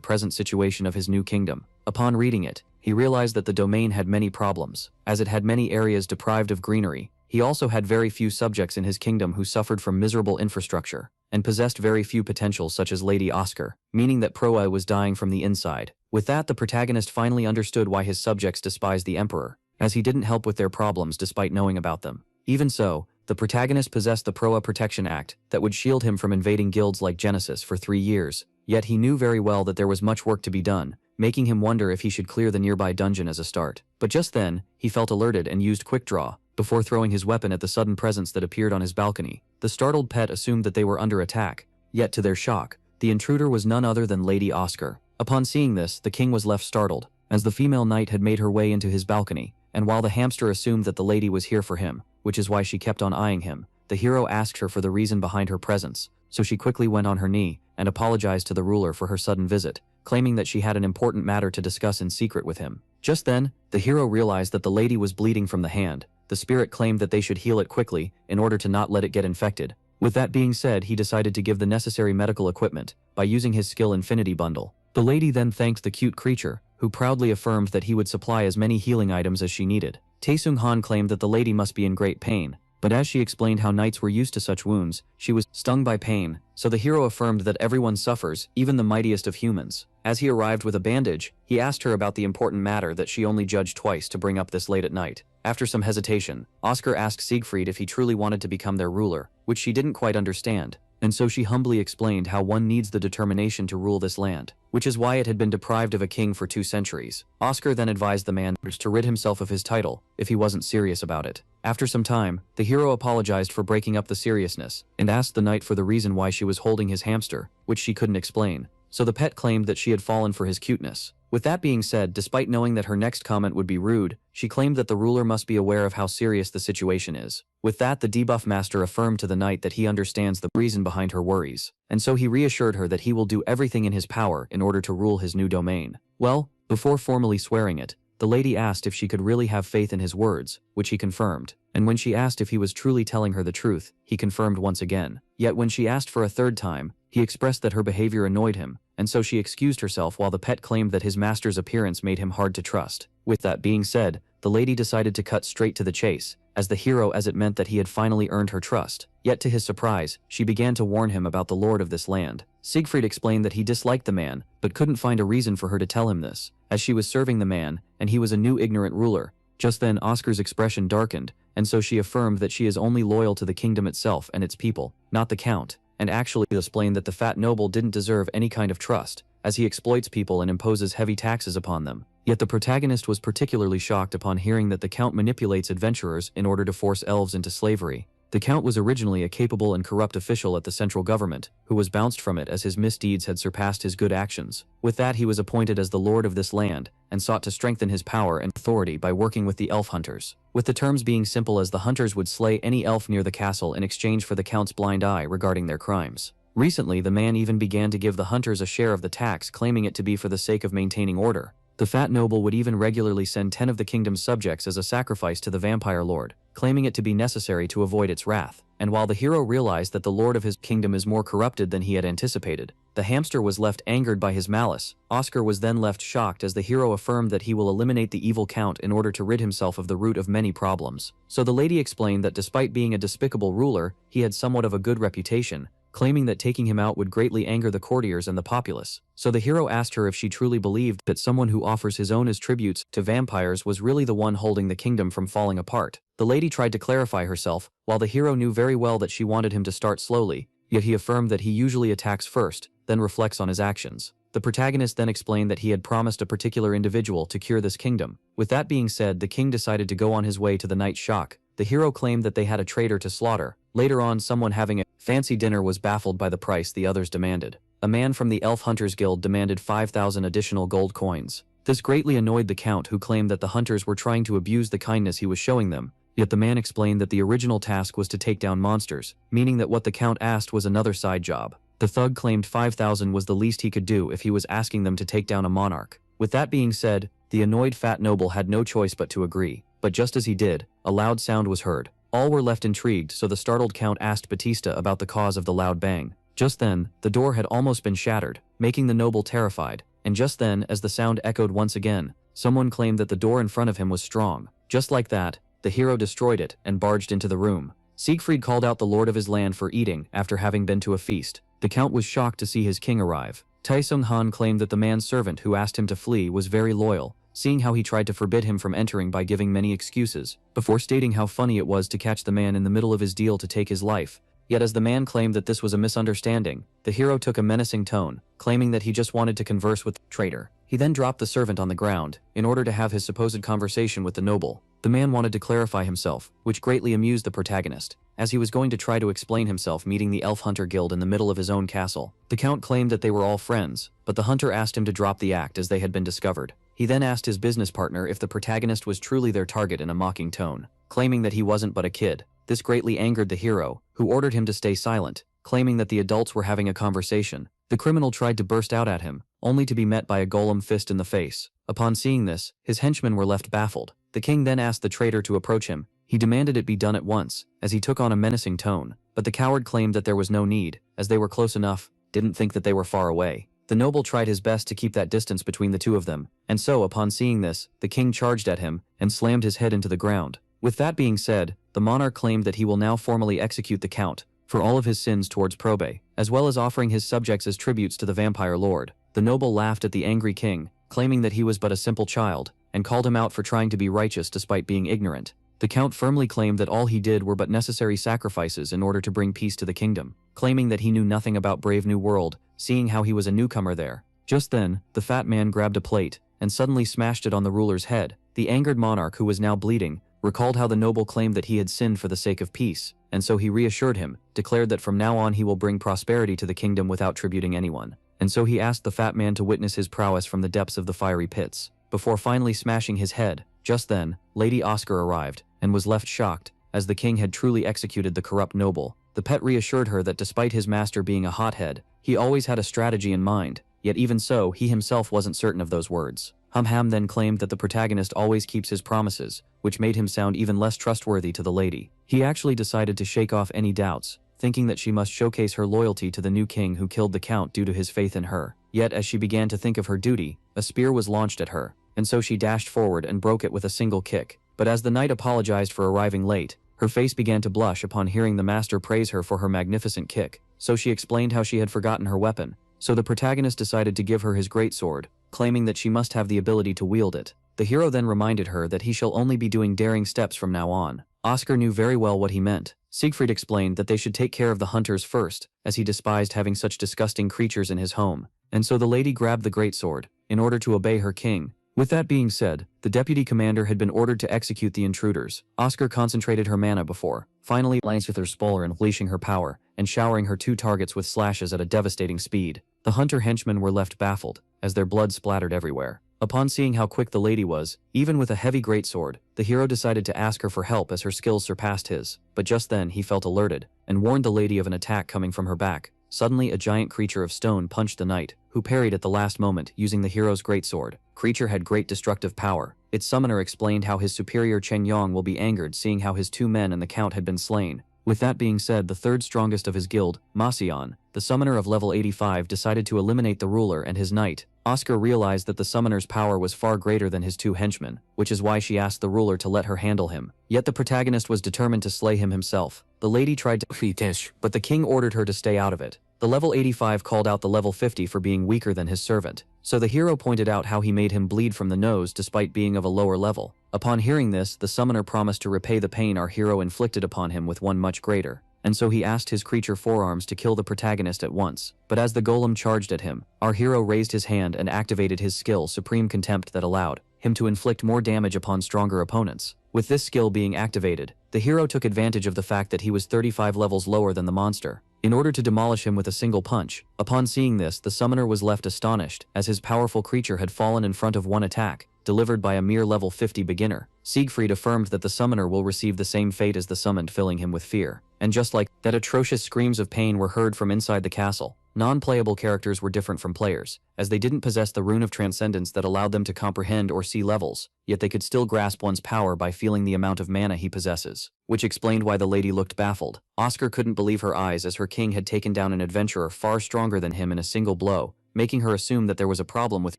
present situation of his new kingdom. Upon reading it, he realized that the domain had many problems, as it had many areas deprived of greenery. He also had very few subjects in his kingdom who suffered from miserable infrastructure, and possessed very few potentials such as Lady Oscar, meaning that Proa was dying from the inside. With that, the protagonist finally understood why his subjects despised the emperor, as he didn't help with their problems despite knowing about them. Even so, the protagonist possessed the Proa Protection Act that would shield him from invading guilds like Genesis for 3 years, yet he knew very well that there was much work to be done, making him wonder if he should clear the nearby dungeon as a start. But just then, he felt alerted and used Quick Draw, before throwing his weapon at the sudden presence that appeared on his balcony. The startled pet assumed that they were under attack, yet to their shock, the intruder was none other than Lady Oscar. Upon seeing this, the king was left startled, as the female knight had made her way into his balcony, and while the hamster assumed that the lady was here for him, which is why she kept on eyeing him, the hero asked her for the reason behind her presence, so she quickly went on her knee and apologized to the ruler for her sudden visit, claiming that she had an important matter to discuss in secret with him. Just then, the hero realized that the lady was bleeding from the hand. The spirit claimed that they should heal it quickly in order to not let it get infected. With that being said, he decided to give the necessary medical equipment by using his skill Infinity Bundle. The lady then thanked the cute creature, who proudly affirmed that he would supply as many healing items as she needed. Taesung Han claimed that the lady must be in great pain, but as she explained how knights were used to such wounds, she was stung by pain, so the hero affirmed that everyone suffers, even the mightiest of humans. As he arrived with a bandage, he asked her about the important matter that she only judged twice to bring up this late at night. After some hesitation, Oscar asked Sig Freed if he truly wanted to become their ruler, which she didn't quite understand, and so she humbly explained how one needs the determination to rule this land, which is why it had been deprived of a king for 2 centuries. Oscar then advised the man to rid himself of his title if he wasn't serious about it. After some time, the hero apologized for breaking up the seriousness and asked the knight for the reason why she was holding his hamster, which she couldn't explain, so the pet claimed that she had fallen for his cuteness. With that being said, despite knowing that her next comment would be rude, she claimed that the ruler must be aware of how serious the situation is. With that, the debuff master affirmed to the knight that he understands the reason behind her worries, and so he reassured her that he will do everything in his power in order to rule his new domain. Well, before formally swearing it, the lady asked if she could really have faith in his words, which he confirmed, and when she asked if he was truly telling her the truth, he confirmed once again. Yet when she asked for a third time, he expressed that her behavior annoyed him, and so she excused herself while the pet claimed that his master's appearance made him hard to trust. With that being said, the lady decided to cut straight to the chase, as the hero, as it meant that he had finally earned her trust. Yet to his surprise, she began to warn him about the lord of this land. Sig Freed explained that he disliked the man, but couldn't find a reason for her to tell him this, as she was serving the man, and he was a new ignorant ruler. Just then Oscar's expression darkened, and so she affirmed that she is only loyal to the kingdom itself and its people, not the count, and actually explained that the fat noble didn't deserve any kind of trust, as he exploits people and imposes heavy taxes upon them. Yet the protagonist was particularly shocked upon hearing that the count manipulates adventurers in order to force elves into slavery. The count was originally a capable and corrupt official at the central government, who was bounced from it as his misdeeds had surpassed his good actions. With that, he was appointed as the lord of this land, and sought to strengthen his power and authority by working with the elf hunters, with the terms being simple as the hunters would slay any elf near the castle in exchange for the count's blind eye regarding their crimes. Recently, the man even began to give the hunters a share of the tax, claiming it to be for the sake of maintaining order. The fat noble would even regularly send 10 of the kingdom's subjects as a sacrifice to the vampire lord, claiming it to be necessary to avoid its wrath. And while the hero realized that the lord of his kingdom is more corrupted than he had anticipated, the hamster was left angered by his malice. Oscar was then left shocked as the hero affirmed that he will eliminate the evil count in order to rid himself of the root of many problems. So the lady explained that despite being a despicable ruler, he had somewhat of a good reputation, claiming that taking him out would greatly anger the courtiers and the populace. So the hero asked her if she truly believed that someone who offers his own as tributes to vampires was really the one holding the kingdom from falling apart. The The lady tried to clarify herself, while the hero knew very well that she wanted him to start slowly, yet he affirmed that he usually attacks first, then reflects on his actions. The protagonist then explained that he had promised a particular individual to cure this kingdom. With that being said, the king decided to go on his way to the night's shock. The hero claimed that they had a traitor to slaughter. Later on, someone having a fancy dinner was baffled by the price the others demanded. A man from the Elf Hunters Guild demanded 5,000 additional gold coins. This greatly annoyed the count, who claimed that the hunters were trying to abuse the kindness he was showing them. Yet the man explained that the original task was to take down monsters, meaning that what the count asked was another side job. The thug claimed 5,000 was the least he could do if he was asking them to take down a monarch. With that being said, the annoyed fat noble had no choice but to agree. But just as he did, a loud sound was heard. All were left intrigued, so the startled count asked Batista about the cause of the loud bang. Just then, the door had almost been shattered, making the noble terrified. And just then, as the sound echoed once again, someone claimed that the door in front of him was strong. Just like that, the hero destroyed it and barged into the room. Sig Freed called out the lord of his land for eating after having been to a feast. The count was shocked to see his king arrive. Taesung Han claimed that the man's servant who asked him to flee was very loyal, seeing how he tried to forbid him from entering by giving many excuses, before stating how funny it was to catch the man in the middle of his deal to take his life. Yet as the man claimed that this was a misunderstanding, the hero took a menacing tone, claiming that he just wanted to converse with the traitor. He then dropped the servant on the ground, in order to have his supposed conversation with the noble. The man wanted to clarify himself, which greatly amused the protagonist, as he was going to try to explain himself meeting the Elf Hunter Guild in the middle of his own castle. The count claimed that they were all friends, but the hunter asked him to drop the act as they had been discovered. He then asked his business partner if the protagonist was truly their target in a mocking tone, claiming that he wasn't but a kid. This greatly angered the hero, who ordered him to stay silent, claiming that the adults were having a conversation. The criminal tried to burst out at him, only to be met by a golem fist in the face. Upon seeing this, his henchmen were left baffled. The king then asked the traitor to approach him. He demanded it be done at once, as he took on a menacing tone, but the coward claimed that there was no need, as they were close enough, didn't think that they were far away. The noble tried his best to keep that distance between the two of them, and so upon seeing this, the king charged at him and slammed his head into the ground. With that being said, the monarch claimed that he will now formally execute the count for all of his sins towards Probe, as well as offering his subjects as tributes to the vampire lord. The noble laughed at the angry king, claiming that he was but a simple child, and called him out for trying to be righteous despite being ignorant. The count firmly claimed that all he did were but necessary sacrifices in order to bring peace to the kingdom, claiming that he knew nothing about Brave New World, seeing how he was a newcomer there. Just then, the fat man grabbed a plate and suddenly smashed it on the ruler's head. The angered monarch, who was now bleeding, recalled how the noble claimed that he had sinned for the sake of peace, and so he reassured him, declared that from now on he will bring prosperity to the kingdom without tributing anyone. And so he asked the fat man to witness his prowess from the depths of the fiery pits, before finally smashing his head. Just then, Lady Oscar arrived, and was left shocked, as the king had truly executed the corrupt noble. The pet reassured her that despite his master being a hothead, he always had a strategy in mind, yet even so, he himself wasn't certain of those words. Ham then claimed that the protagonist always keeps his promises, which made him sound even less trustworthy to the lady. He actually decided to shake off any doubts, thinking that she must showcase her loyalty to the new king who killed the count due to his faith in her. Yet as she began to think of her duty, a spear was launched at her, and so she dashed forward and broke it with a single kick. But as the knight apologized for arriving late, her face began to blush upon hearing the master praise her for her magnificent kick, so she explained how she had forgotten her weapon. So the protagonist decided to give her his greatsword, claiming that she must have the ability to wield it. The hero then reminded her that he shall only be doing daring steps from now on. Oscar knew very well what he meant. Sig Freed explained that they should take care of the hunters first, as he despised having such disgusting creatures in his home, and so the lady grabbed the greatsword, in order to obey her king. With that being said, the deputy commander had been ordered to execute the intruders. Oscar concentrated her mana before, finally lines with her spoiler and unleashing her power, and showering her two targets with slashes at a devastating speed. The hunter henchmen were left baffled, as their blood splattered everywhere. Upon seeing how quick the lady was, even with a heavy greatsword, the hero decided to ask her for help as her skills surpassed his. But just then he felt alerted, and warned the lady of an attack coming from her back. Suddenly a giant creature of stone punched the knight, who parried at the last moment using the hero's greatsword. Creature had great destructive power. Its summoner explained how his superior Chen Yong will be angered seeing how his two men and the count had been slain. With that being said, the third strongest of his guild, Masion, the summoner of level 85, decided to eliminate the ruler and his knight. Oscar realized that the summoner's power was far greater than his two henchmen, which is why she asked the ruler to let her handle him. Yet the protagonist was determined to slay him himself. The lady tried to but the king ordered her to stay out of it. The level 85 called out the level 50 for being weaker than his servant. So the hero pointed out how he made him bleed from the nose despite being of a lower level. Upon hearing this, the summoner promised to repay the pain our hero inflicted upon him with one much greater. And so he asked his creature forearms to kill the protagonist at once. But as the golem charged at him, our hero raised his hand and activated his skill Supreme Contempt that allowed him to inflict more damage upon stronger opponents. With this skill being activated, the hero took advantage of the fact that he was 35 levels lower than the monster, in order to demolish him with a single punch. Upon seeing this, the summoner was left astonished, as his powerful creature had fallen in front of one attack, delivered by a mere level 50 beginner. Sig Freed affirmed that the summoner will receive the same fate as the summoned, filling him with fear. And just like that, atrocious screams of pain were heard from inside the castle. Non-playable characters were different from players, as they didn't possess the rune of transcendence that allowed them to comprehend or see levels, yet they could still grasp one's power by feeling the amount of mana he possesses. Which explained why the lady looked baffled. Oscar couldn't believe her eyes, as her king had taken down an adventurer far stronger than him in a single blow, making her assume that there was a problem with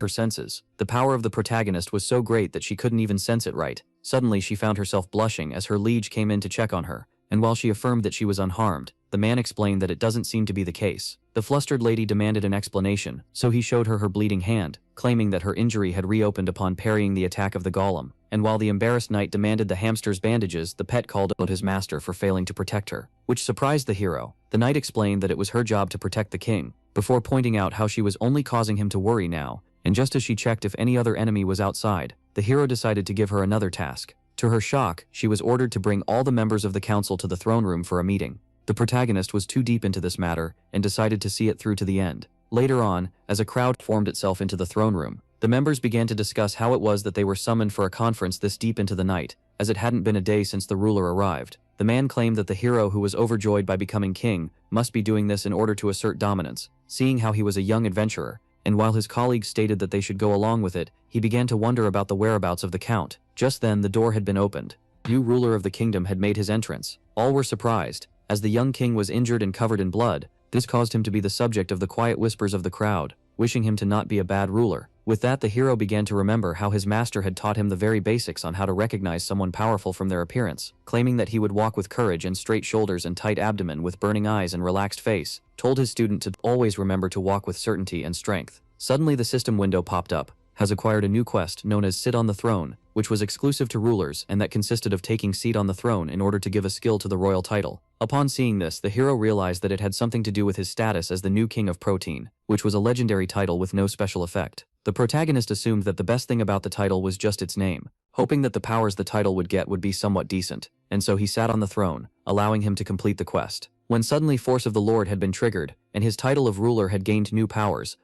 her senses. The power of the protagonist was so great that she couldn't even sense it right. Suddenly she found herself blushing as her liege came in to check on her, and while she affirmed that she was unharmed, the man explained that it doesn't seem to be the case. The flustered lady demanded an explanation, so he showed her her bleeding hand, claiming that her injury had reopened upon parrying the attack of the golem. And while the embarrassed knight demanded the hamster's bandages, the pet called out his master for failing to protect her, which surprised the hero. The knight explained that it was her job to protect the king, before pointing out how she was only causing him to worry now, and just as she checked if any other enemy was outside, the hero decided to give her another task. To her shock, she was ordered to bring all the members of the council to the throne room for a meeting. The protagonist was too deep into this matter and decided to see it through to the end. Later on, as a crowd formed itself into the throne room, the members began to discuss how it was that they were summoned for a conference this deep into the night, as it hadn't been a day since the ruler arrived. The man claimed that the hero, who was overjoyed by becoming king, must be doing this in order to assert dominance, seeing how he was a young adventurer, and while his colleagues stated that they should go along with it, he began to wonder about the whereabouts of the count. Just then, the door had been opened. The new ruler of the kingdom had made his entrance. All were surprised, as the young king was injured and covered in blood. This caused him to be the subject of the quiet whispers of the crowd, wishing him to not be a bad ruler. With that, the hero began to remember how his master had taught him the very basics on how to recognize someone powerful from their appearance, claiming that he would walk with courage and straight shoulders and tight abdomen with burning eyes and relaxed face, told his student to always remember to walk with certainty and strength. Suddenly the system window popped up. Has acquired a new quest known as Sit on the Throne, which was exclusive to rulers and that consisted of taking seat on the throne in order to give a skill to the royal title. Upon seeing this, the hero realized that it had something to do with his status as the new king of Protein, which was a legendary title with no special effect. The protagonist assumed that the best thing about the title was just its name, hoping that the powers the title would get would be somewhat decent, and so he sat on the throne, allowing him to complete the quest. When suddenly Force of the Lord had been triggered, and his title of ruler had gained new powers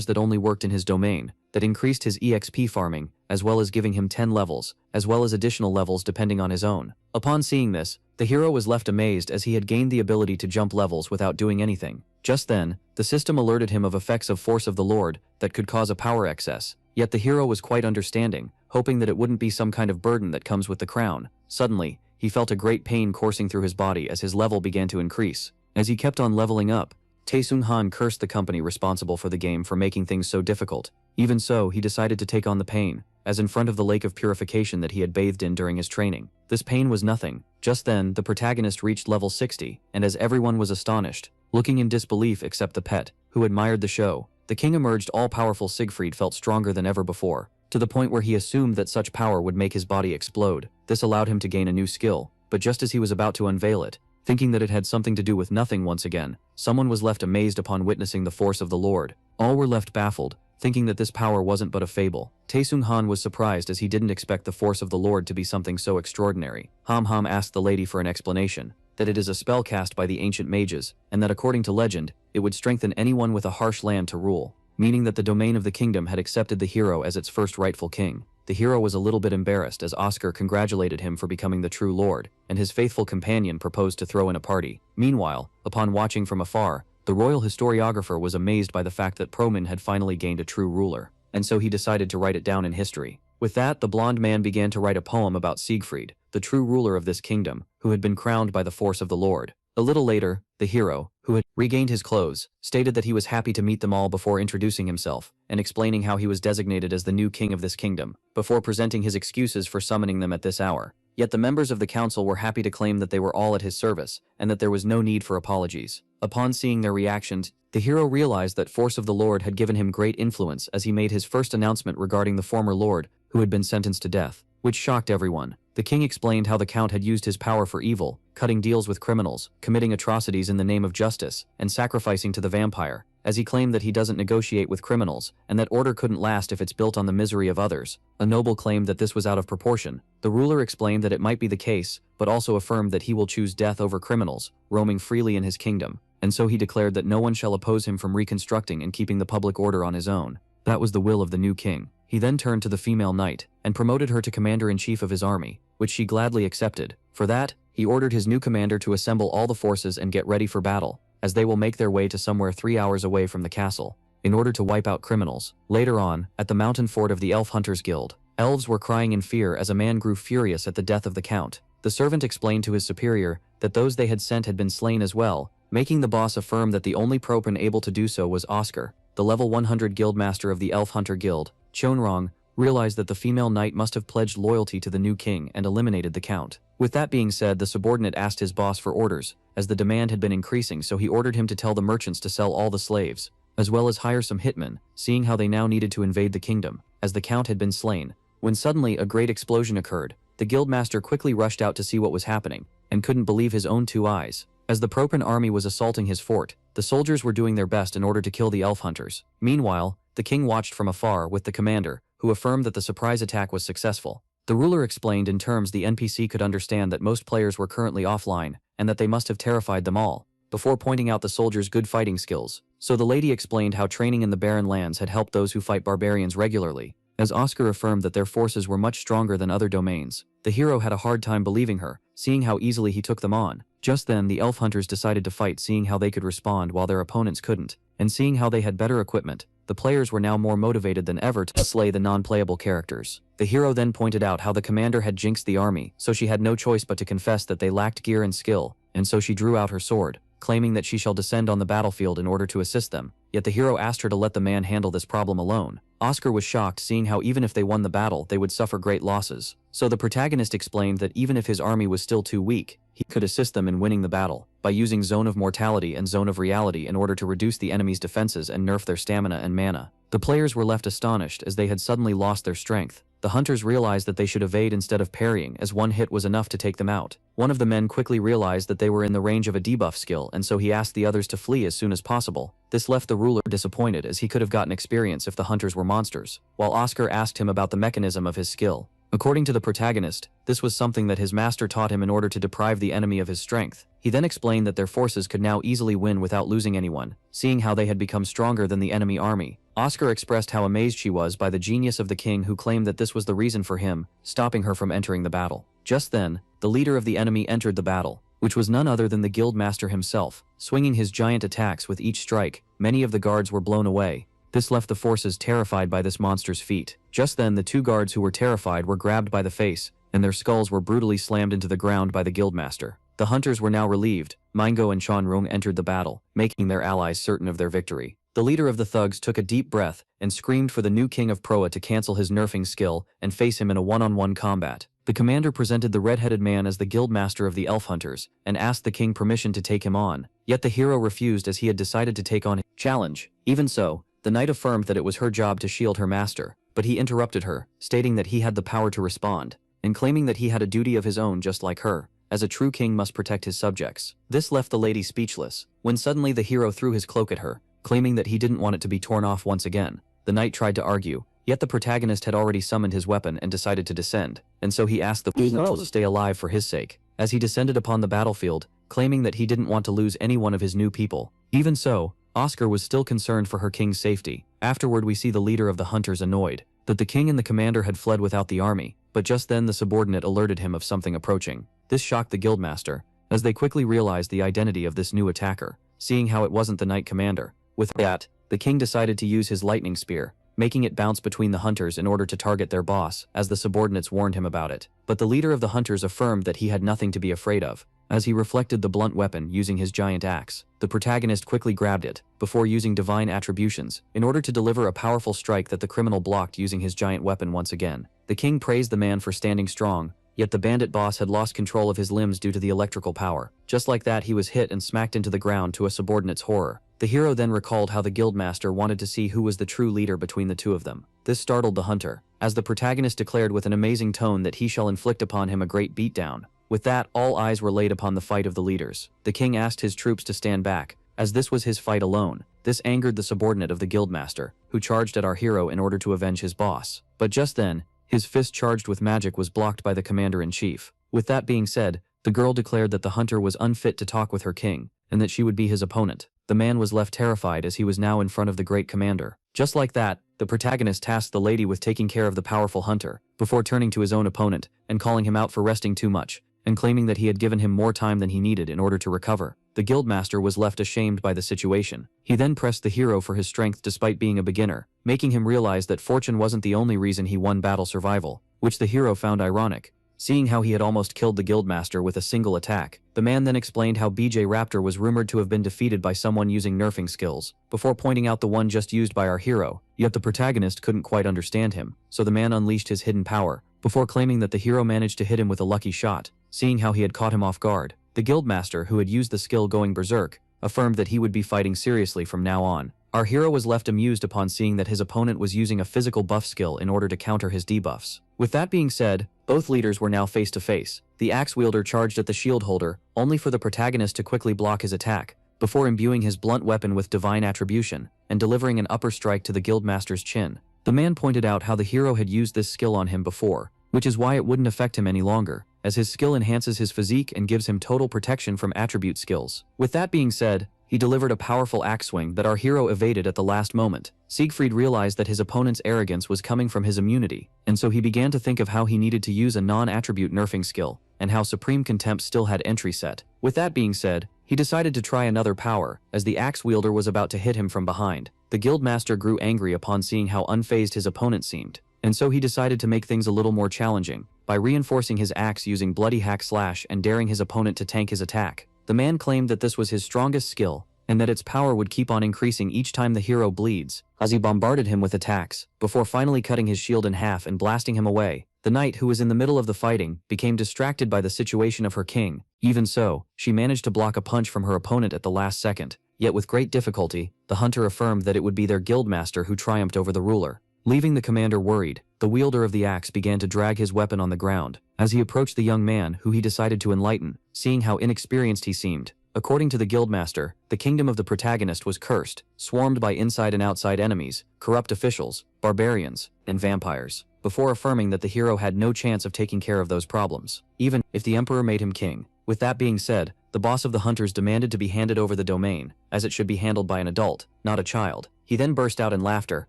that only worked in his domain, that increased his EXP farming, as well as giving him 10 levels, as well as additional levels depending on his own. Upon seeing this, the hero was left amazed as he had gained the ability to jump levels without doing anything. Just then, the system alerted him of effects of Force of the Lord that could cause a power excess, yet the hero was quite understanding, hoping that it wouldn't be some kind of burden that comes with the crown. Suddenly, he felt a great pain coursing through his body as his level began to increase. As he kept on leveling up, Taesung Han cursed the company responsible for the game for making things so difficult. Even so, he decided to take on the pain, as in front of the lake of purification that he had bathed in during his training. This pain was nothing. Just then, the protagonist reached level 60, and as everyone was astonished, looking in disbelief except the pet, who admired the show, the king emerged. All-powerful Sig Freed felt stronger than ever before, to the point where he assumed that such power would make his body explode. This allowed him to gain a new skill, but just as he was about to unveil it, thinking that it had something to do with nothing once again, someone was left amazed upon witnessing the Force of the Lord. All were left baffled, thinking that this power wasn't but a fable. Taesung Han was surprised as he didn't expect the Force of the Lord to be something so extraordinary. Ham Ham asked the lady for an explanation, that it is a spell cast by the ancient mages, and that according to legend, it would strengthen anyone with a harsh land to rule, meaning that the domain of the kingdom had accepted the hero as its first rightful king. The hero was a little bit embarrassed as Oscar congratulated him for becoming the true lord, and his faithful companion proposed to throw in a party. Meanwhile, upon watching from afar, the royal historiographer was amazed by the fact that Promin had finally gained a true ruler, and so he decided to write it down in history. With that, the blonde man began to write a poem about Sig Freed, the true ruler of this kingdom, who had been crowned by the Force of the Lord. A little later, the hero, who had regained his clothes, stated that he was happy to meet them all before introducing himself, and explaining how he was designated as the new king of this kingdom, before presenting his excuses for summoning them at this hour. Yet the members of the council were happy to claim that they were all at his service, and that there was no need for apologies. Upon seeing their reactions, The hero realized that Force of the Lord had given him great influence as he made his first announcement regarding the former lord, who had been sentenced to death, which shocked everyone. The king explained how the count had used his power for evil, cutting deals with criminals, committing atrocities in the name of justice, and sacrificing to the vampire, as he claimed that he doesn't negotiate with criminals, and that order couldn't last if it's built on the misery of others. A noble claimed that this was out of proportion. The ruler explained that it might be the case, but also affirmed that he will choose death over criminals, roaming freely in his kingdom, and so he declared that no one shall oppose him from reconstructing and keeping the public order on his own. That was the will of the new king. He then turned to the female knight, and promoted her to commander-in-chief of his army, which she gladly accepted. For that, he ordered his new commander to assemble all the forces and get ready for battle, as they will make their way to somewhere 3 hours away from the castle, in order to wipe out criminals. Later on, at the mountain fort of the Elf Hunters Guild, elves were crying in fear as a man grew furious at the death of the count. The servant explained to his superior that those they had sent had been slain as well, making the boss affirm that the only propran able to do so was Oscar. The level 100 guildmaster of the Elf Hunter Guild, Chonrong, realized that the female knight must have pledged loyalty to the new king and eliminated the count. With that being said, the subordinate asked his boss for orders, as the demand had been increasing, so he ordered him to tell the merchants to sell all the slaves, as well as hire some hitmen, seeing how they now needed to invade the kingdom, as the count had been slain. When suddenly a great explosion occurred, the guildmaster quickly rushed out to see what was happening, and couldn't believe his own two eyes. As the propran army was assaulting his fort, the soldiers were doing their best in order to kill the elf hunters. Meanwhile, the king watched from afar with the commander, who affirmed that the surprise attack was successful. The ruler explained in terms the NPC could understand that most players were currently offline, and that they must have terrified them all, before pointing out the soldiers' good fighting skills. So the lady explained how training in the barren lands had helped those who fight barbarians regularly, as Oscar affirmed that their forces were much stronger than other domains. The hero had a hard time believing her, seeing how easily he took them on. Just then the elf hunters decided to fight, seeing how they could respond while their opponents couldn't, and seeing how they had better equipment. The players were now more motivated than ever to slay the non-playable characters. The hero then pointed out how the commander had jinxed the army, so she had no choice but to confess that they lacked gear and skill, and so she drew out her sword, claiming that she shall descend on the battlefield in order to assist them. Yet the hero asked her to let the man handle this problem alone. Oscar was shocked, seeing how even if they won the battle, they would suffer great losses. So the protagonist explained that even if his army was still too weak, he could assist them in winning the battle, by using Zone of Mortality and Zone of Reality in order to reduce the enemy's defenses and nerf their stamina and mana. The players were left astonished as they had suddenly lost their strength. The hunters realized that they should evade instead of parrying, as one hit was enough to take them out. One of the men quickly realized that they were in the range of a debuff skill, and so he asked the others to flee as soon as possible. This left the ruler disappointed, as he could have gotten experience if the hunters were monsters, while Oscar asked him about the mechanism of his skill. According to the protagonist, this was something that his master taught him in order to deprive the enemy of his strength. He then explained that their forces could now easily win without losing anyone, seeing how they had become stronger than the enemy army. Oscar expressed how amazed she was by the genius of the king, who claimed that this was the reason for him, stopping her from entering the battle. Just then, the leader of the enemy entered the battle, which was none other than the guild master himself. Swinging his giant attacks with each strike, many of the guards were blown away. This left the forces terrified by this monster's feat. Just then the two guards who were terrified were grabbed by the face, and their skulls were brutally slammed into the ground by the guildmaster. The hunters were now relieved. Mingo and Chonrong entered the battle, making their allies certain of their victory. The leader of the thugs took a deep breath and screamed for the new king of Proa to cancel his nerfing skill and face him in a one-on-one combat. The commander presented the red-headed man as the guildmaster of the elf hunters and asked the king permission to take him on. Yet the hero refused, as he had decided to take on his challenge. Even so, the knight affirmed that it was her job to shield her master, but he interrupted her, stating that he had the power to respond, and claiming that he had a duty of his own just like her, as a true king must protect his subjects. This left the lady speechless, when suddenly the hero threw his cloak at her, claiming that he didn't want it to be torn off once again. The knight tried to argue, yet the protagonist had already summoned his weapon and decided to descend, and so he asked the people to stay alive for his sake, as he descended upon the battlefield, claiming that he didn't want to lose any one of his new people. Even so, Oscar was still concerned for her king's safety. Afterward, we see the leader of the hunters annoyed that the king and the commander had fled without the army, but just then the subordinate alerted him of something approaching. This shocked the guildmaster, as they quickly realized the identity of this new attacker, seeing how it wasn't the knight commander. With that, the king decided to use his lightning spear, making it bounce between the hunters in order to target their boss, as the subordinates warned him about it. But the leader of the hunters affirmed that he had nothing to be afraid of, as he reflected the blunt weapon using his giant axe. The protagonist quickly grabbed it, before using divine attributions, in order to deliver a powerful strike that the criminal blocked using his giant weapon once again. The king praised the man for standing strong, yet the bandit boss had lost control of his limbs due to the electrical power. Just like that, he was hit and smacked into the ground, to a subordinate's horror. The hero then recalled how the guildmaster wanted to see who was the true leader between the two of them. This startled the hunter, as the protagonist declared with an amazing tone that he shall inflict upon him a great beatdown. With that, all eyes were laid upon the fight of the leaders. The king asked his troops to stand back, as this was his fight alone. This angered the subordinate of the guildmaster, who charged at our hero in order to avenge his boss. But just then, his fist charged with magic was blocked by the commander-in-chief. With that being said, the girl declared that the hunter was unfit to talk with her king, and that she would be his opponent. The man was left terrified as he was now in front of the great commander. Just like that, the protagonist tasked the lady with taking care of the powerful hunter, before turning to his own opponent and calling him out for resting too much, and claiming that he had given him more time than he needed in order to recover. The guildmaster was left ashamed by the situation. He then pressed the hero for his strength despite being a beginner, making him realize that fortune wasn't the only reason he won battle survival, which the hero found ironic. Seeing how he had almost killed the guildmaster with a single attack, the man then explained how BJ Raptor was rumored to have been defeated by someone using nerfing skills, before pointing out the one just used by our hero, yet the protagonist couldn't quite understand him, so the man unleashed his hidden power, before claiming that the hero managed to hit him with a lucky shot. Seeing how he had caught him off guard, the guildmaster, who had used the skill going berserk, affirmed that he would be fighting seriously from now on. Our hero was left amused upon seeing that his opponent was using a physical buff skill in order to counter his debuffs. With that being said, both leaders were now face to face. The axe wielder charged at the shield holder, only for the protagonist to quickly block his attack, before imbuing his blunt weapon with divine attribution, and delivering an upper strike to the guildmaster's chin. The man pointed out how the hero had used this skill on him before, which is why it wouldn't affect him any longer, as his skill enhances his physique and gives him total protection from attribute skills. With that being said, he delivered a powerful axe swing that our hero evaded at the last moment. Sig Freed realized that his opponent's arrogance was coming from his immunity, and so he began to think of how he needed to use a non-attribute nerfing skill, and how Supreme Contempt still had entry set. With that being said, he decided to try another power, as the axe wielder was about to hit him from behind. The guildmaster grew angry upon seeing how unfazed his opponent seemed, and so he decided to make things a little more challenging, by reinforcing his axe using bloody hack slash and daring his opponent to tank his attack. The man claimed that this was his strongest skill, and that its power would keep on increasing each time the hero bleeds, as he bombarded him with attacks, before finally cutting his shield in half and blasting him away. The knight, who was in the middle of the fighting, became distracted by the situation of her king. Even so, she managed to block a punch from her opponent at the last second, yet with great difficulty, the hunter affirmed that it would be their guildmaster who triumphed over the ruler. Leaving the commander worried, the wielder of the axe began to drag his weapon on the ground, as he approached the young man who he decided to enlighten, seeing how inexperienced he seemed. According to the guildmaster, the kingdom of the protagonist was cursed, swarmed by inside and outside enemies, corrupt officials, barbarians, and vampires, before affirming that the hero had no chance of taking care of those problems, even if the emperor made him king. With that being said, the boss of the hunters demanded to be handed over the domain, as it should be handled by an adult, not a child. He then burst out in laughter,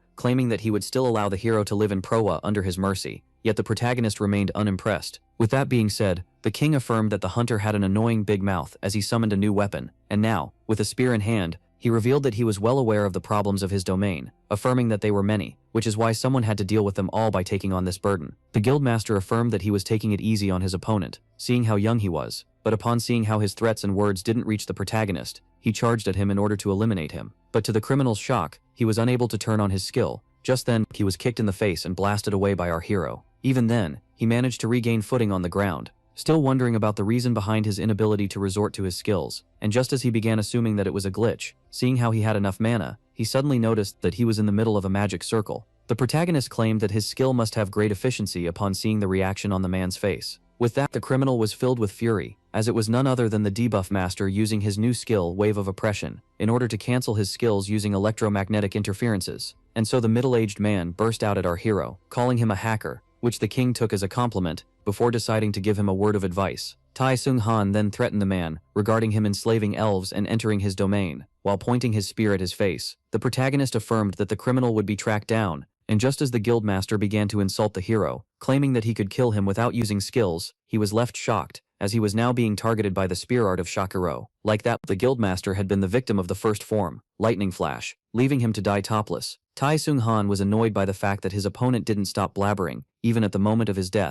claiming that he would still allow the hero to live in Proa under his mercy, yet the protagonist remained unimpressed. With that being said, the king affirmed that the hunter had an annoying big mouth as he summoned a new weapon, and now, with a spear in hand, he revealed that he was well aware of the problems of his domain, affirming that they were many, which is why someone had to deal with them all by taking on this burden. The guildmaster affirmed that he was taking it easy on his opponent, seeing how young he was, but upon seeing how his threats and words didn't reach the protagonist, he charged at him in order to eliminate him. But to the criminal's shock, he was unable to turn on his skill. Just then, he was kicked in the face and blasted away by our hero. Even then, he managed to regain footing on the ground, still wondering about the reason behind his inability to resort to his skills, and just as he began assuming that it was a glitch, seeing how he had enough mana, he suddenly noticed that he was in the middle of a magic circle. The protagonist claimed that his skill must have great efficiency upon seeing the reaction on the man's face. With that, the criminal was filled with fury, as it was none other than the debuff master using his new skill, Wave of Oppression, in order to cancel his skills using electromagnetic interferences. And so the middle-aged man burst out at our hero, calling him a hacker, which the king took as a compliment, before deciding to give him a word of advice. Tai Sung Han then threatened the man, regarding him enslaving elves and entering his domain, while pointing his spear at his face. The protagonist affirmed that the criminal would be tracked down, and just as the guildmaster began to insult the hero, claiming that he could kill him without using skills, he was left shocked, as he was now being targeted by the spear art of Shakiro. Like that, the guildmaster had been the victim of the first form, Lightning Flash, leaving him to die topless. Tai Sung Han was annoyed by the fact that his opponent didn't stop blabbering, even at the moment of his death,